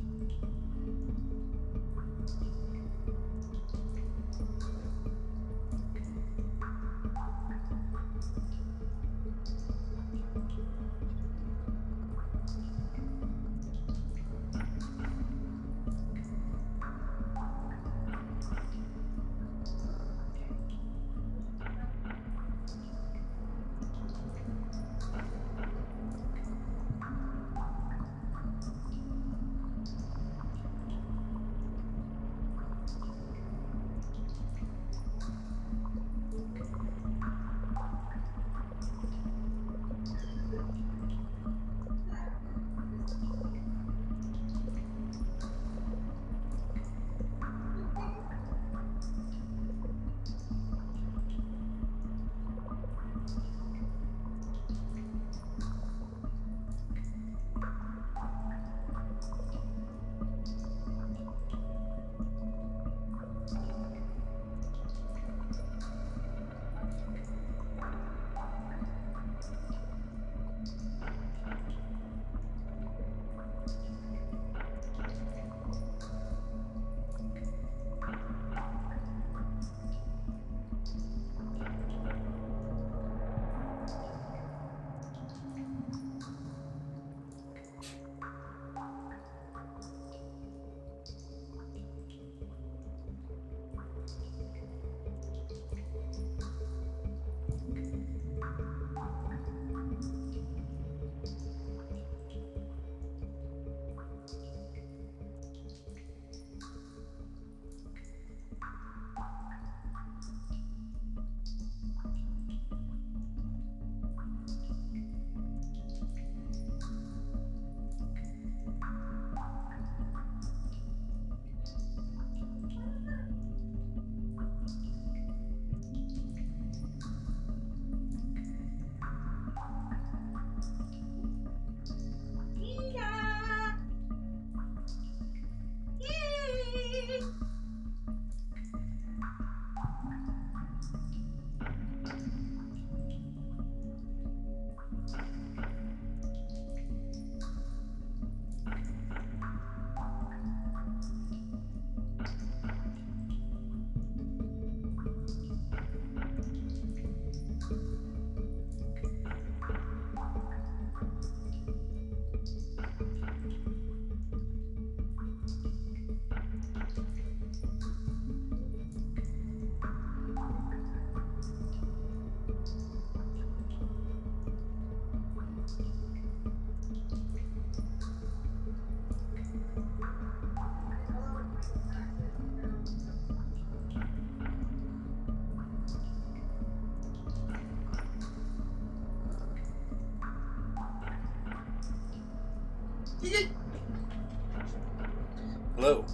Hello.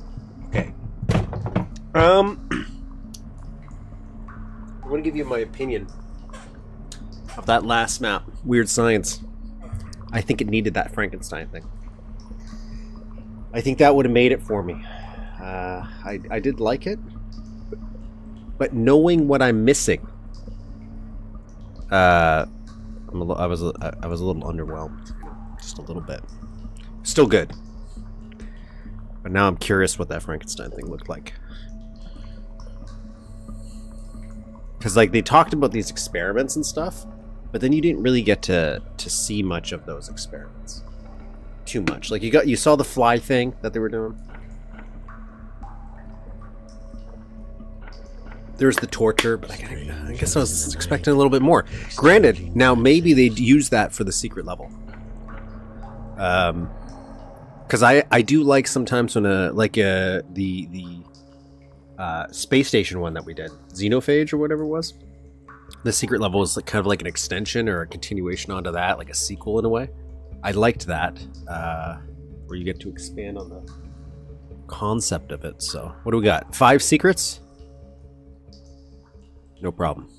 Okay. I want to give you my opinion of that last map, Weird Science. I think it needed that Frankenstein thing. I think that would have made it for me. I did like it, but knowing what I'm missing, I was a little underwhelmed, just a little bit. Still good, but now I'm curious what that Frankenstein thing looked like. Because like they talked about these experiments and stuff, but then you didn't really get to see much of those experiments. Too much. Like you saw the fly thing that they were doing. There's the torture, but I guess I was expecting a little bit more. Granted, now maybe they'd use that for the secret level. Because I do like sometimes when the space station one that we did, Xenophage or whatever it was. The secret level was like, kind of like an extension or a continuation onto that, like a sequel in a way. I liked that, where you get to expand on the concept of it. So, what do we got? 5 secrets? No problem.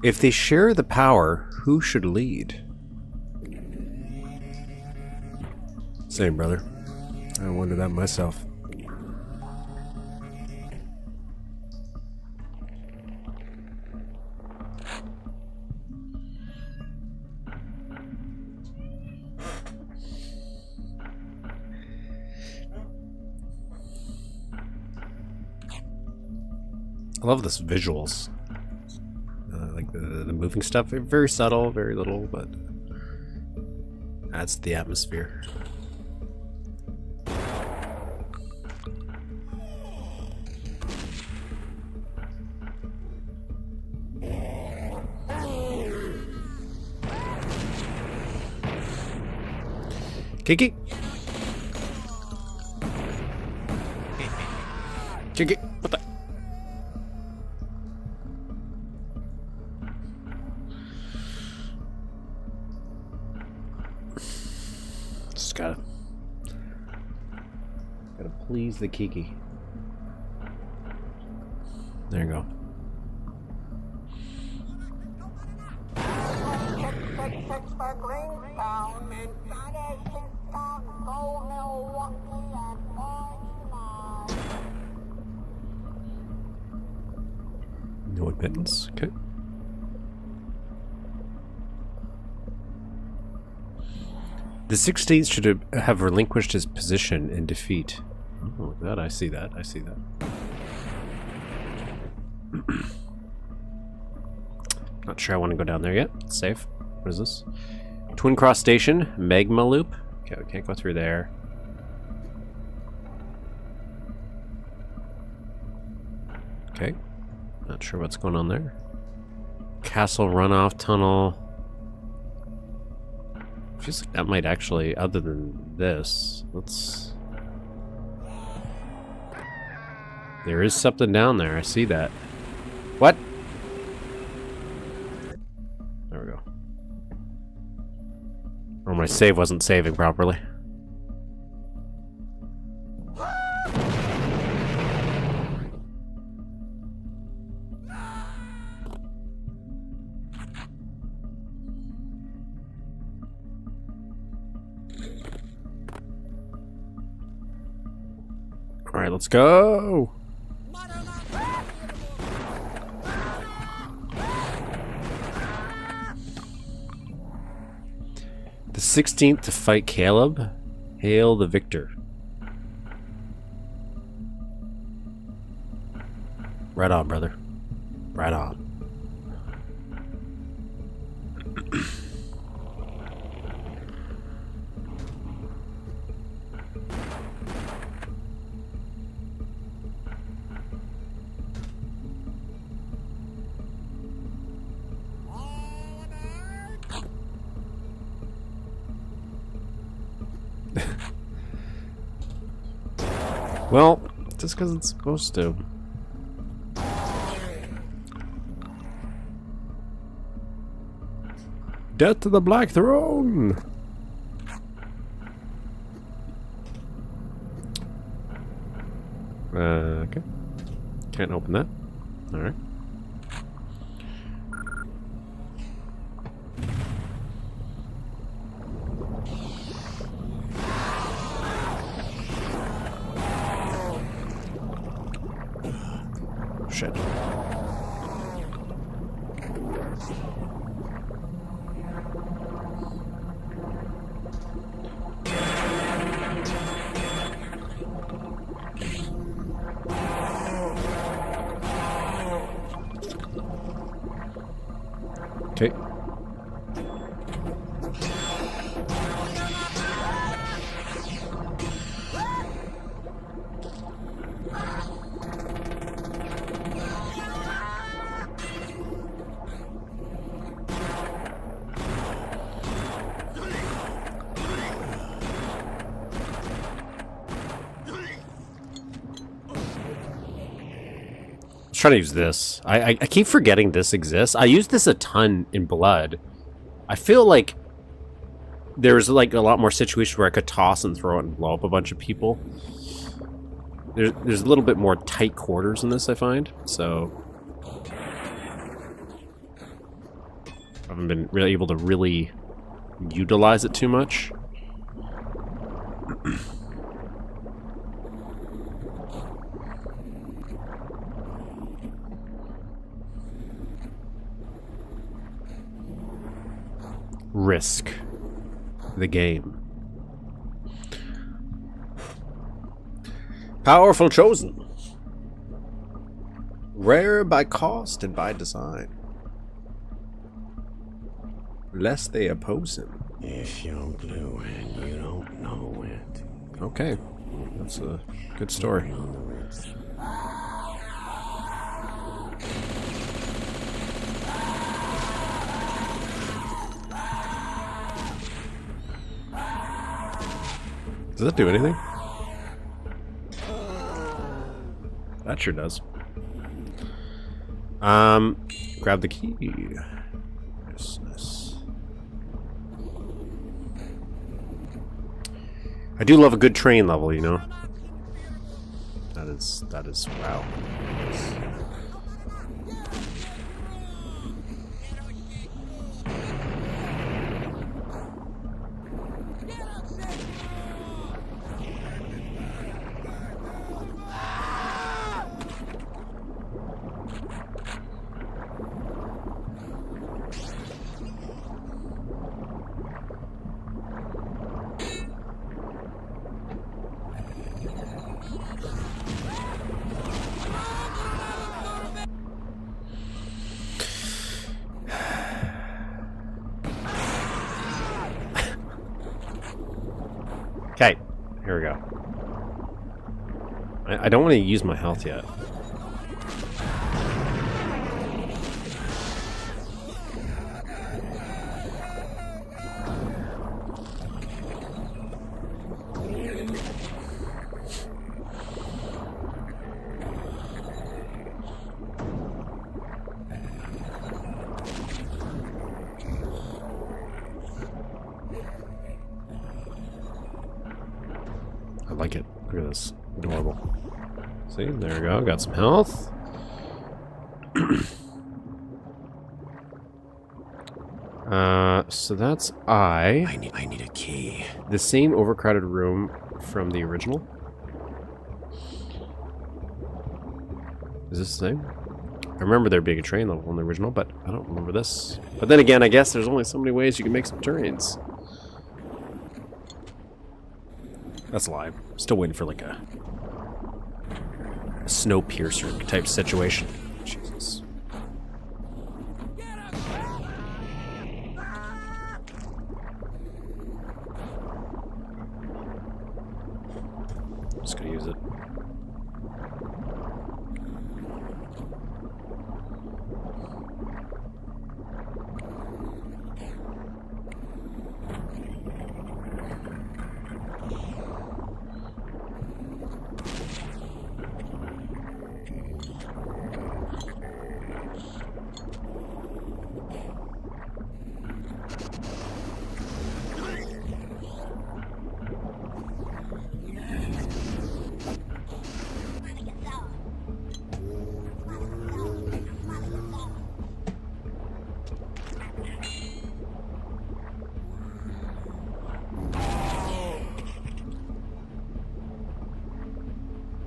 If they share the power, who should lead? Same, brother. I wonder that myself. I love this visuals. Like the moving stuff. Very subtle, very little, but adds to the atmosphere. Kiki! Kiki! What the? Just gotta please the Kiki. There you go. No admittance. Okay. The 16th should have relinquished his position in defeat. Oh, look at that. I see that. I see that. Not sure I want to go down there yet. It's safe. What is this? Twin Cross Station. Magma Loop. Okay, we can't go through there. Okay. Not sure what's going on there. Castle Runoff Tunnel. Feels like that might actually, other than this, let's... There is something down there, I see that. What? There we go. Or my save wasn't saving properly. Alright, let's go! The 16th to fight Caleb. Hail the victor. Right on, brother. Right on. Well, just because it's supposed to. Death to the Black Throne! Okay. Can't open that. Alright. Shit. Okay. Trying to use this. I keep forgetting this exists. I use this a ton in Blood. I feel like there's like a lot more situations where I could toss and throw it and blow up a bunch of people. There's a little bit more tight quarters in this, I find. So I haven't been really able to really utilize it too much. Risk the game. Powerful chosen. Rare by cost and by design. Lest they oppose him. If you're blue and you don't know it. Okay. That's a good story. Does that do anything? That sure does. Grab the key. Nice. I do love a good train level, you know. That is wow. Okay, here we go. I don't want to use my health yet. I like it. Look at this. Adorable. See? There we go. Got some health. So that's I need a key. the same overcrowded room from the original. Is this the same? I remember there being a train level in the original, but I don't remember this. But then again, I guess there's only so many ways you can make some trains. That's a lie. Still waiting for like a Snowpiercer type situation. Jesus. Just gonna use it.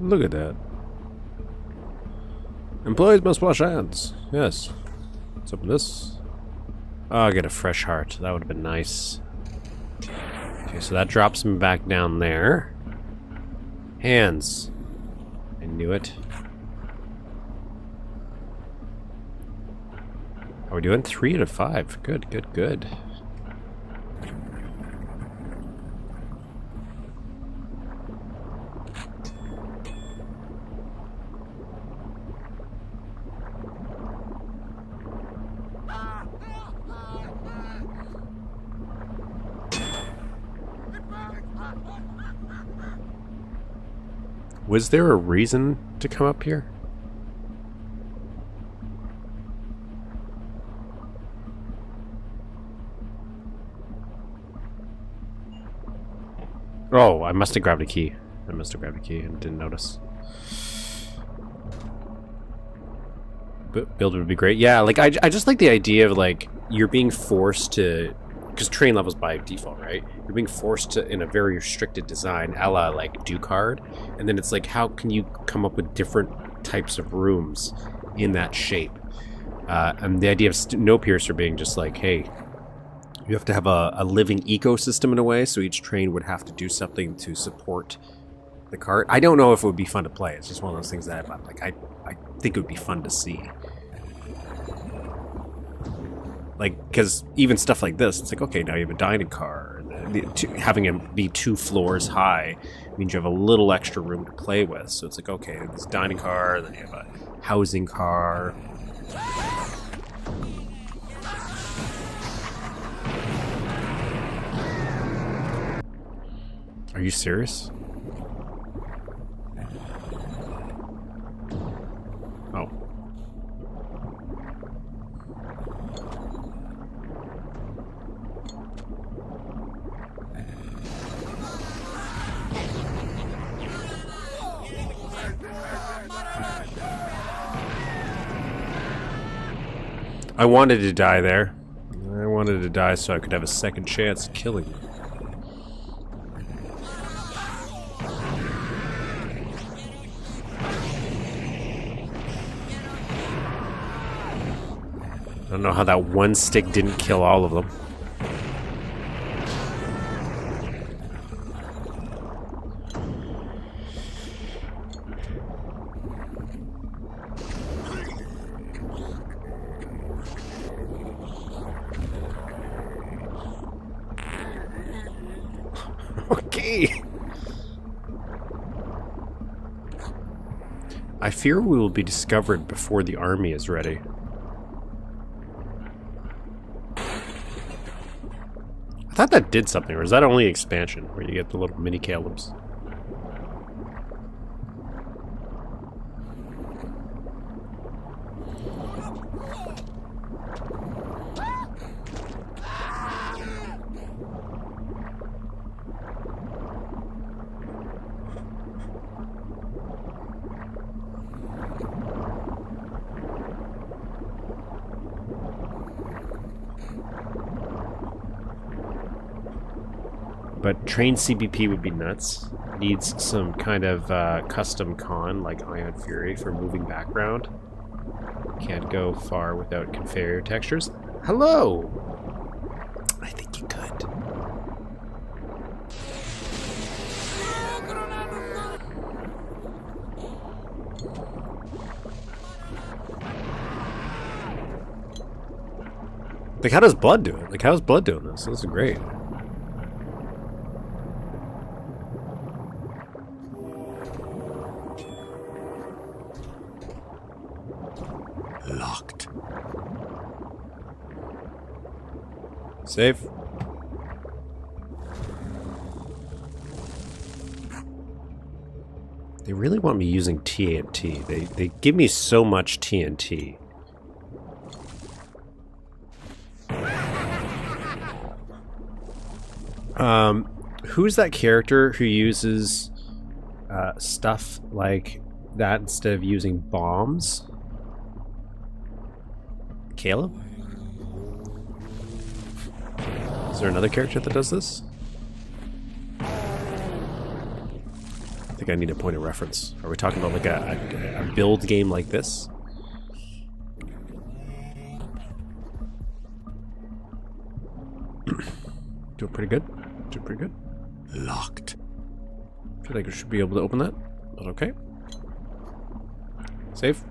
Look at that. Employees must wash hands. Yes. Let's open this. Oh, I get a fresh heart. That would have been nice. Okay, so that drops me back down there. Hands. I knew it. Are we doing 3 out of 5? Good, good, good. Was there a reason to come up here? Oh, I must have grabbed a key. I must have grabbed a key and didn't notice. Build would be great. Yeah, like I just like the idea of like you're being forced to, because train levels by default, right? You're being forced to in a very restricted design, a la like Duke Hard, and then it's like how can you come up with different types of rooms in that shape? And the idea of Snowpiercer being just like, hey, you have to have a living ecosystem in a way, so each train would have to do something to support the cart. I don't know if it would be fun to play. It's just one of those things that like I think it would be fun to see. Like, because even stuff like this, it's like, okay, now you have a dining car. Having it be 2 floors high means you have a little extra room to play with. So it's like, okay, this dining car, then you have a housing car. Are you serious? Oh. I wanted to die there. I wanted to die so I could have a second chance at killing you. I don't know how that one stick didn't kill all of them. Okay. I fear we will be discovered before the army is ready. I thought that did something, or is that only expansion, where you get the little mini Calebs? But train CBP would be nuts. Needs some kind of custom con like Ion Fury for moving background. Can't go far without configure textures. Hello! I think you could. Like, how does Blood do it? Like, how's Blood doing this? This is great. Locked. Save. They really want me using TNT. They give me so much TNT. Who's that character who uses stuff like that instead of using bombs? Caleb? Is there another character that does this? I think I need a point of reference. Are we talking about like a build game like this? Doing pretty good. Doing pretty good. Locked. Feel like I should be able to open that. But okay. Save.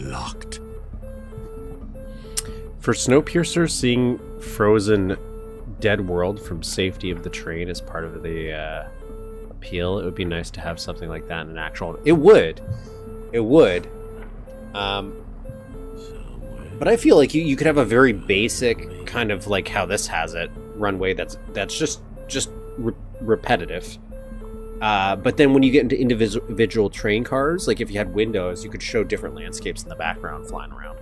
Locked. For Snowpiercer, seeing frozen dead world from safety of the train as part of the appeal, it would be nice to have something like that in an actual... It would. It would. But I feel like you could have a very basic, kind of like how this has it, runway that's just repetitive. But then when you get into individual train cars, like if you had windows, you could show different landscapes in the background flying around.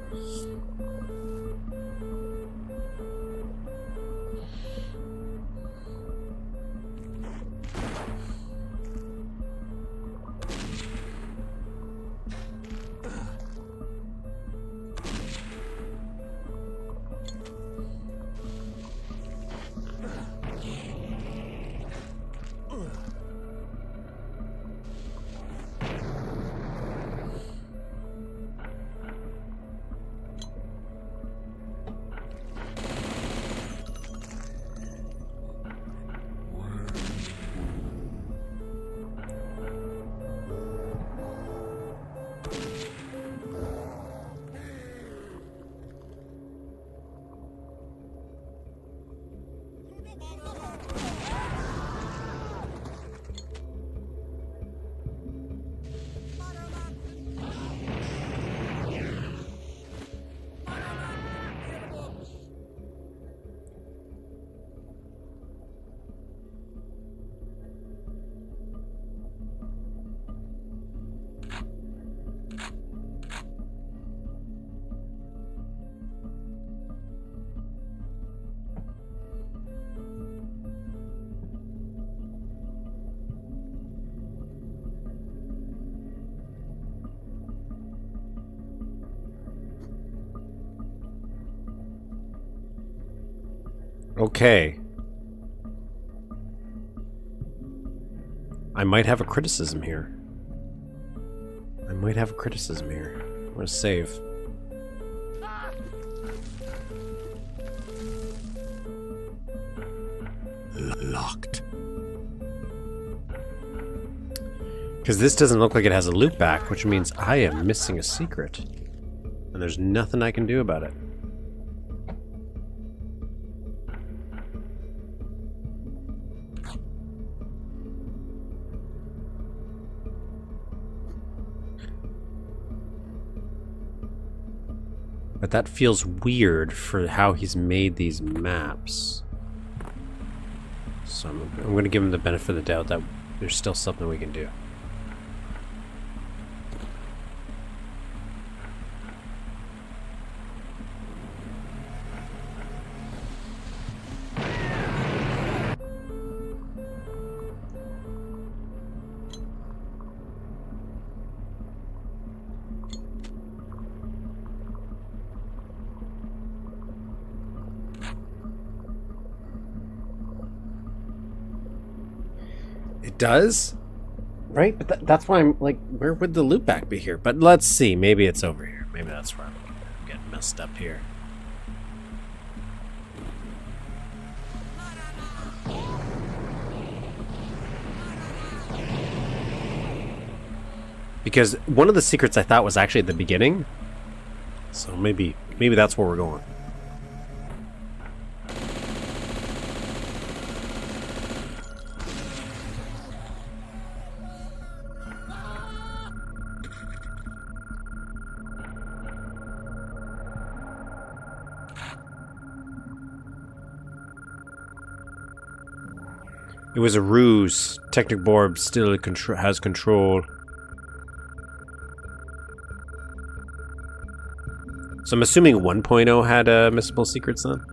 Okay. I might have a criticism here. I'm going to save. Locked. Because this doesn't look like it has a loop back, which means I am missing a secret. And there's nothing I can do about it. But that feels weird for how he's made these maps. So I'm going to give him the benefit of the doubt that there's still something we can do. It does? Right? But that's why I'm like, where would the loop back be here? But let's see. Maybe it's over here. Maybe that's where I'm getting messed up here. Because one of the secrets I thought was actually at the beginning. So maybe that's where we're going. It was a ruse. Technic Borb still has control. So I'm assuming 1.0 had missable secrets then?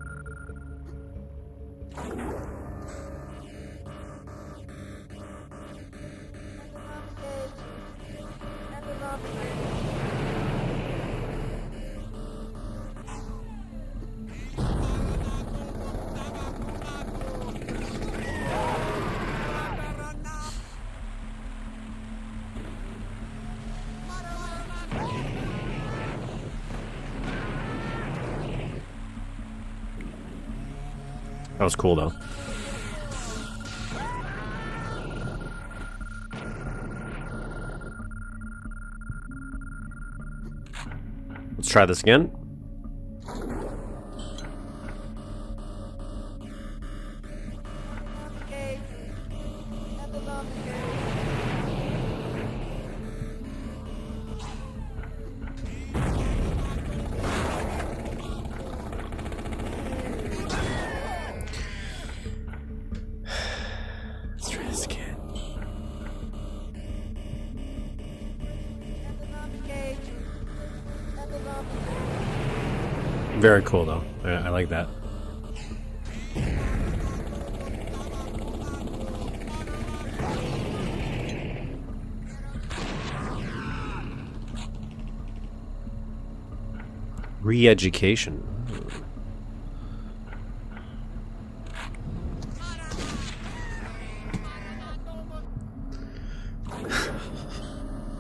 That was cool, though. Let's try this again. Very cool, though. I like that. Re-education.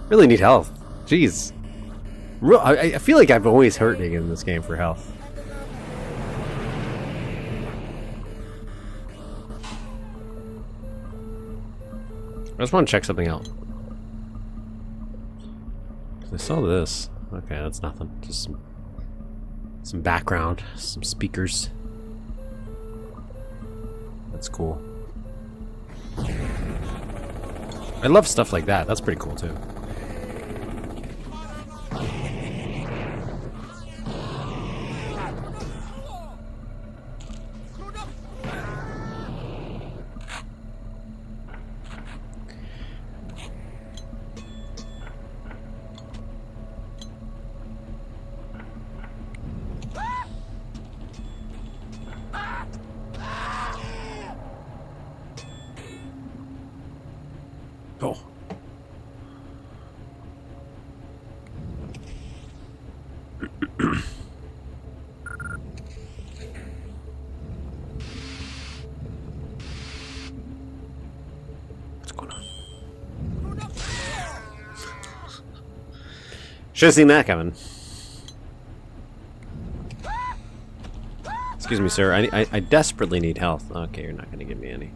Really need health. Jeez. I feel like I'm always hurting in this game for health. I just want to check something out. I saw this. Okay, that's nothing. Just some background, some speakers. That's cool. I love stuff like that. That's pretty cool too. Oh. What's going on? Should have seen that coming. Excuse me, sir. I desperately need health. Okay, you're not going to give me any.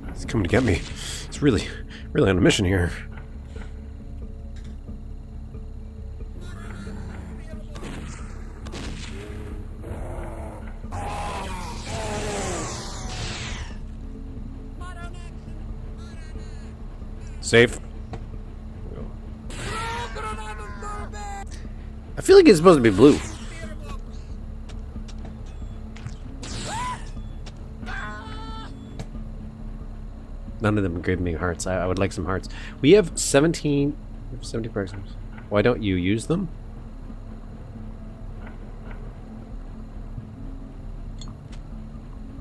It's coming to get me. It's really on a mission here. Safe. I feel like it's supposed to be blue. None of them give me hearts. I would like some hearts. We have 70 programs. Why don't you use them?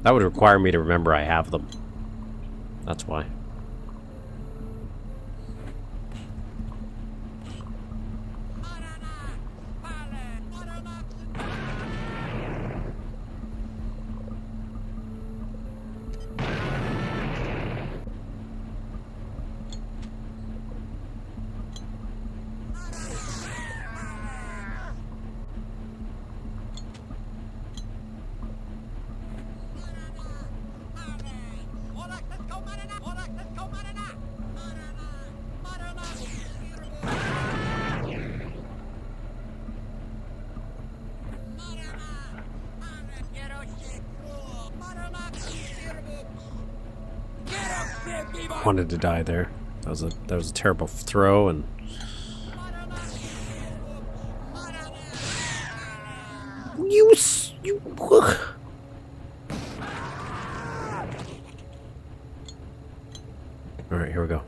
That would require me to remember I have them. That's why. wanted to die there. That was a terrible throw, and you. All right, here we go.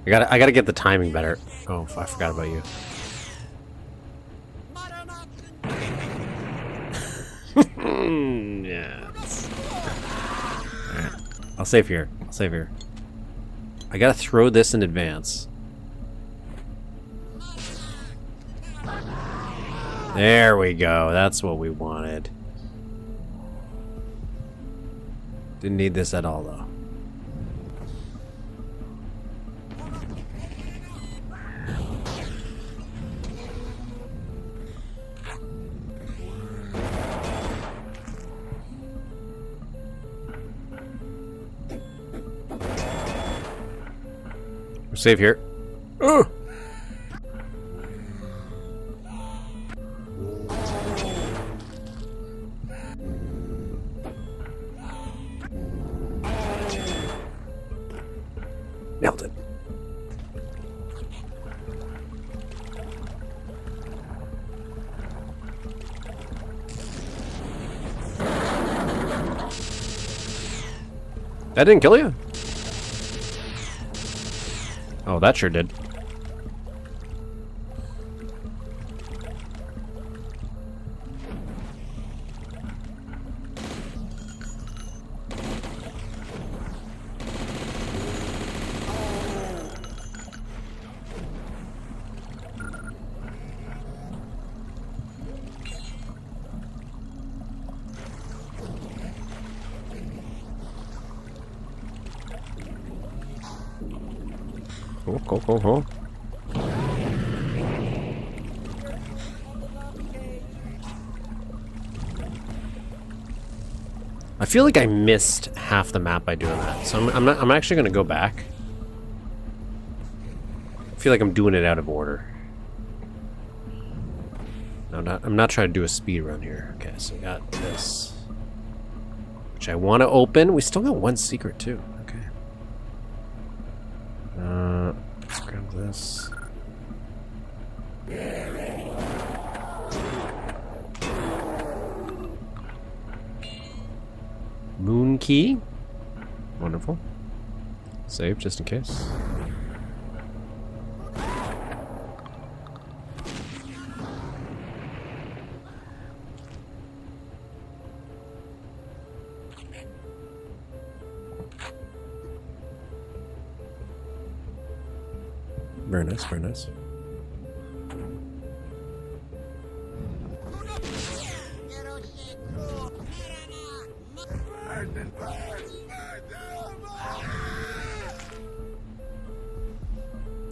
I gotta get the timing better. Oh, I forgot about you. Yes. Alright. I'll save here. I gotta throw this in advance. There we go. That's what we wanted. Didn't need this at all, though. We're safe here. Ugh. Nailed it. That didn't kill you? Oh, that sure did. Cool. I feel like I missed half the map by doing that, so I'm actually gonna go back. I feel like I'm doing it out of order. No, I'm not trying to do a speed run here. Okay, so we got this, which I want to open. We still got one secret too. Okay. Let's grab this. Moon key. Wonderful. Save just in case. Very nice, very nice.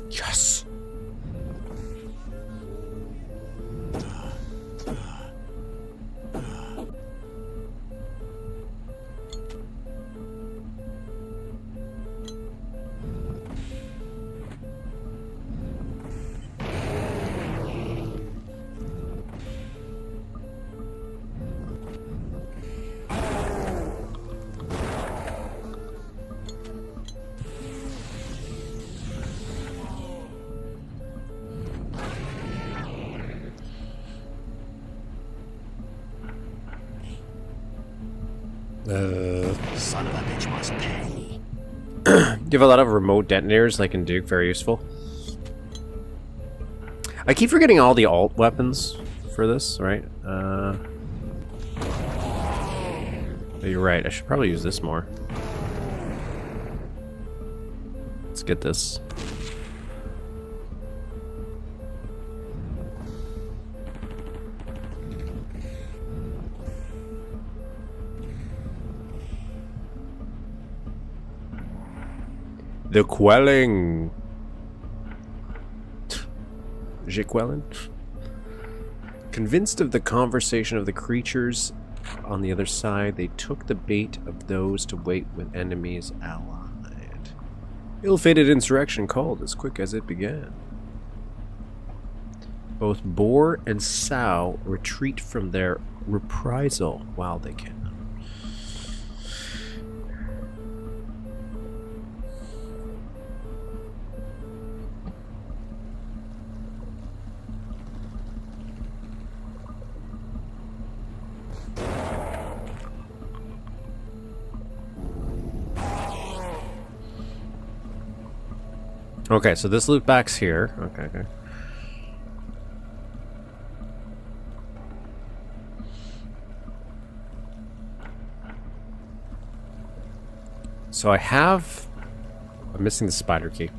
Yes! Son of a bitch must pay. You have a lot of remote detonators, like in Duke, very useful. I keep forgetting all the alt weapons for this, right? But you're right, I should probably use this more. Let's get this. The quelling. Quelling. Convinced of the conversation of the creatures on the other side, they took the bait of those to wait with enemies allied. Ill-fated insurrection called as quick as it began. Both Boar and Sow retreat from their reprisal while they can. Okay, so this loop back's here. Okay. So I'm missing the spider key.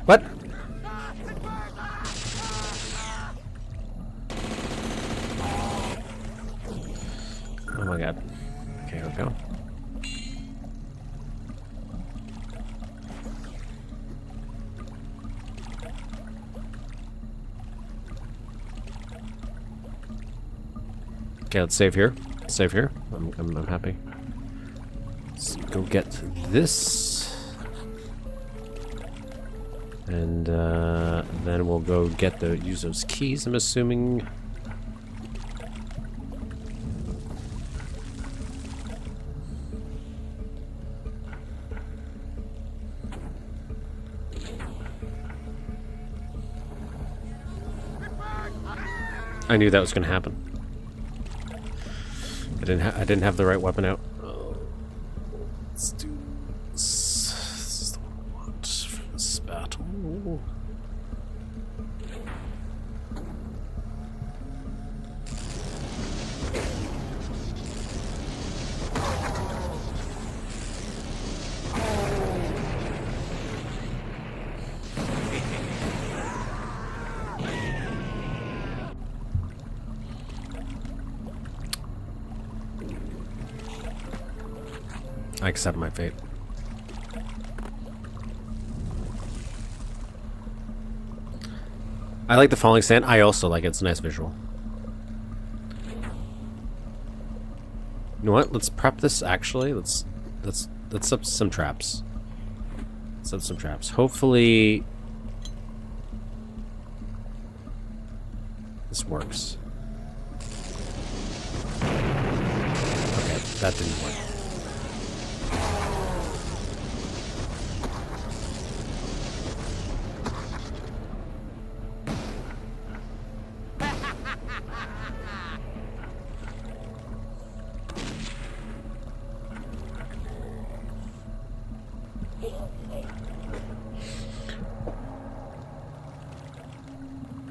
What? Oh my god. Okay, here we go. Okay, let's save here. Save here. I'm happy. Let's go get this. And then we'll go use those keys, I'm assuming. I knew that was going to happen. I didn't have the right weapon out. Let's do this. This is the one I want for this battle. I accept my fate. I like the falling sand. I also like it. It's a nice visual. You know what? Let's prep this actually. Let's set some traps. Set some traps. Hopefully this works. Okay, that didn't work.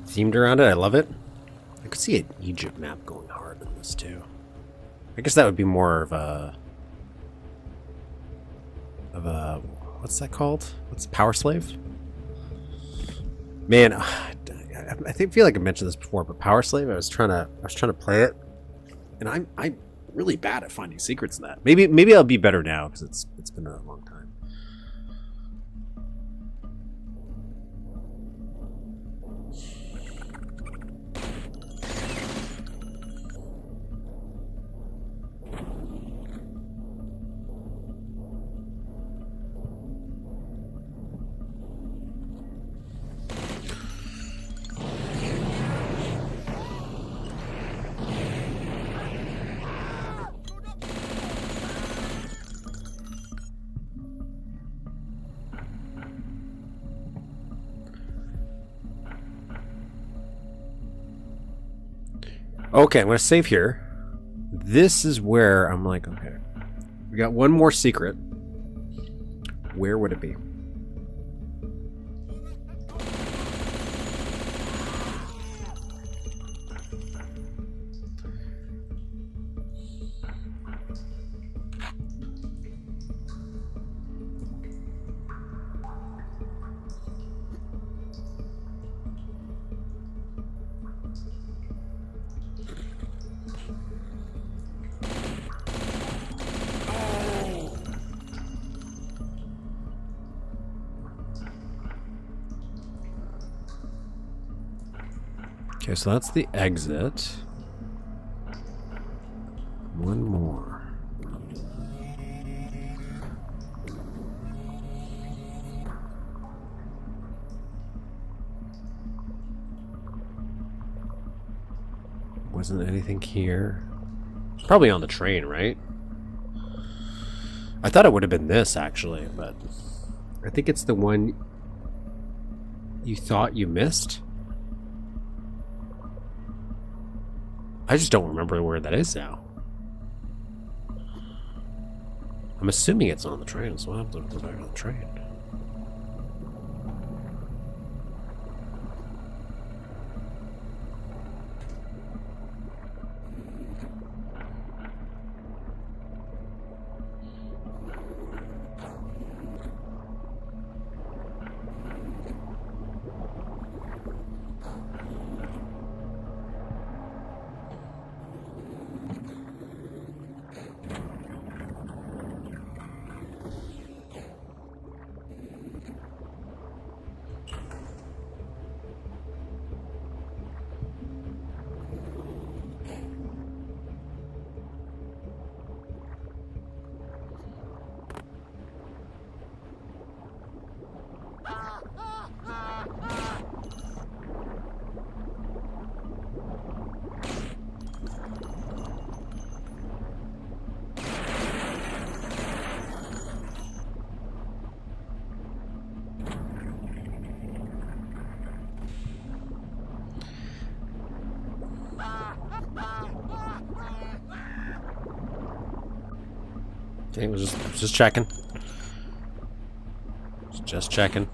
Themed around it, I love it. I could see an Egypt map going hard in this too. I guess that would be more of a what's that called? What's Power Slave? Man, I feel like I mentioned this before, but Power Slave, I was trying to play it, and I'm really bad at finding secrets in that. Maybe I'll be better now because it's been a long time. Okay, I'm going to save here. This is where I'm like, okay, we got one more secret. Where would it be? Okay, so that's the exit. One more. Wasn't anything here? Probably on the train, right? I thought it would have been this, actually, but I think it's the one you thought you missed. I just don't remember where that is now. I'm assuming it's on the train, so I'll have to go back on the train. Okay, was just checking. Just checking.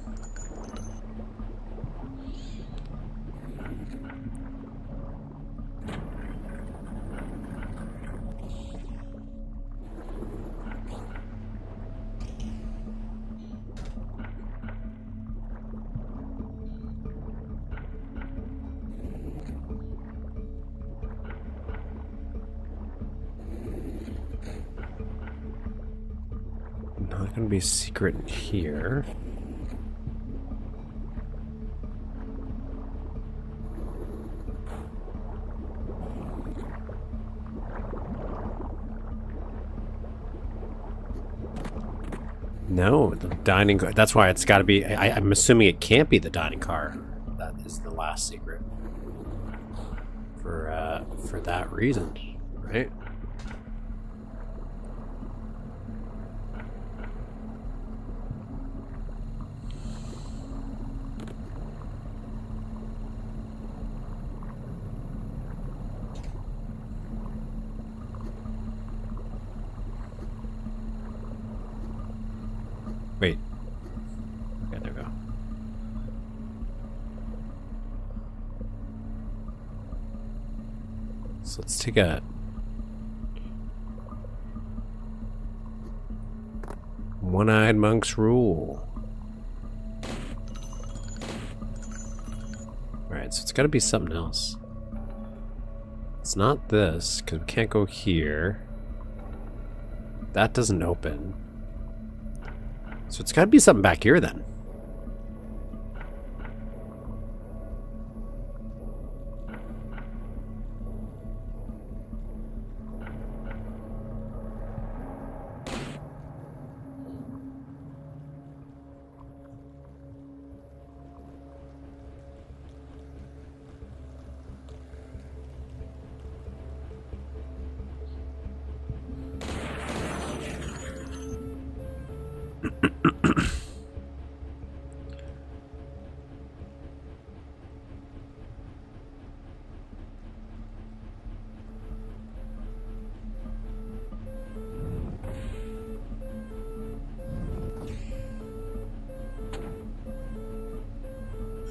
Not gonna be a secret in here. No, the dining car. That's why it's got to be. I'm assuming it can't be the dining car. That is the last secret. For that reason, right? Wait. Okay, there we go. So let's take a one-eyed monk's rule. Alright, so it's got to be something else. It's not this, because we can't go here. That doesn't open. So it's got to be something back here then.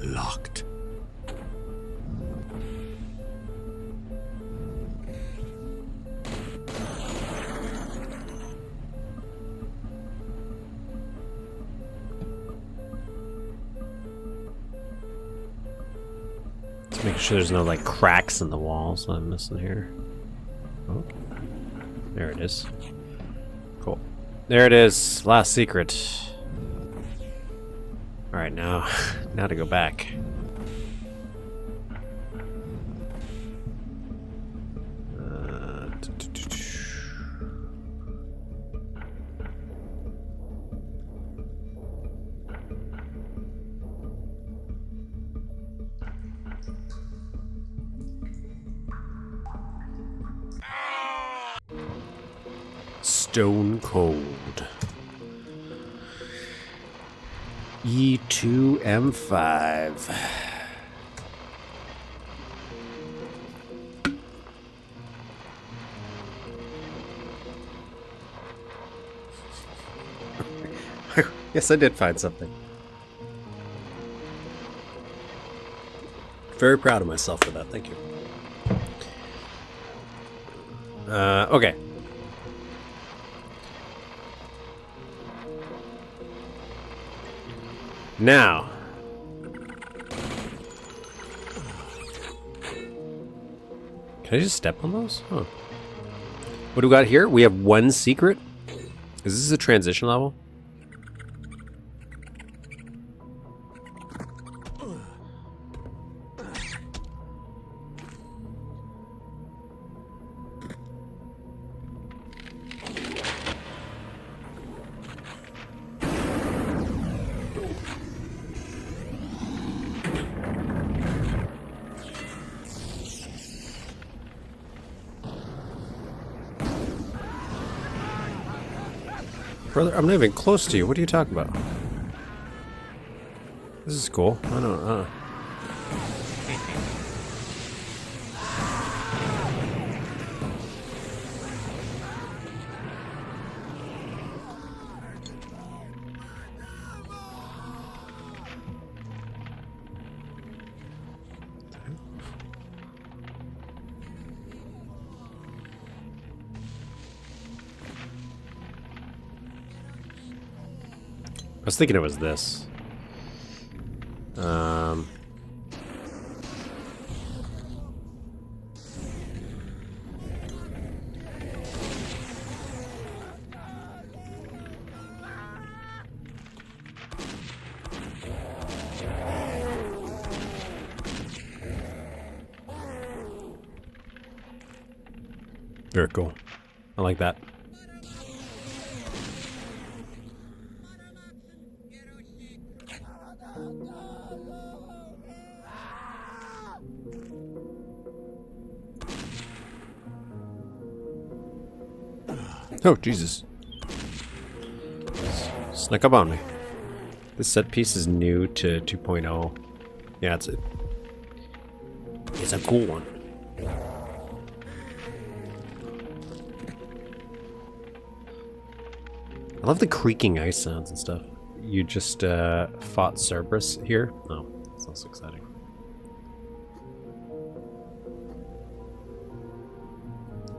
Locked. Let's make sure there's no like cracks in the walls that I'm missing here. Oh, there it is. Cool. There it is. Last secret. All right, now to go back. Stone cold. E2M5. Yes, I did find something. Very proud of myself for that. Thank you. Okay. Now. Can I just step on those? Huh. What do we got here? We have one secret. Is this a transition level? Brother, I'm not even close to you. What are you talking about? This is cool. I don't. I was thinking it was this. Very cool. I like that. Oh, Jesus. Snuck up on me. This set piece is new to 2.0. Yeah, it's a cool one. I love the creaking ice sounds and stuff. You just fought Cerberus here? Oh, that sounds exciting.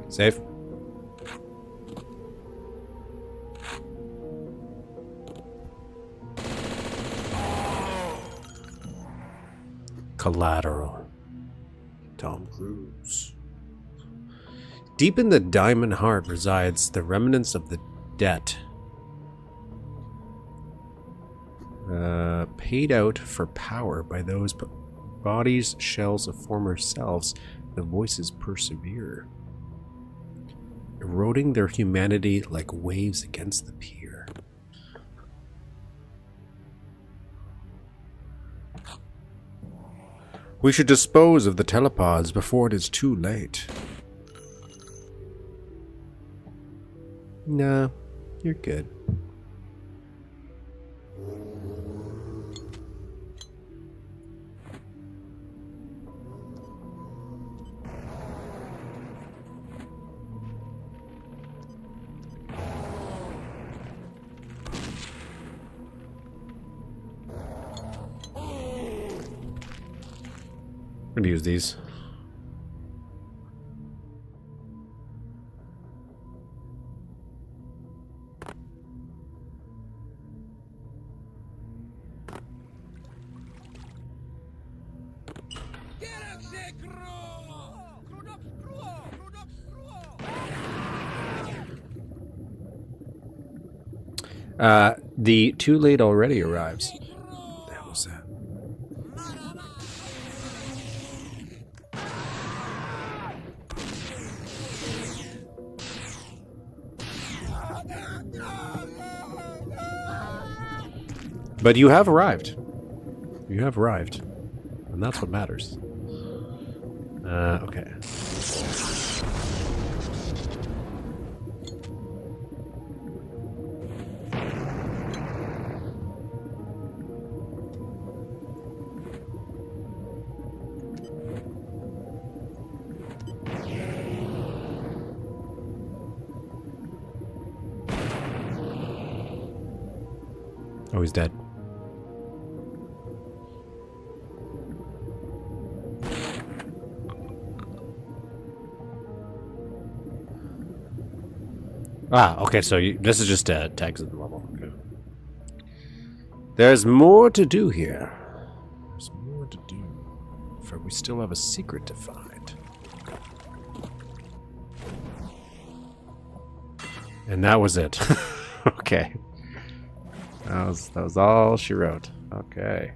Safe? Collateral. Tom Cruise. Deep in the diamond heart resides the remnants of the debt. Paid out for power by those bodies, shells of former selves, the voices persevere, eroding their humanity like waves against the pier. We should dispose of the telepods before it is too late. Nah, you're good. I'm gonna use these. The too late already arrives. What the hell was that? But you have arrived. You have arrived. And that's what matters. Okay. Oh, he's dead. Ah, okay, so this is just tags in the level. Okay. There's more to do here. There's more to do. For we still have a secret to find. And that was it. Okay. That was all she wrote. Okay.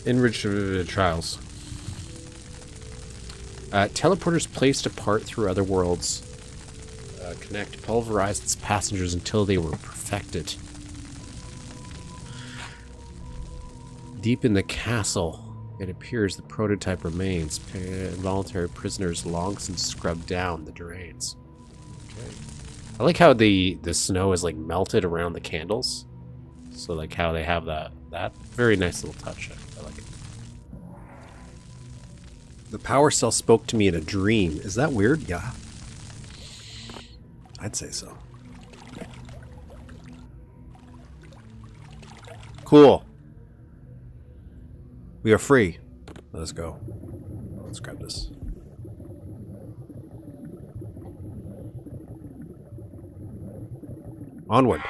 Enriched trials. Teleporters placed apart through other worlds connect pulverized its passengers until they were perfected. Deep in the castle, it appears the prototype remains. Involuntary prisoners long since scrubbed down the drains. Okay. I like how the snow is like melted around the candles. So like how they have that very nice little touch. I like it. The power cell spoke to me in a dream. Is that weird? Yeah. I'd say so. Cool. We are free. Let us go. Let's grab this. Onward.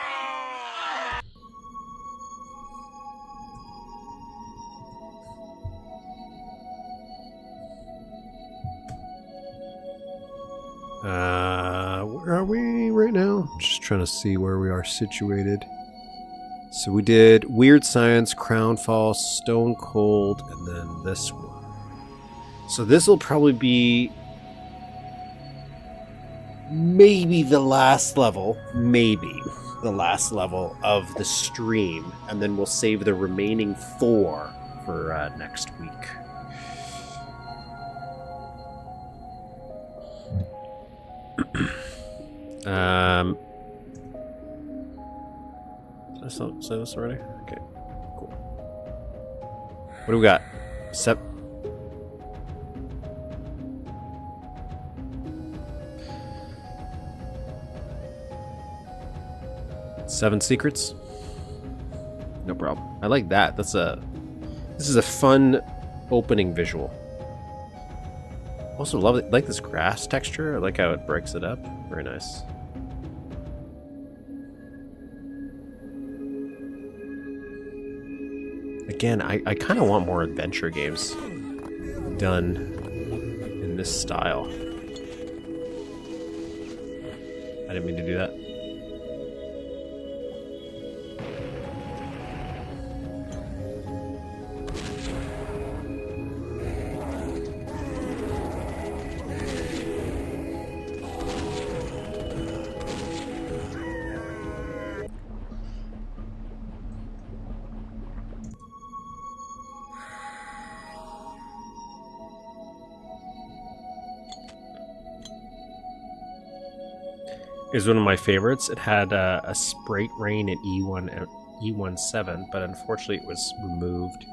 Where are we right now? Just trying to see where we are situated. So we did Weird Science, Crownfall, Stone Cold, and then this one. So this will probably be maybe the last level. Maybe the last level of the stream. And then we'll save the remaining 4 for next week. Did I say this already? Okay, cool. What do we got? 7 secrets? No problem. I like that. This is a fun opening visual. Also love it. Like this grass texture. I like how it breaks it up. Very nice. Again, I kind of want more adventure games done in this style. I didn't mean to do that. Is one of my favorites. It had a Sprite Rain at E17, but unfortunately it was removed.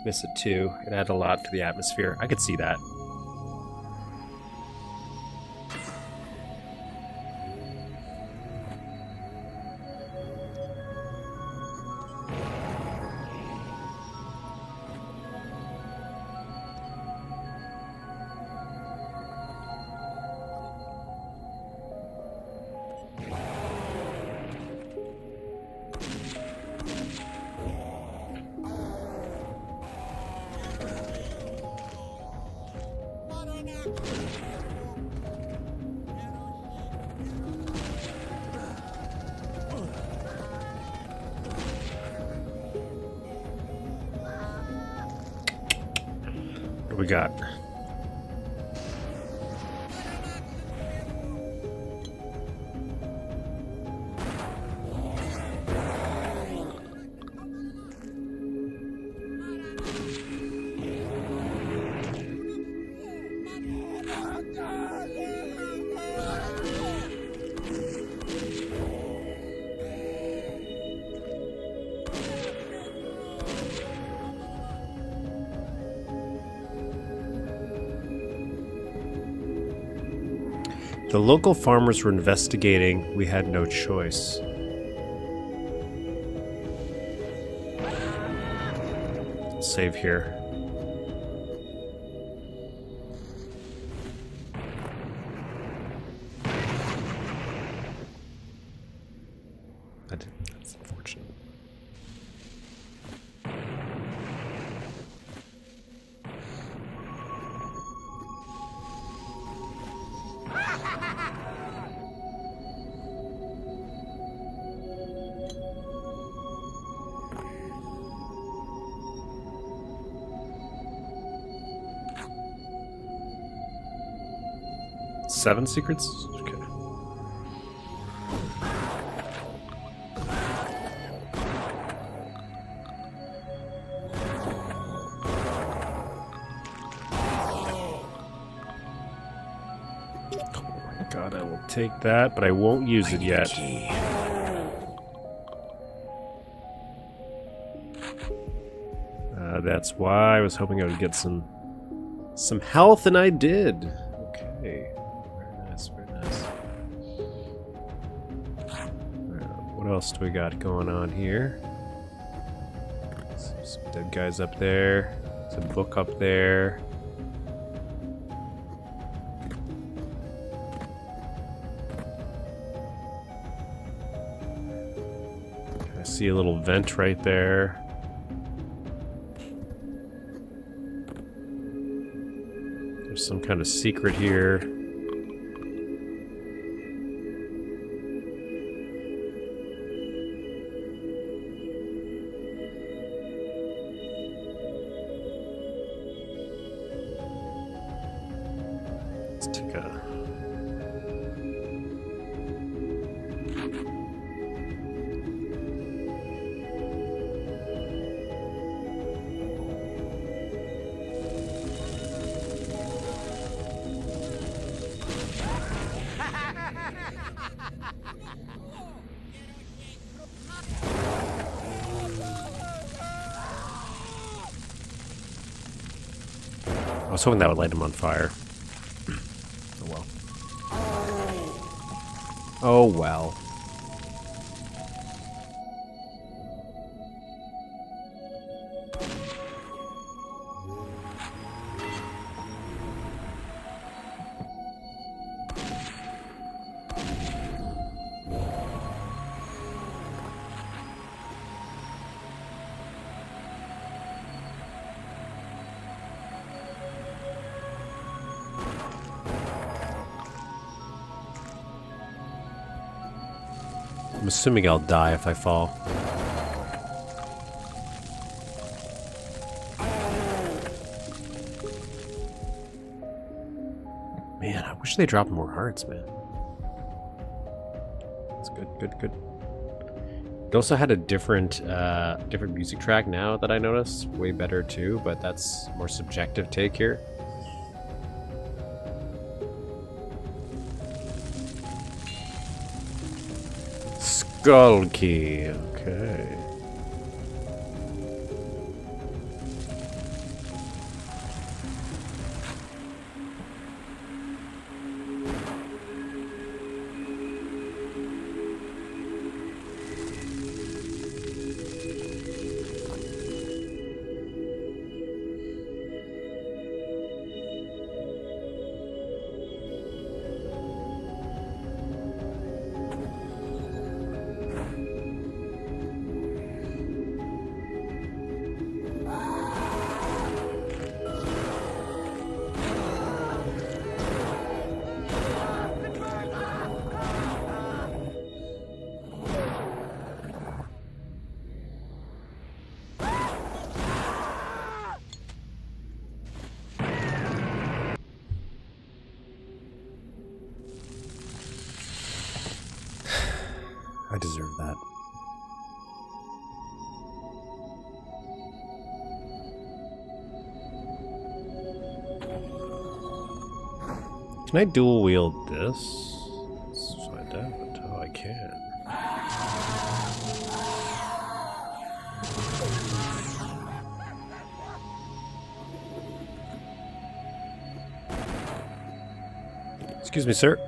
Miss it too. It added a lot to the atmosphere. I could see that. What do we got? The local farmers were investigating. We had no choice. Save here. That's unfortunate. Seven secrets? Okay. God, I will take that, but I won't use it yet. That's why I was hoping I would get some health, and I did. Okay. Very nice, very nice. What else do we got going on here? Some dead guys up there. There's a book up there. I see a little vent right there. There's some kind of secret here. Let's take a... I was hoping that would light him on fire. Oh well. Oh well. I'm assuming I'll die if I fall. Man, I wish they dropped more hearts, man. That's good, good, good. It also had a different music track now that I noticed. Way better too, but that's more subjective take here. Skull key, okay. I deserve that. Can I dual wield this? Let's find out. Oh, I can. Excuse me, sir.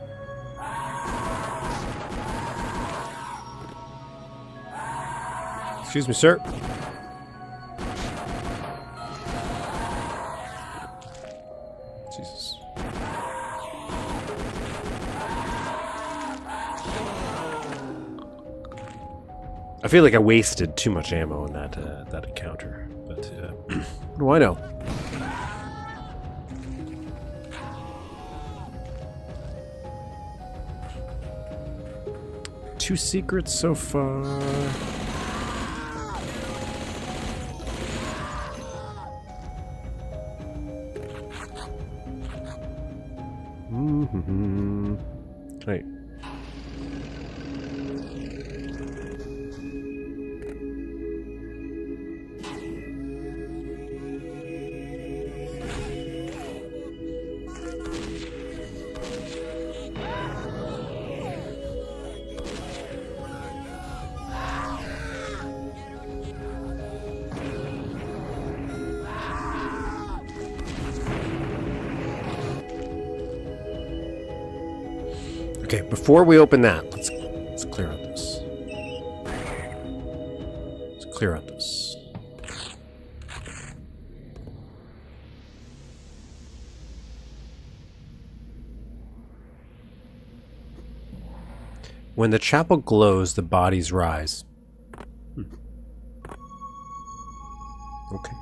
Excuse me, sir. Jesus. I feel like I wasted too much ammo in that encounter, but what do I know? Two secrets so far. Right. Okay, before we open that, let's clear out this. Let's clear out this. When the chapel glows, the bodies rise. Okay.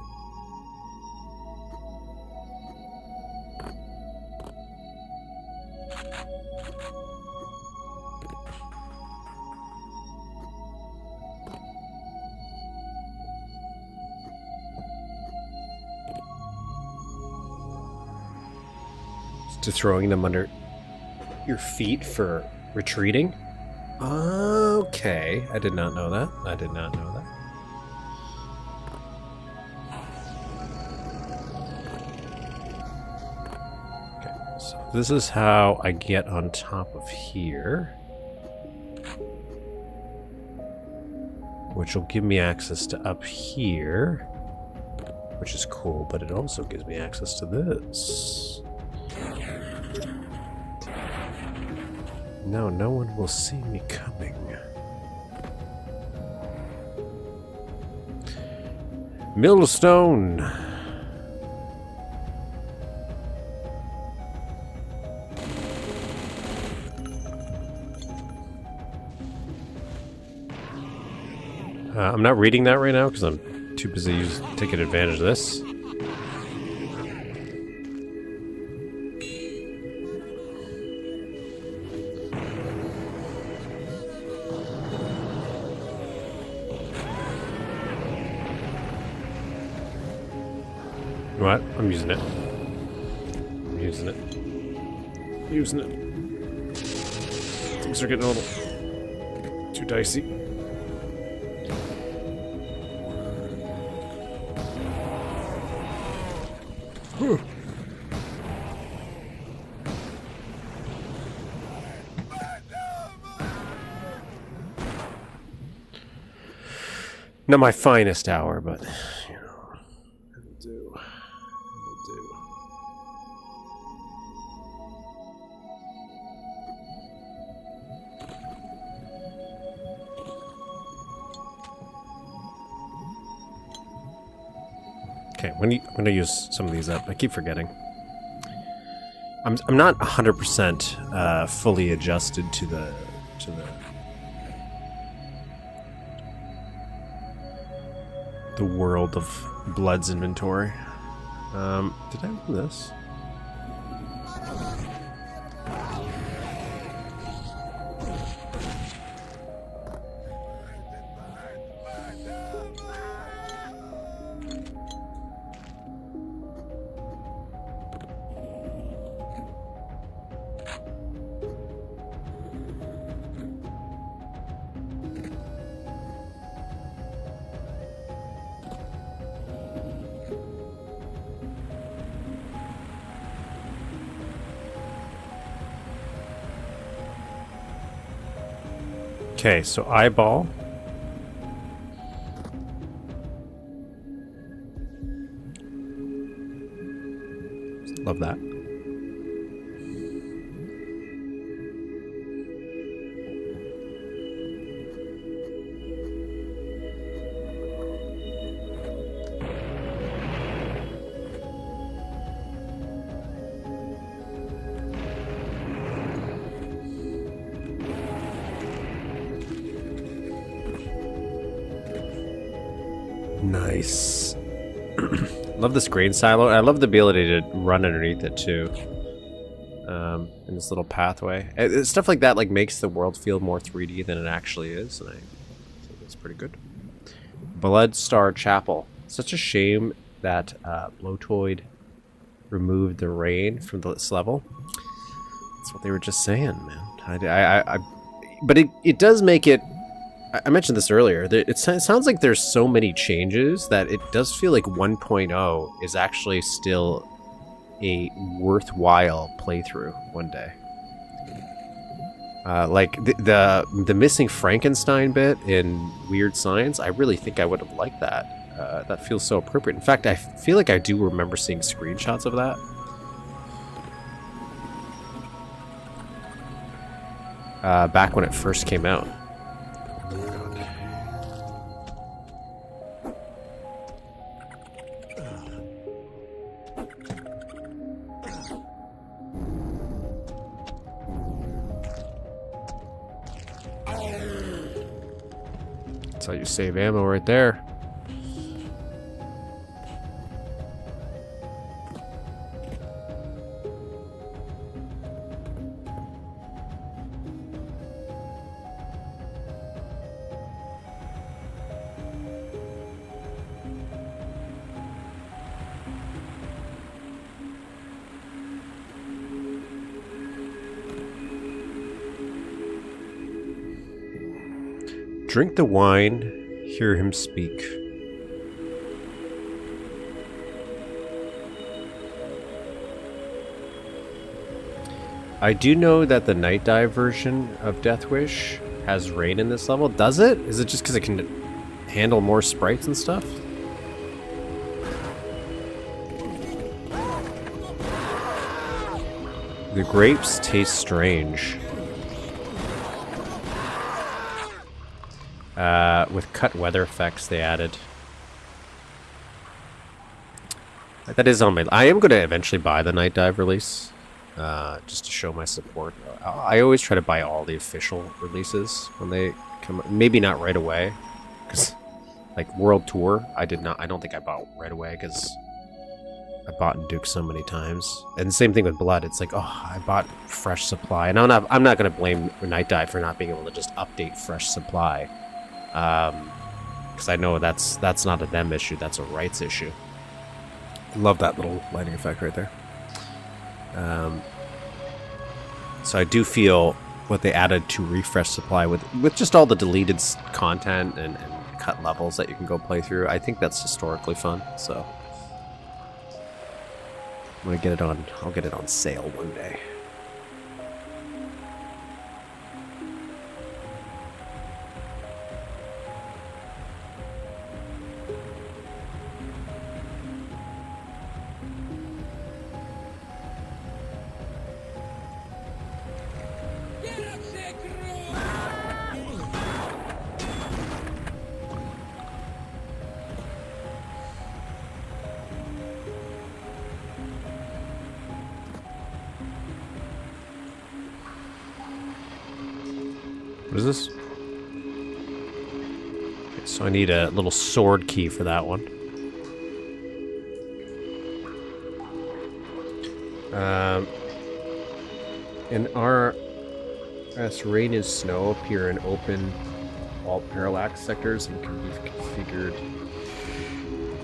To throwing them under your feet for retreating? Okay. I did not know that. I did not know that. Okay, so this is how I get on top of here. Which will give me access to up here. Which is cool, but it also gives me access to this. No, no one will see me coming. Millstone. I'm not reading that right now because I'm too busy taking advantage of this. What? I'm using it. I'm using it. I'm using it. Things are getting a little too dicey. Whew. Not my finest hour, but you know, it'll do. It'll do. Okay, I'm gonna use some of these up. I keep forgetting. I'm not 100% fully adjusted to the world of Blood's inventory. Did I open this? Okay, so eyeball. Love that. Nice. Love this grain silo. I love the ability to run underneath it too. In this little pathway. Stuff like that like makes the world feel more 3D than it actually is, and I think it's pretty good. Bloodstar Chapel. Such a shame that Bloatoid removed the rain from this level. That's what they were just saying, man. But it does make it. I mentioned this earlier. It sounds like there's so many changes that it does feel like 1.0 is actually still a worthwhile playthrough one day. Like the missing Frankenstein bit in Weird Science, I really think I would have liked that. That feels so appropriate. In fact, I feel like I do remember seeing screenshots of that. Back when it first came out. That's how you save ammo right there. Drink the wine, hear him speak. I do know that the night dive version of Death Wish has rain in this level. Does it? Is it just because it can handle more sprites and stuff? The grapes taste strange. With cut weather effects they added. That is on my... I am going to eventually buy the Night Dive release. Just to show my support. I always try to buy all the official releases when they come... Maybe not right away. Because, like, World Tour, I don't think I bought right away because I bought Duke so many times. And the same thing with Blood. It's like, oh, I bought fresh supply. And I'm not going to blame Night Dive for not being able to just update fresh supply. Because I know that's not a them issue, that's a rights issue. Love that little lighting effect right there. So I do feel what they added to refresh supply with just all the deleted content and cut levels that you can go play through. I think that's historically fun. So I'm gonna get it on. I'll get it on sale one day. What is this? Okay, so I need a little sword key for that one. In RS, rain and snow appear in open alt parallax sectors and can be configured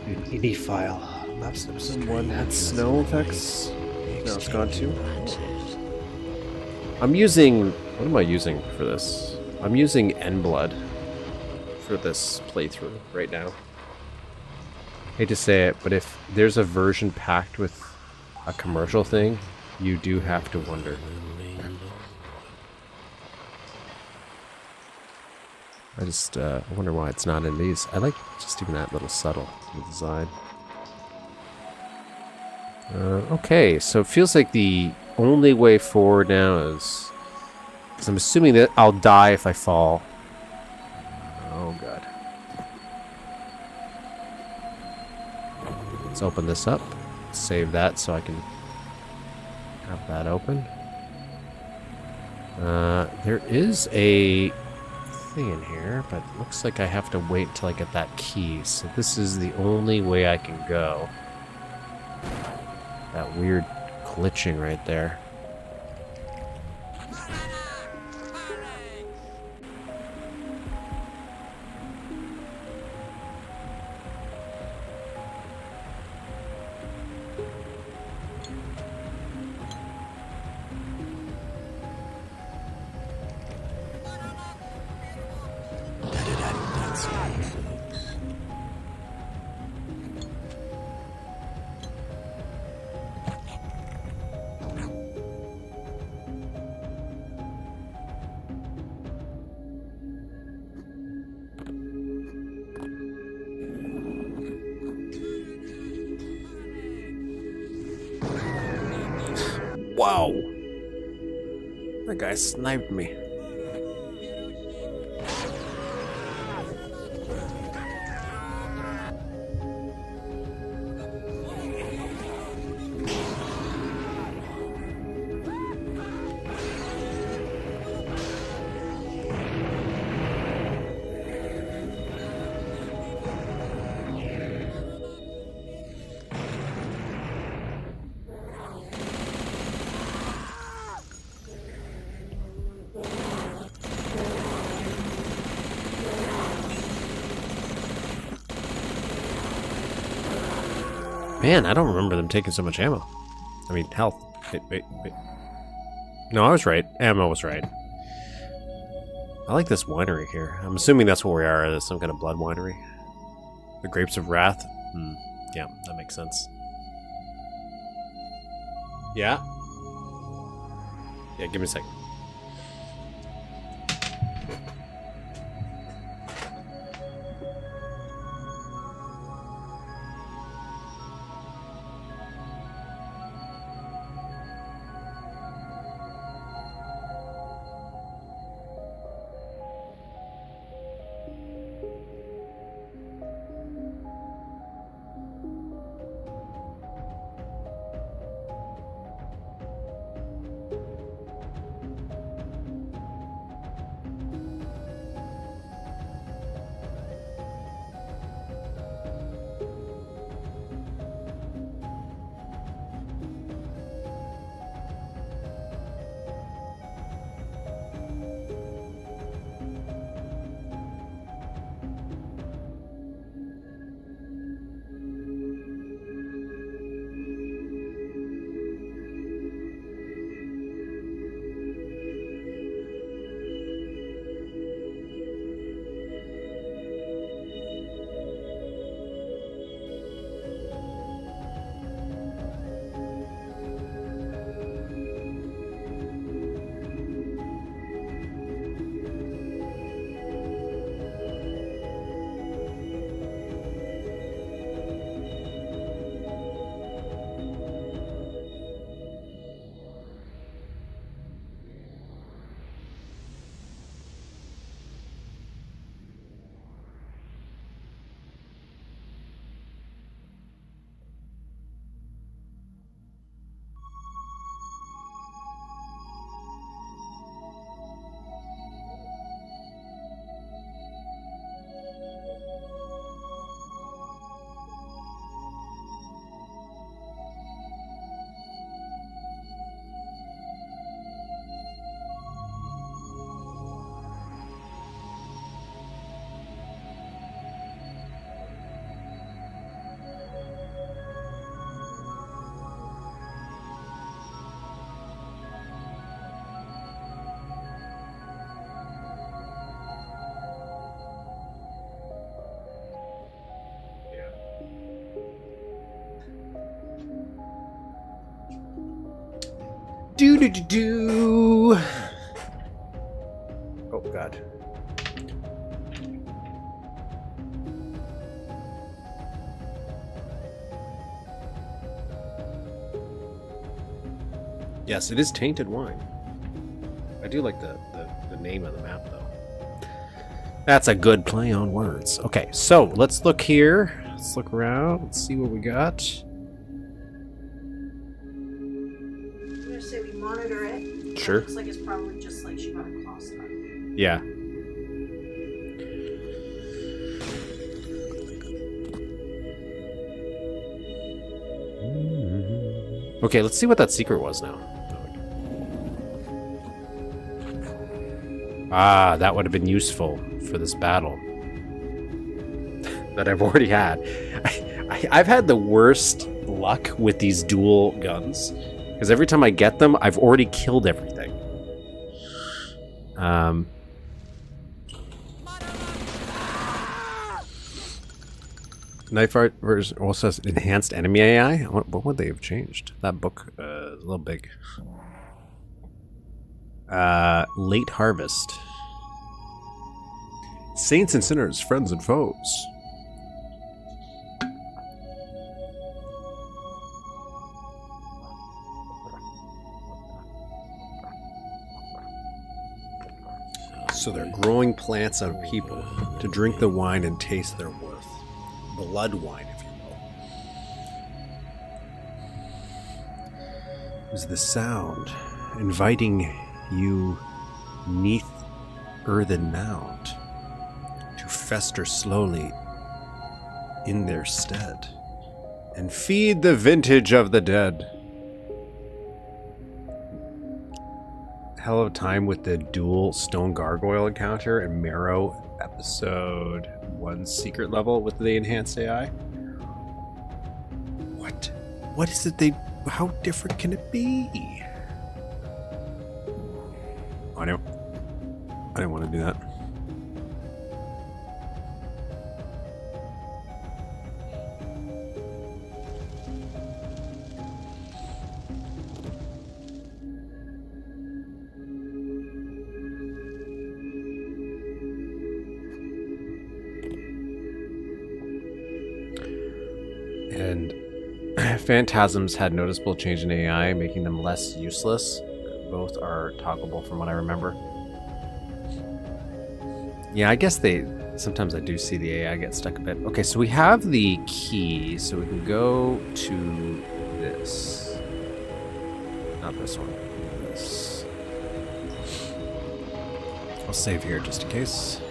in any file. Maps episode 1 had snow effects. Now it's gone too. I'm using... What am I using for this? I'm using N-Blood for this playthrough right now. Hate to say it, but if there's a version packed with a commercial thing, you do have to wonder. I just wonder why it's not in these. I like just even that little subtle design. Okay, so it feels like the only way forward now is... Because I'm assuming that I'll die if I fall. Oh god. Let's open this up. Save that so I can have that open. There is a nothing in here, but it looks like I have to wait until I get that key. So this is the only way I can go. That weird glitching right there. Wow! That guy sniped me. Man, I don't remember them taking so much ammo. I mean, health. Wait. No, I was right. Ammo was right. I like this winery here. I'm assuming that's where we are. There's some kind of blood winery. The Grapes of Wrath. Yeah, that makes sense. Yeah? Yeah, give me a second. Do. Oh God. Yes, it is tainted wine. I do like the name of the map though. That's a good play on words. Okay, so let's look here. Let's look around. Let's see what we got. Monitor it. Sure. It looks like it's probably just like she got a claw stuck. Yeah. Okay, let's see what that secret was now. Ah, that would have been useful for this battle that I've already had. I've had the worst luck with these dual guns because every time I get them, I've already killed everything. Knife art version also has enhanced enemy AI. What would they have changed? That book is a little big. Late harvest. Saints and sinners, friends and foes. So they're growing plants out of people to drink the wine and taste their worth. Blood wine, if you will. Is the sound inviting you neath earthen mound to fester slowly in their stead and feed the vintage of the dead. Hell of a time with the dual stone gargoyle encounter and Marrow episode 1 secret level with the enhanced AI. What is it how different can it be? I didn't want to do that. And Phantasms had noticeable change in AI, making them less useless. Both are toggleable from what I remember. Yeah, I guess sometimes I do see the AI get stuck a bit. Okay, so we have the key, so we can go to this. Not this one. This. I'll save here just in case.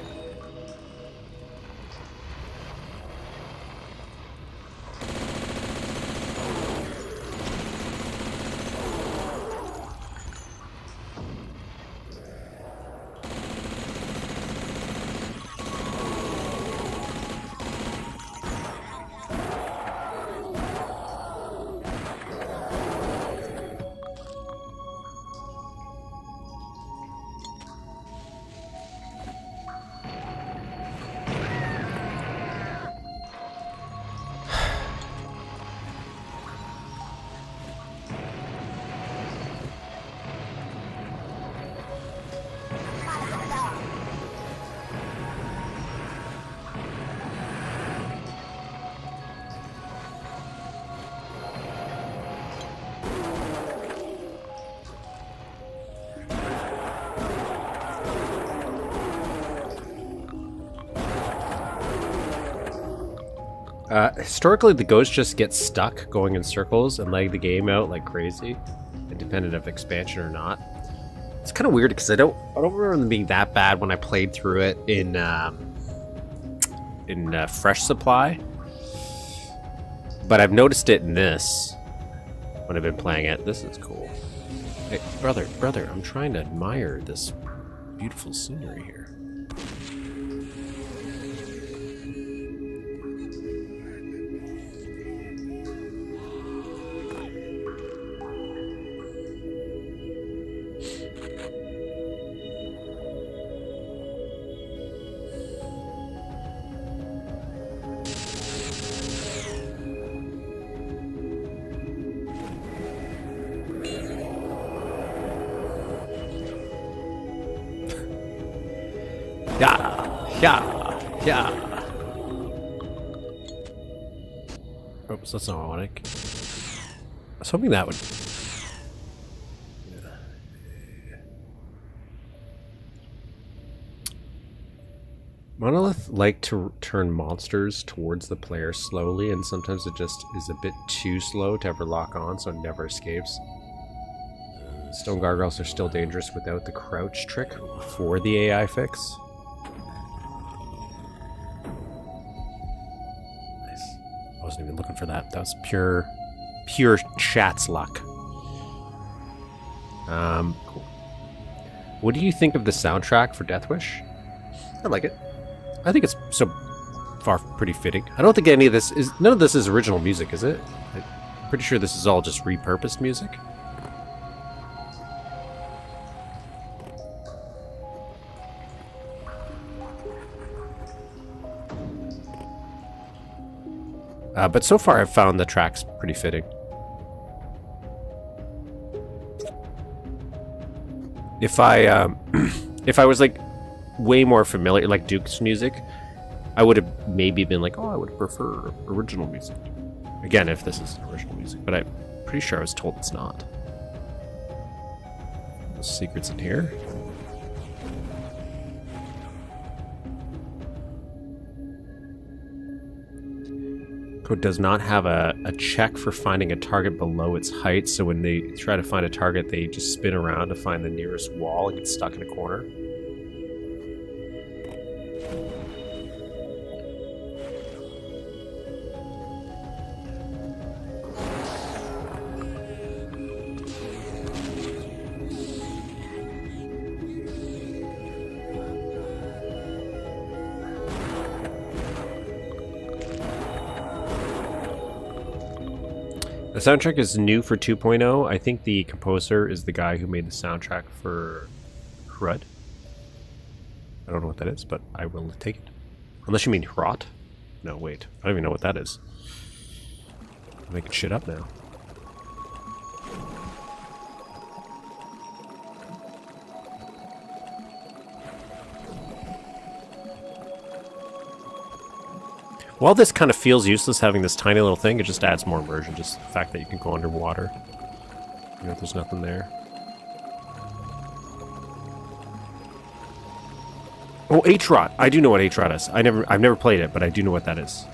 Historically, the ghosts just get stuck going in circles and lag the game out like crazy, independent of expansion or not. It's kind of weird because I don't remember them being that bad when I played through it in Fresh Supply, but I've noticed it in this when I've been playing it. This is cool. Hey, brother, I'm trying to admire this beautiful scenery here. Yeah. Oops, that's not what I wanted. I was hoping that would... Monolith like to turn monsters towards the player slowly, and sometimes it just is a bit too slow to ever lock on, so it never escapes. Stone gargoyles are still dangerous without the crouch trick for the AI fix. Nice. I wasn't even looking for that. That was pure pure chat's luck. Cool. What do you think of the soundtrack for Death Wish? I like it. I think it's so far pretty fitting. I don't think any of this is... None of this is original music, is it? I'm pretty sure this is all just repurposed music. But so far I've found the tracks pretty fitting. If I if I was like way more familiar, like Duke's music, I would have maybe been like, oh, I would prefer original music. Again, if this is original music, but I'm pretty sure I was told it's not. There's secrets in here. Code does not have a check for finding a target below its height, so when they try to find a target, they just spin around to find the nearest wall and get stuck in a corner. The soundtrack is new for 2.0. I think the composer is the guy who made the soundtrack for Crud. I don't know what that is, but I will take it. Unless you mean Rot? No, wait. I don't even know what that is. I'm making shit up now. While this kind of feels useless having this tiny little thing, it just adds more immersion. Just the fact that you can go underwater. You know, if there's nothing there. Oh, H-Rot. I do know what H-Rot is. I've never played it, but I do know what that is.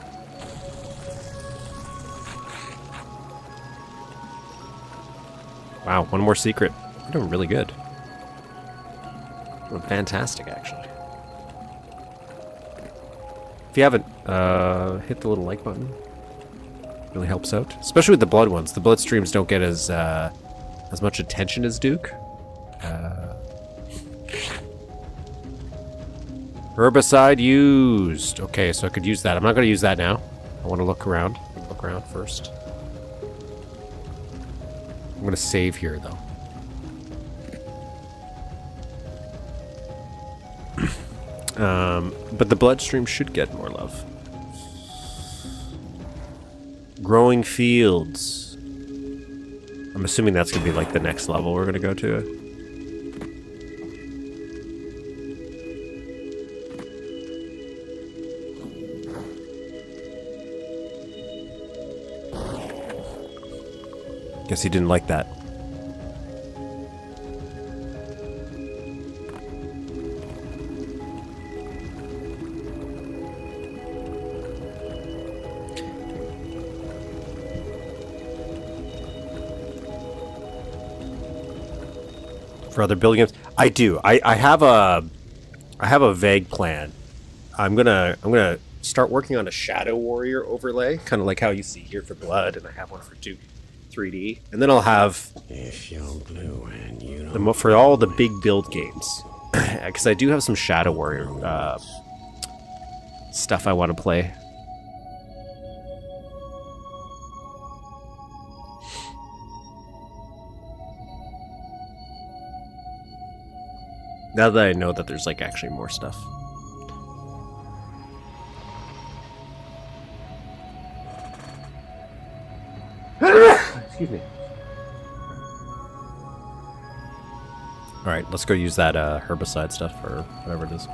Wow, one more secret. We're doing really good. Doing fantastic, actually. If you haven't, hit the little like button. Really helps out. Especially with the blood ones. The blood streams don't get as much attention as Duke. Herbicide used. Okay, so I could use that. I'm not going to use that now. I want to look around. Look around first. I'm going to save here, though. But the bloodstream should get more love. Growing fields. I'm assuming that's going to be like the next level we're going to go to. Guess he didn't like that. For other building games, I do. I have a vague plan. I'm gonna start working on a Shadow Warrior overlay, kind of like how you see here for Blood, and I have one for Duke 3D, and then I'll have if you're blue and you don't for all the big build games, because I do have some Shadow Warrior stuff I want to play. Now that I know that there's like actually more stuff. Excuse me. Alright, let's go use that herbicide stuff or whatever it is.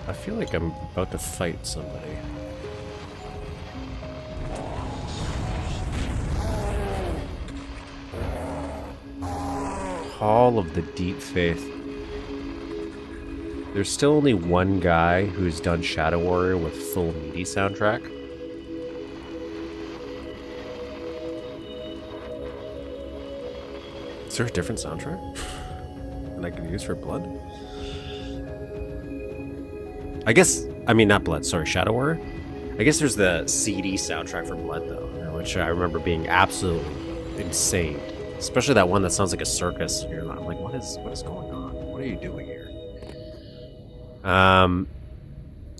I feel like I'm about to fight somebody. Call of the Deep Faith. There's still only one guy who's done Shadow Warrior with full MIDI soundtrack. Is there a different soundtrack that I can use for Blood? I guess, I mean, not Blood, sorry, Shadow Warrior. I guess there's the CD soundtrack for Blood, though, which I remember being absolutely insane. Especially that one that sounds like a circus. I'm like, what is going on? What are you doing here?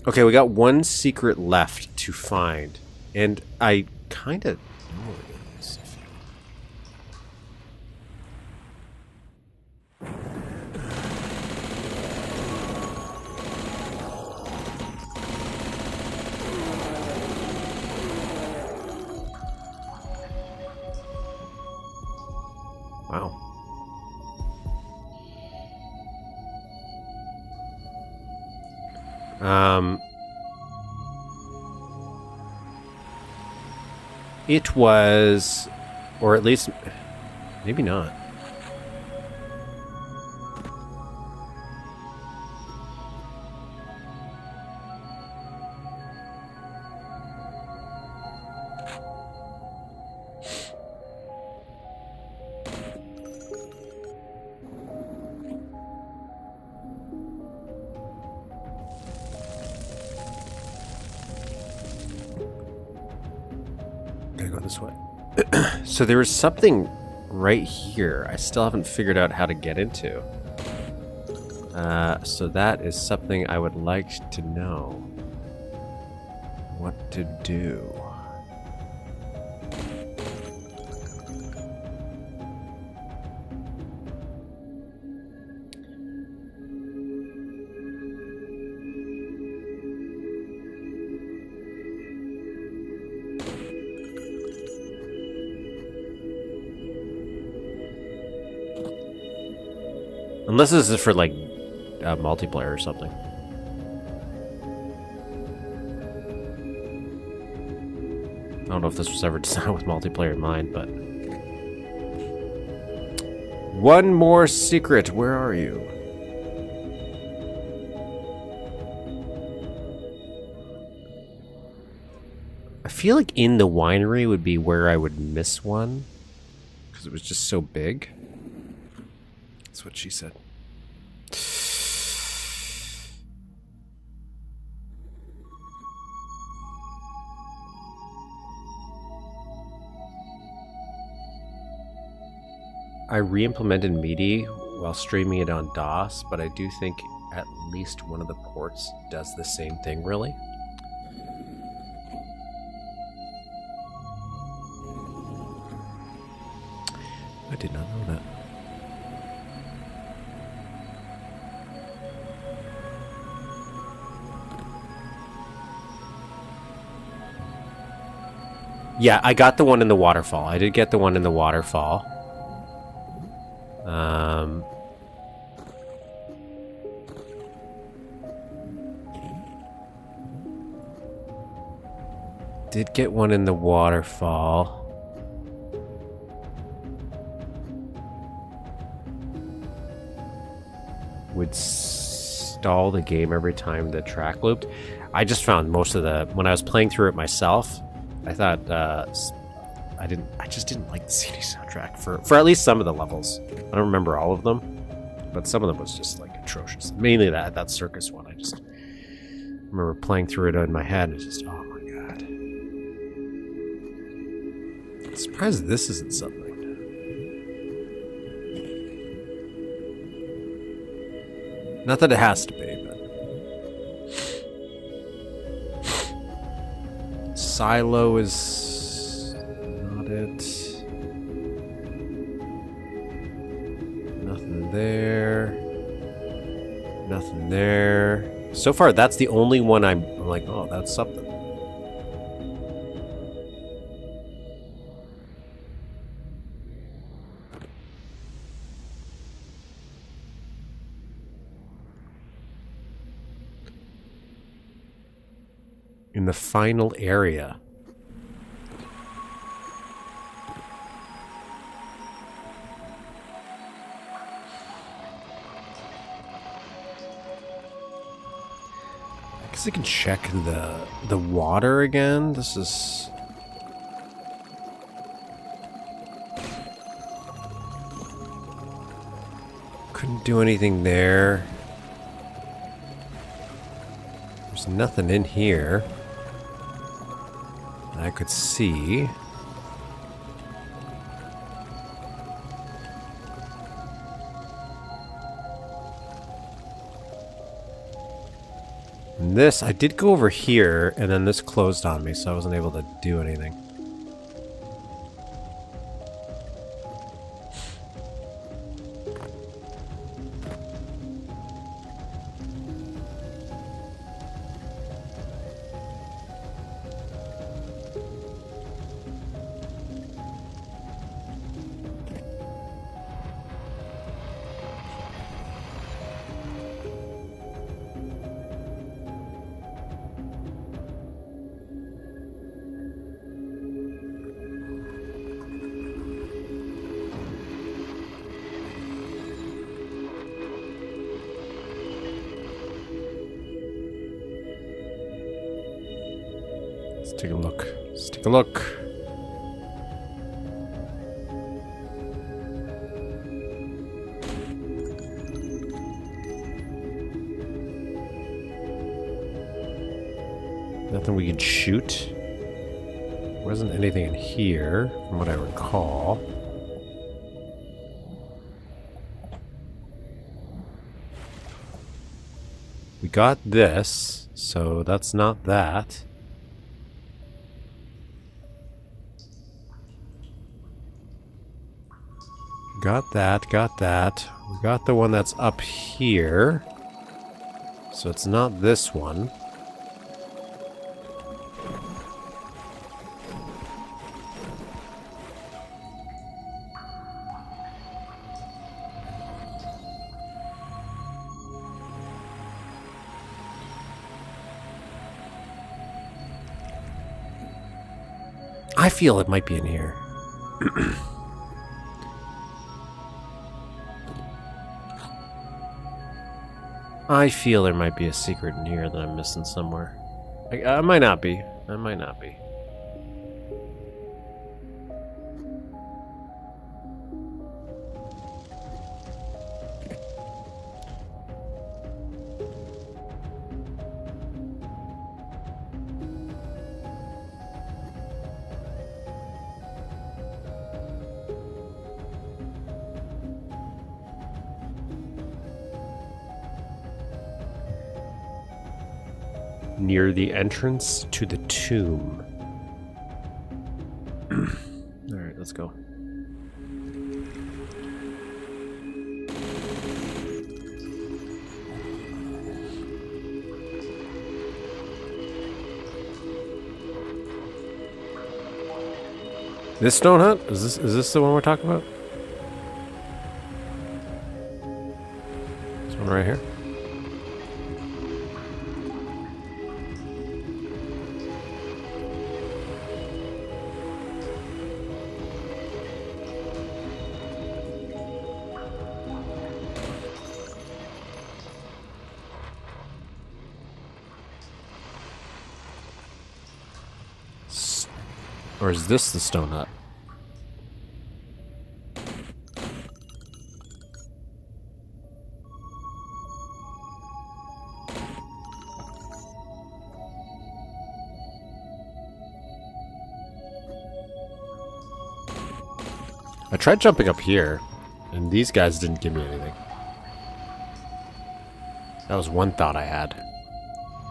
Okay, we got one secret left to find. And I kind of know what it is. Wow. It was, or at least, maybe not. Gotta go this way. So there was something right here I still haven't figured out how to get into. So that is something I would like to know what to do. Unless this is for, like, multiplayer or something. I don't know if this was ever designed with multiplayer in mind, but... One more secret! Where are you? I feel like in the winery would be where I would miss one. Because it was just so big. That's what she said. I re-implemented MIDI while streaming it on DOS, but I do think at least one of the ports does the same thing, really. I did not know that. Yeah, I got the one in the waterfall. I did get the one in the waterfall. Did get one in the waterfall. Would stall the game every time the track looped. I just found most of the... When I was playing through it myself, I thought... I just didn't like the CD soundtrack for at least some of the levels. I don't remember all of them, but some of them was just, like, atrocious. Mainly that circus one. I just remember playing through it in my head and it's just... Oh, my God. I'm surprised this isn't something. Not that it has to be, but... Silo is... not it. Nothing there. Nothing there. So far, that's the only one I'm like, oh, that's something. In the final area. guess I can check the water again. This is... Couldn't do anything there. There's nothing in here that I could see. And this, I did go over here, and then this closed on me, so I wasn't able to do anything. Let's take a look. Let's take a look. Nothing we could shoot. There wasn't anything in here, from what I recall. We got this, so that's not that. Got that, got that. We got the one that's up here. So it's not this one. I feel it might be in here. I feel there might be a secret in here that I'm missing somewhere. I might not be. I might not be. Near the entrance to the tomb. Alright, let's go. This stone hut? Is this the one we're talking about? This one right here? Or is this the stone hut? I tried jumping up here, and these guys didn't give me anything. That was one thought I had.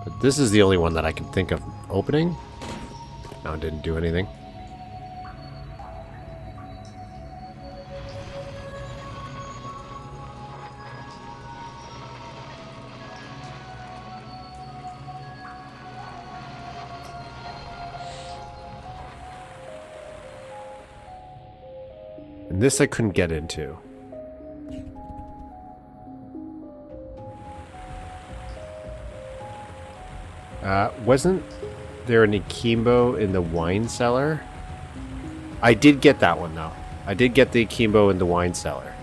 But this is the only one that I can think of opening. No, it didn't do anything. And this I couldn't get into. Wasn't there an akimbo in the wine cellar? I did get that one though. I did get the akimbo in the wine cellar.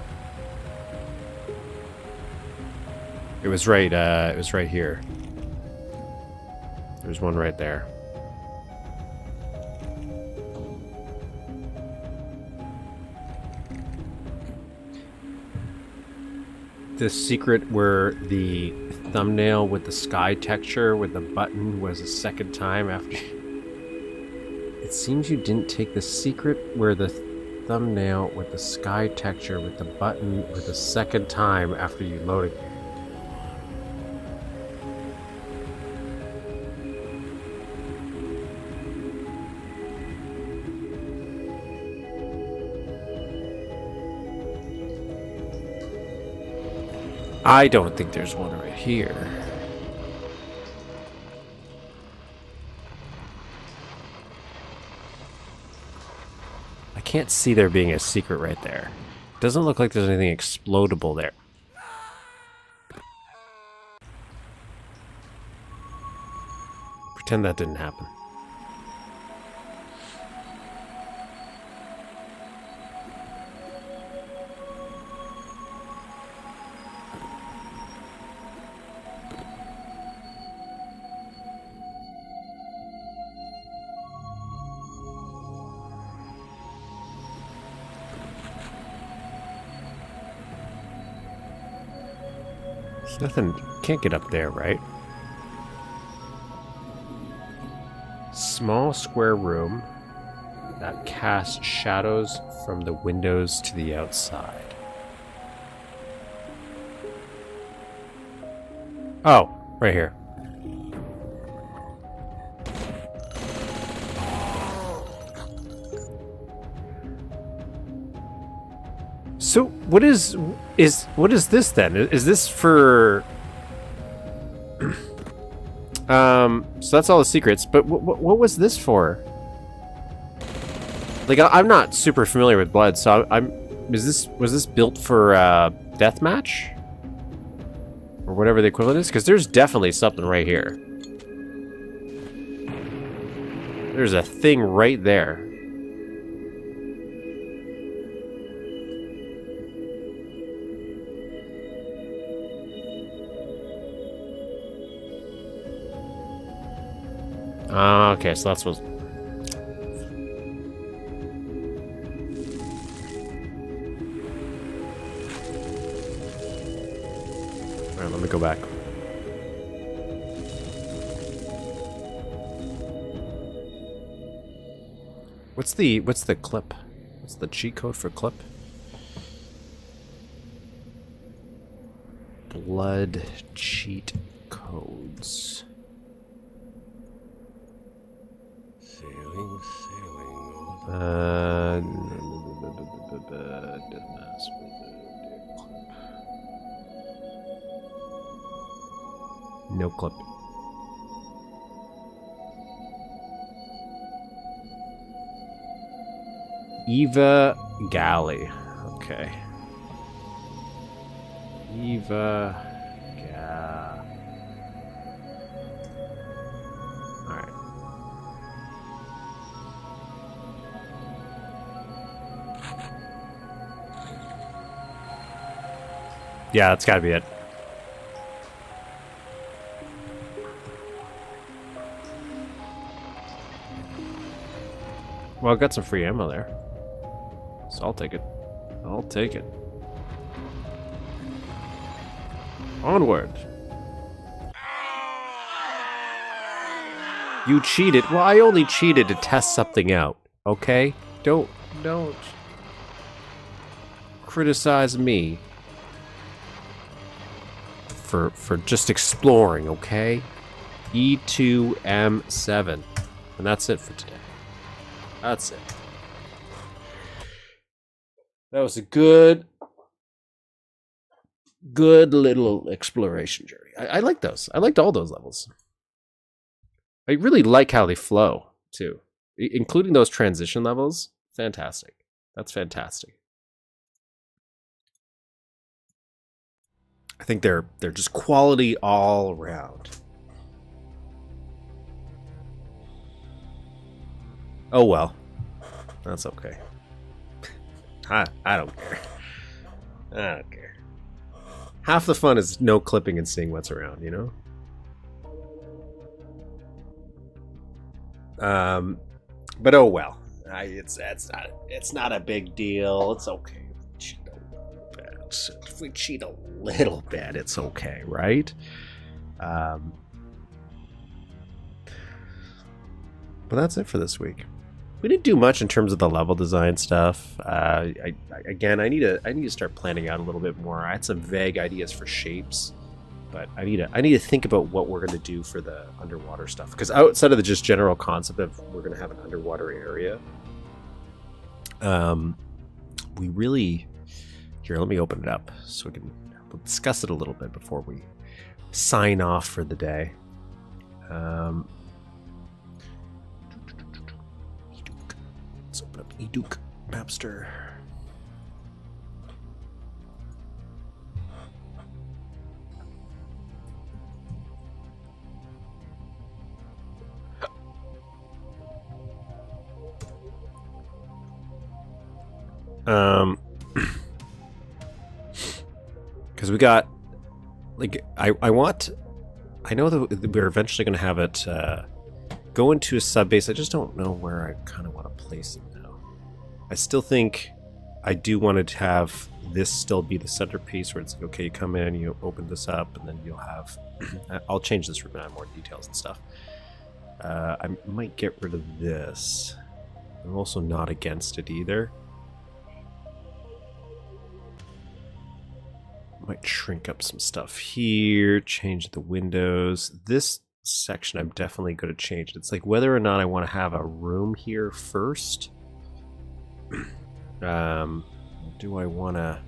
It was right here. There's one right there. The secret where the thumbnail with the sky texture with the button was a second time after... It seems you didn't take the secret where the thumbnail with the sky texture with the button with the second time after you loaded it. I don't think there's one right here. I can't see there being a secret right there. Doesn't look like there's anything explodable there. Pretend that didn't happen. Nothing, can't get up there, right? Small square room that casts shadows from the windows to the outside. Oh, right here. So what is this then? Is this for so that's all the secrets, but what was this for? Like I'm not super familiar with Blood, so was this built for deathmatch? Or whatever the equivalent is? Because there's definitely something right here. There's a thing right there. Okay, so that's what... Alright, let me go back. What's the clip? What's the cheat code for clip? Blood cheat codes. Sailing, sailing. No clip. Eva Galley. Okay. Eva Galley. Alright. Yeah, that's gotta be it. Well, I've got some free ammo there. So I'll take it. I'll take it. Onward. You cheated. Well, I only cheated to test something out. Okay? Don't criticize me for just exploring, okay? E2M7. And that's it for today. That's it. That was a good little exploration journey. I like those. I liked all those levels. I really like how they flow, too. Including those transition levels. Fantastic. That's fantastic. I think they're just quality all around. Oh well. That's okay. I don't care. I don't care. Half the fun is no clipping and seeing what's around, you know? But oh well. It's not a big deal. It's okay. If we cheat a little bit, it's okay, right? But that's it for this week. We didn't do much in terms of the level design stuff. I need to start planning out a little bit more. I had some vague ideas for shapes, but I need to think about what we're going to do for the underwater stuff. Because outside of the just general concept of we're going to have an underwater area, we really here. Let me open it up so we'll discuss it a little bit before we sign off for the day. Let's open up Duke Napster. Because we got, like, I know that we're eventually going to have it go into a sub base. I just don't know where I kind of want to place it now. I still think I do want to have this still be the centerpiece where it's like, okay, you come in, you open this up, and then you'll have, I'll change this room and add more details and stuff. I might get rid of this. I'm also not against it either. Might shrink up some stuff here, change the windows. This section I'm definitely going to change. It's like whether or not I want to have a room here first. Do I want to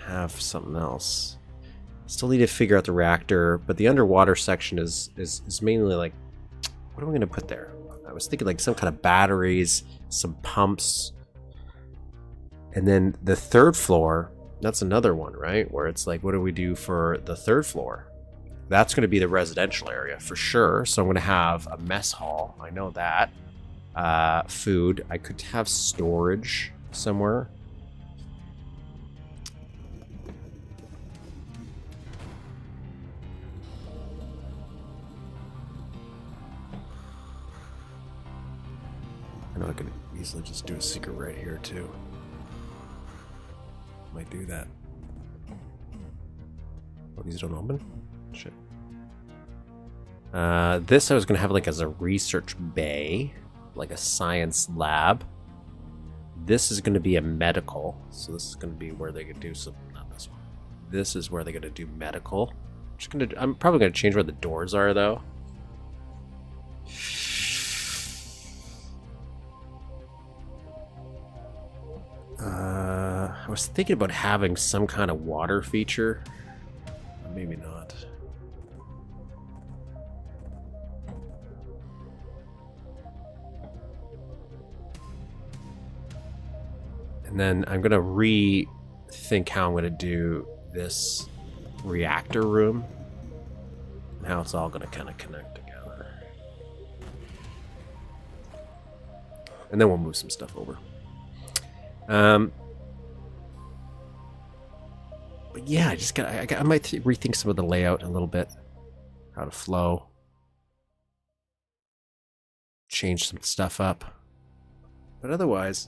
have something else? Still need to figure out the reactor, but the underwater section is mainly like, what am I going to put there? I was thinking like some kind of batteries, some pumps. And then the third floor, that's another one, right? Where it's like, what do we do for the third floor? That's going to be the residential area for sure. So I'm going to have a mess hall. I know that. Food. I could have storage somewhere. I know I could easily just do a secret right here too. Might do that. Oh, these don't open? Shit. This I was going to have like as a research bay, like a science lab. This is going to be a medical. So this is going to be where they could do some, not this one. This is where they're going to do medical. I'm probably going to change where the doors are though. I was thinking about having some kind of water feature. Maybe not. And then I'm going to rethink how I'm going to do this reactor room. And how it's all going to kind of connect together. And then we'll move some stuff over. But yeah, I might rethink some of the layout a little bit, how to flow, change some stuff up. But otherwise,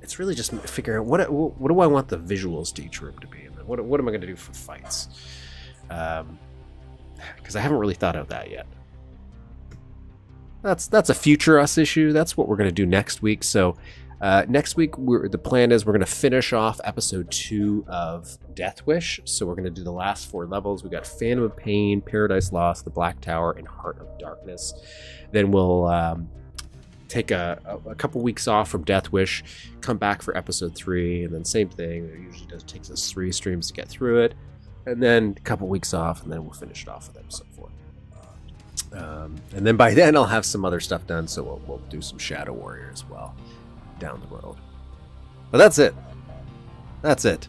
it's really just figuring out what do I want the visuals to each room to be, and then what am I going to do for fights? Because I haven't really thought of that yet. That's a future us issue. That's what we're going to do next week. So. Next week, the plan is we're going to finish off episode 2 of Death Wish. So we're going to do the last 4 levels. We got Phantom of Pain, Paradise Lost, the Black Tower, and Heart of Darkness. Then we'll take a couple weeks off from Death Wish, come back for episode 3, and then same thing. It usually takes us 3 streams to get through it. And then a couple weeks off, and then we'll finish it off with episode 4. And then by then, I'll have some other stuff done, so we'll do some Shadow Warrior as well. Down the road. But that's it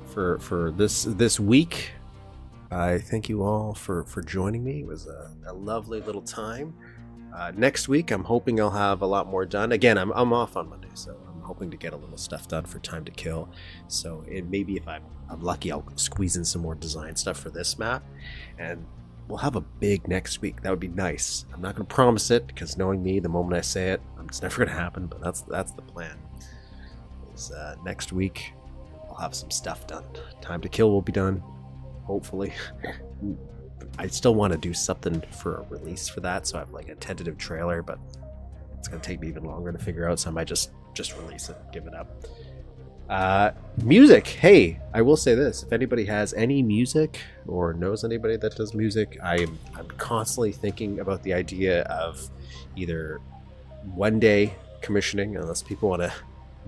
for this week. I thank you all for joining me. It was a lovely little time. Next week I'm hoping I'll have a lot more done. Again, I'm off on Monday, so I'm hoping to get a little stuff done for Time to Kill. So maybe if I'm lucky, I'll squeeze in some more design stuff for this map, and we'll have a big next week. That would be nice. I'm not going to promise it, because knowing me, the moment I say it, it's never going to happen, but that's the plan. Next week, I'll have some stuff done. Time to Kill will be done, hopefully. I still want to do something for a release for that, so I have like a tentative trailer, but it's going to take me even longer to figure out, so I might just release it and give it up. Music. Hey, I will say this. If anybody has any music or knows anybody that does music, I'm constantly thinking about the idea of either one day commissioning, unless people want to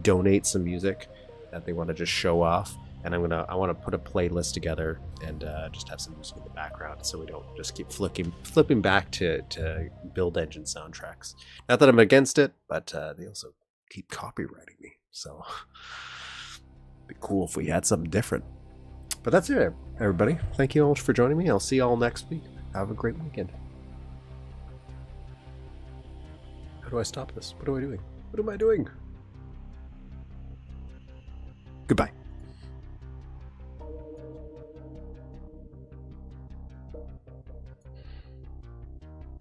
donate some music that they want to just show off, and I want to put a playlist together and just have some music in the background, so we don't just keep flipping back to build engine soundtracks. Not that I'm against it, but they also keep copywriting me, so it'd be cool if we had something different. But that's it, everybody. Thank you all much for joining me. I'll see you all next week. Have a great weekend. How do I stop this? What am I doing? What am I doing? Goodbye.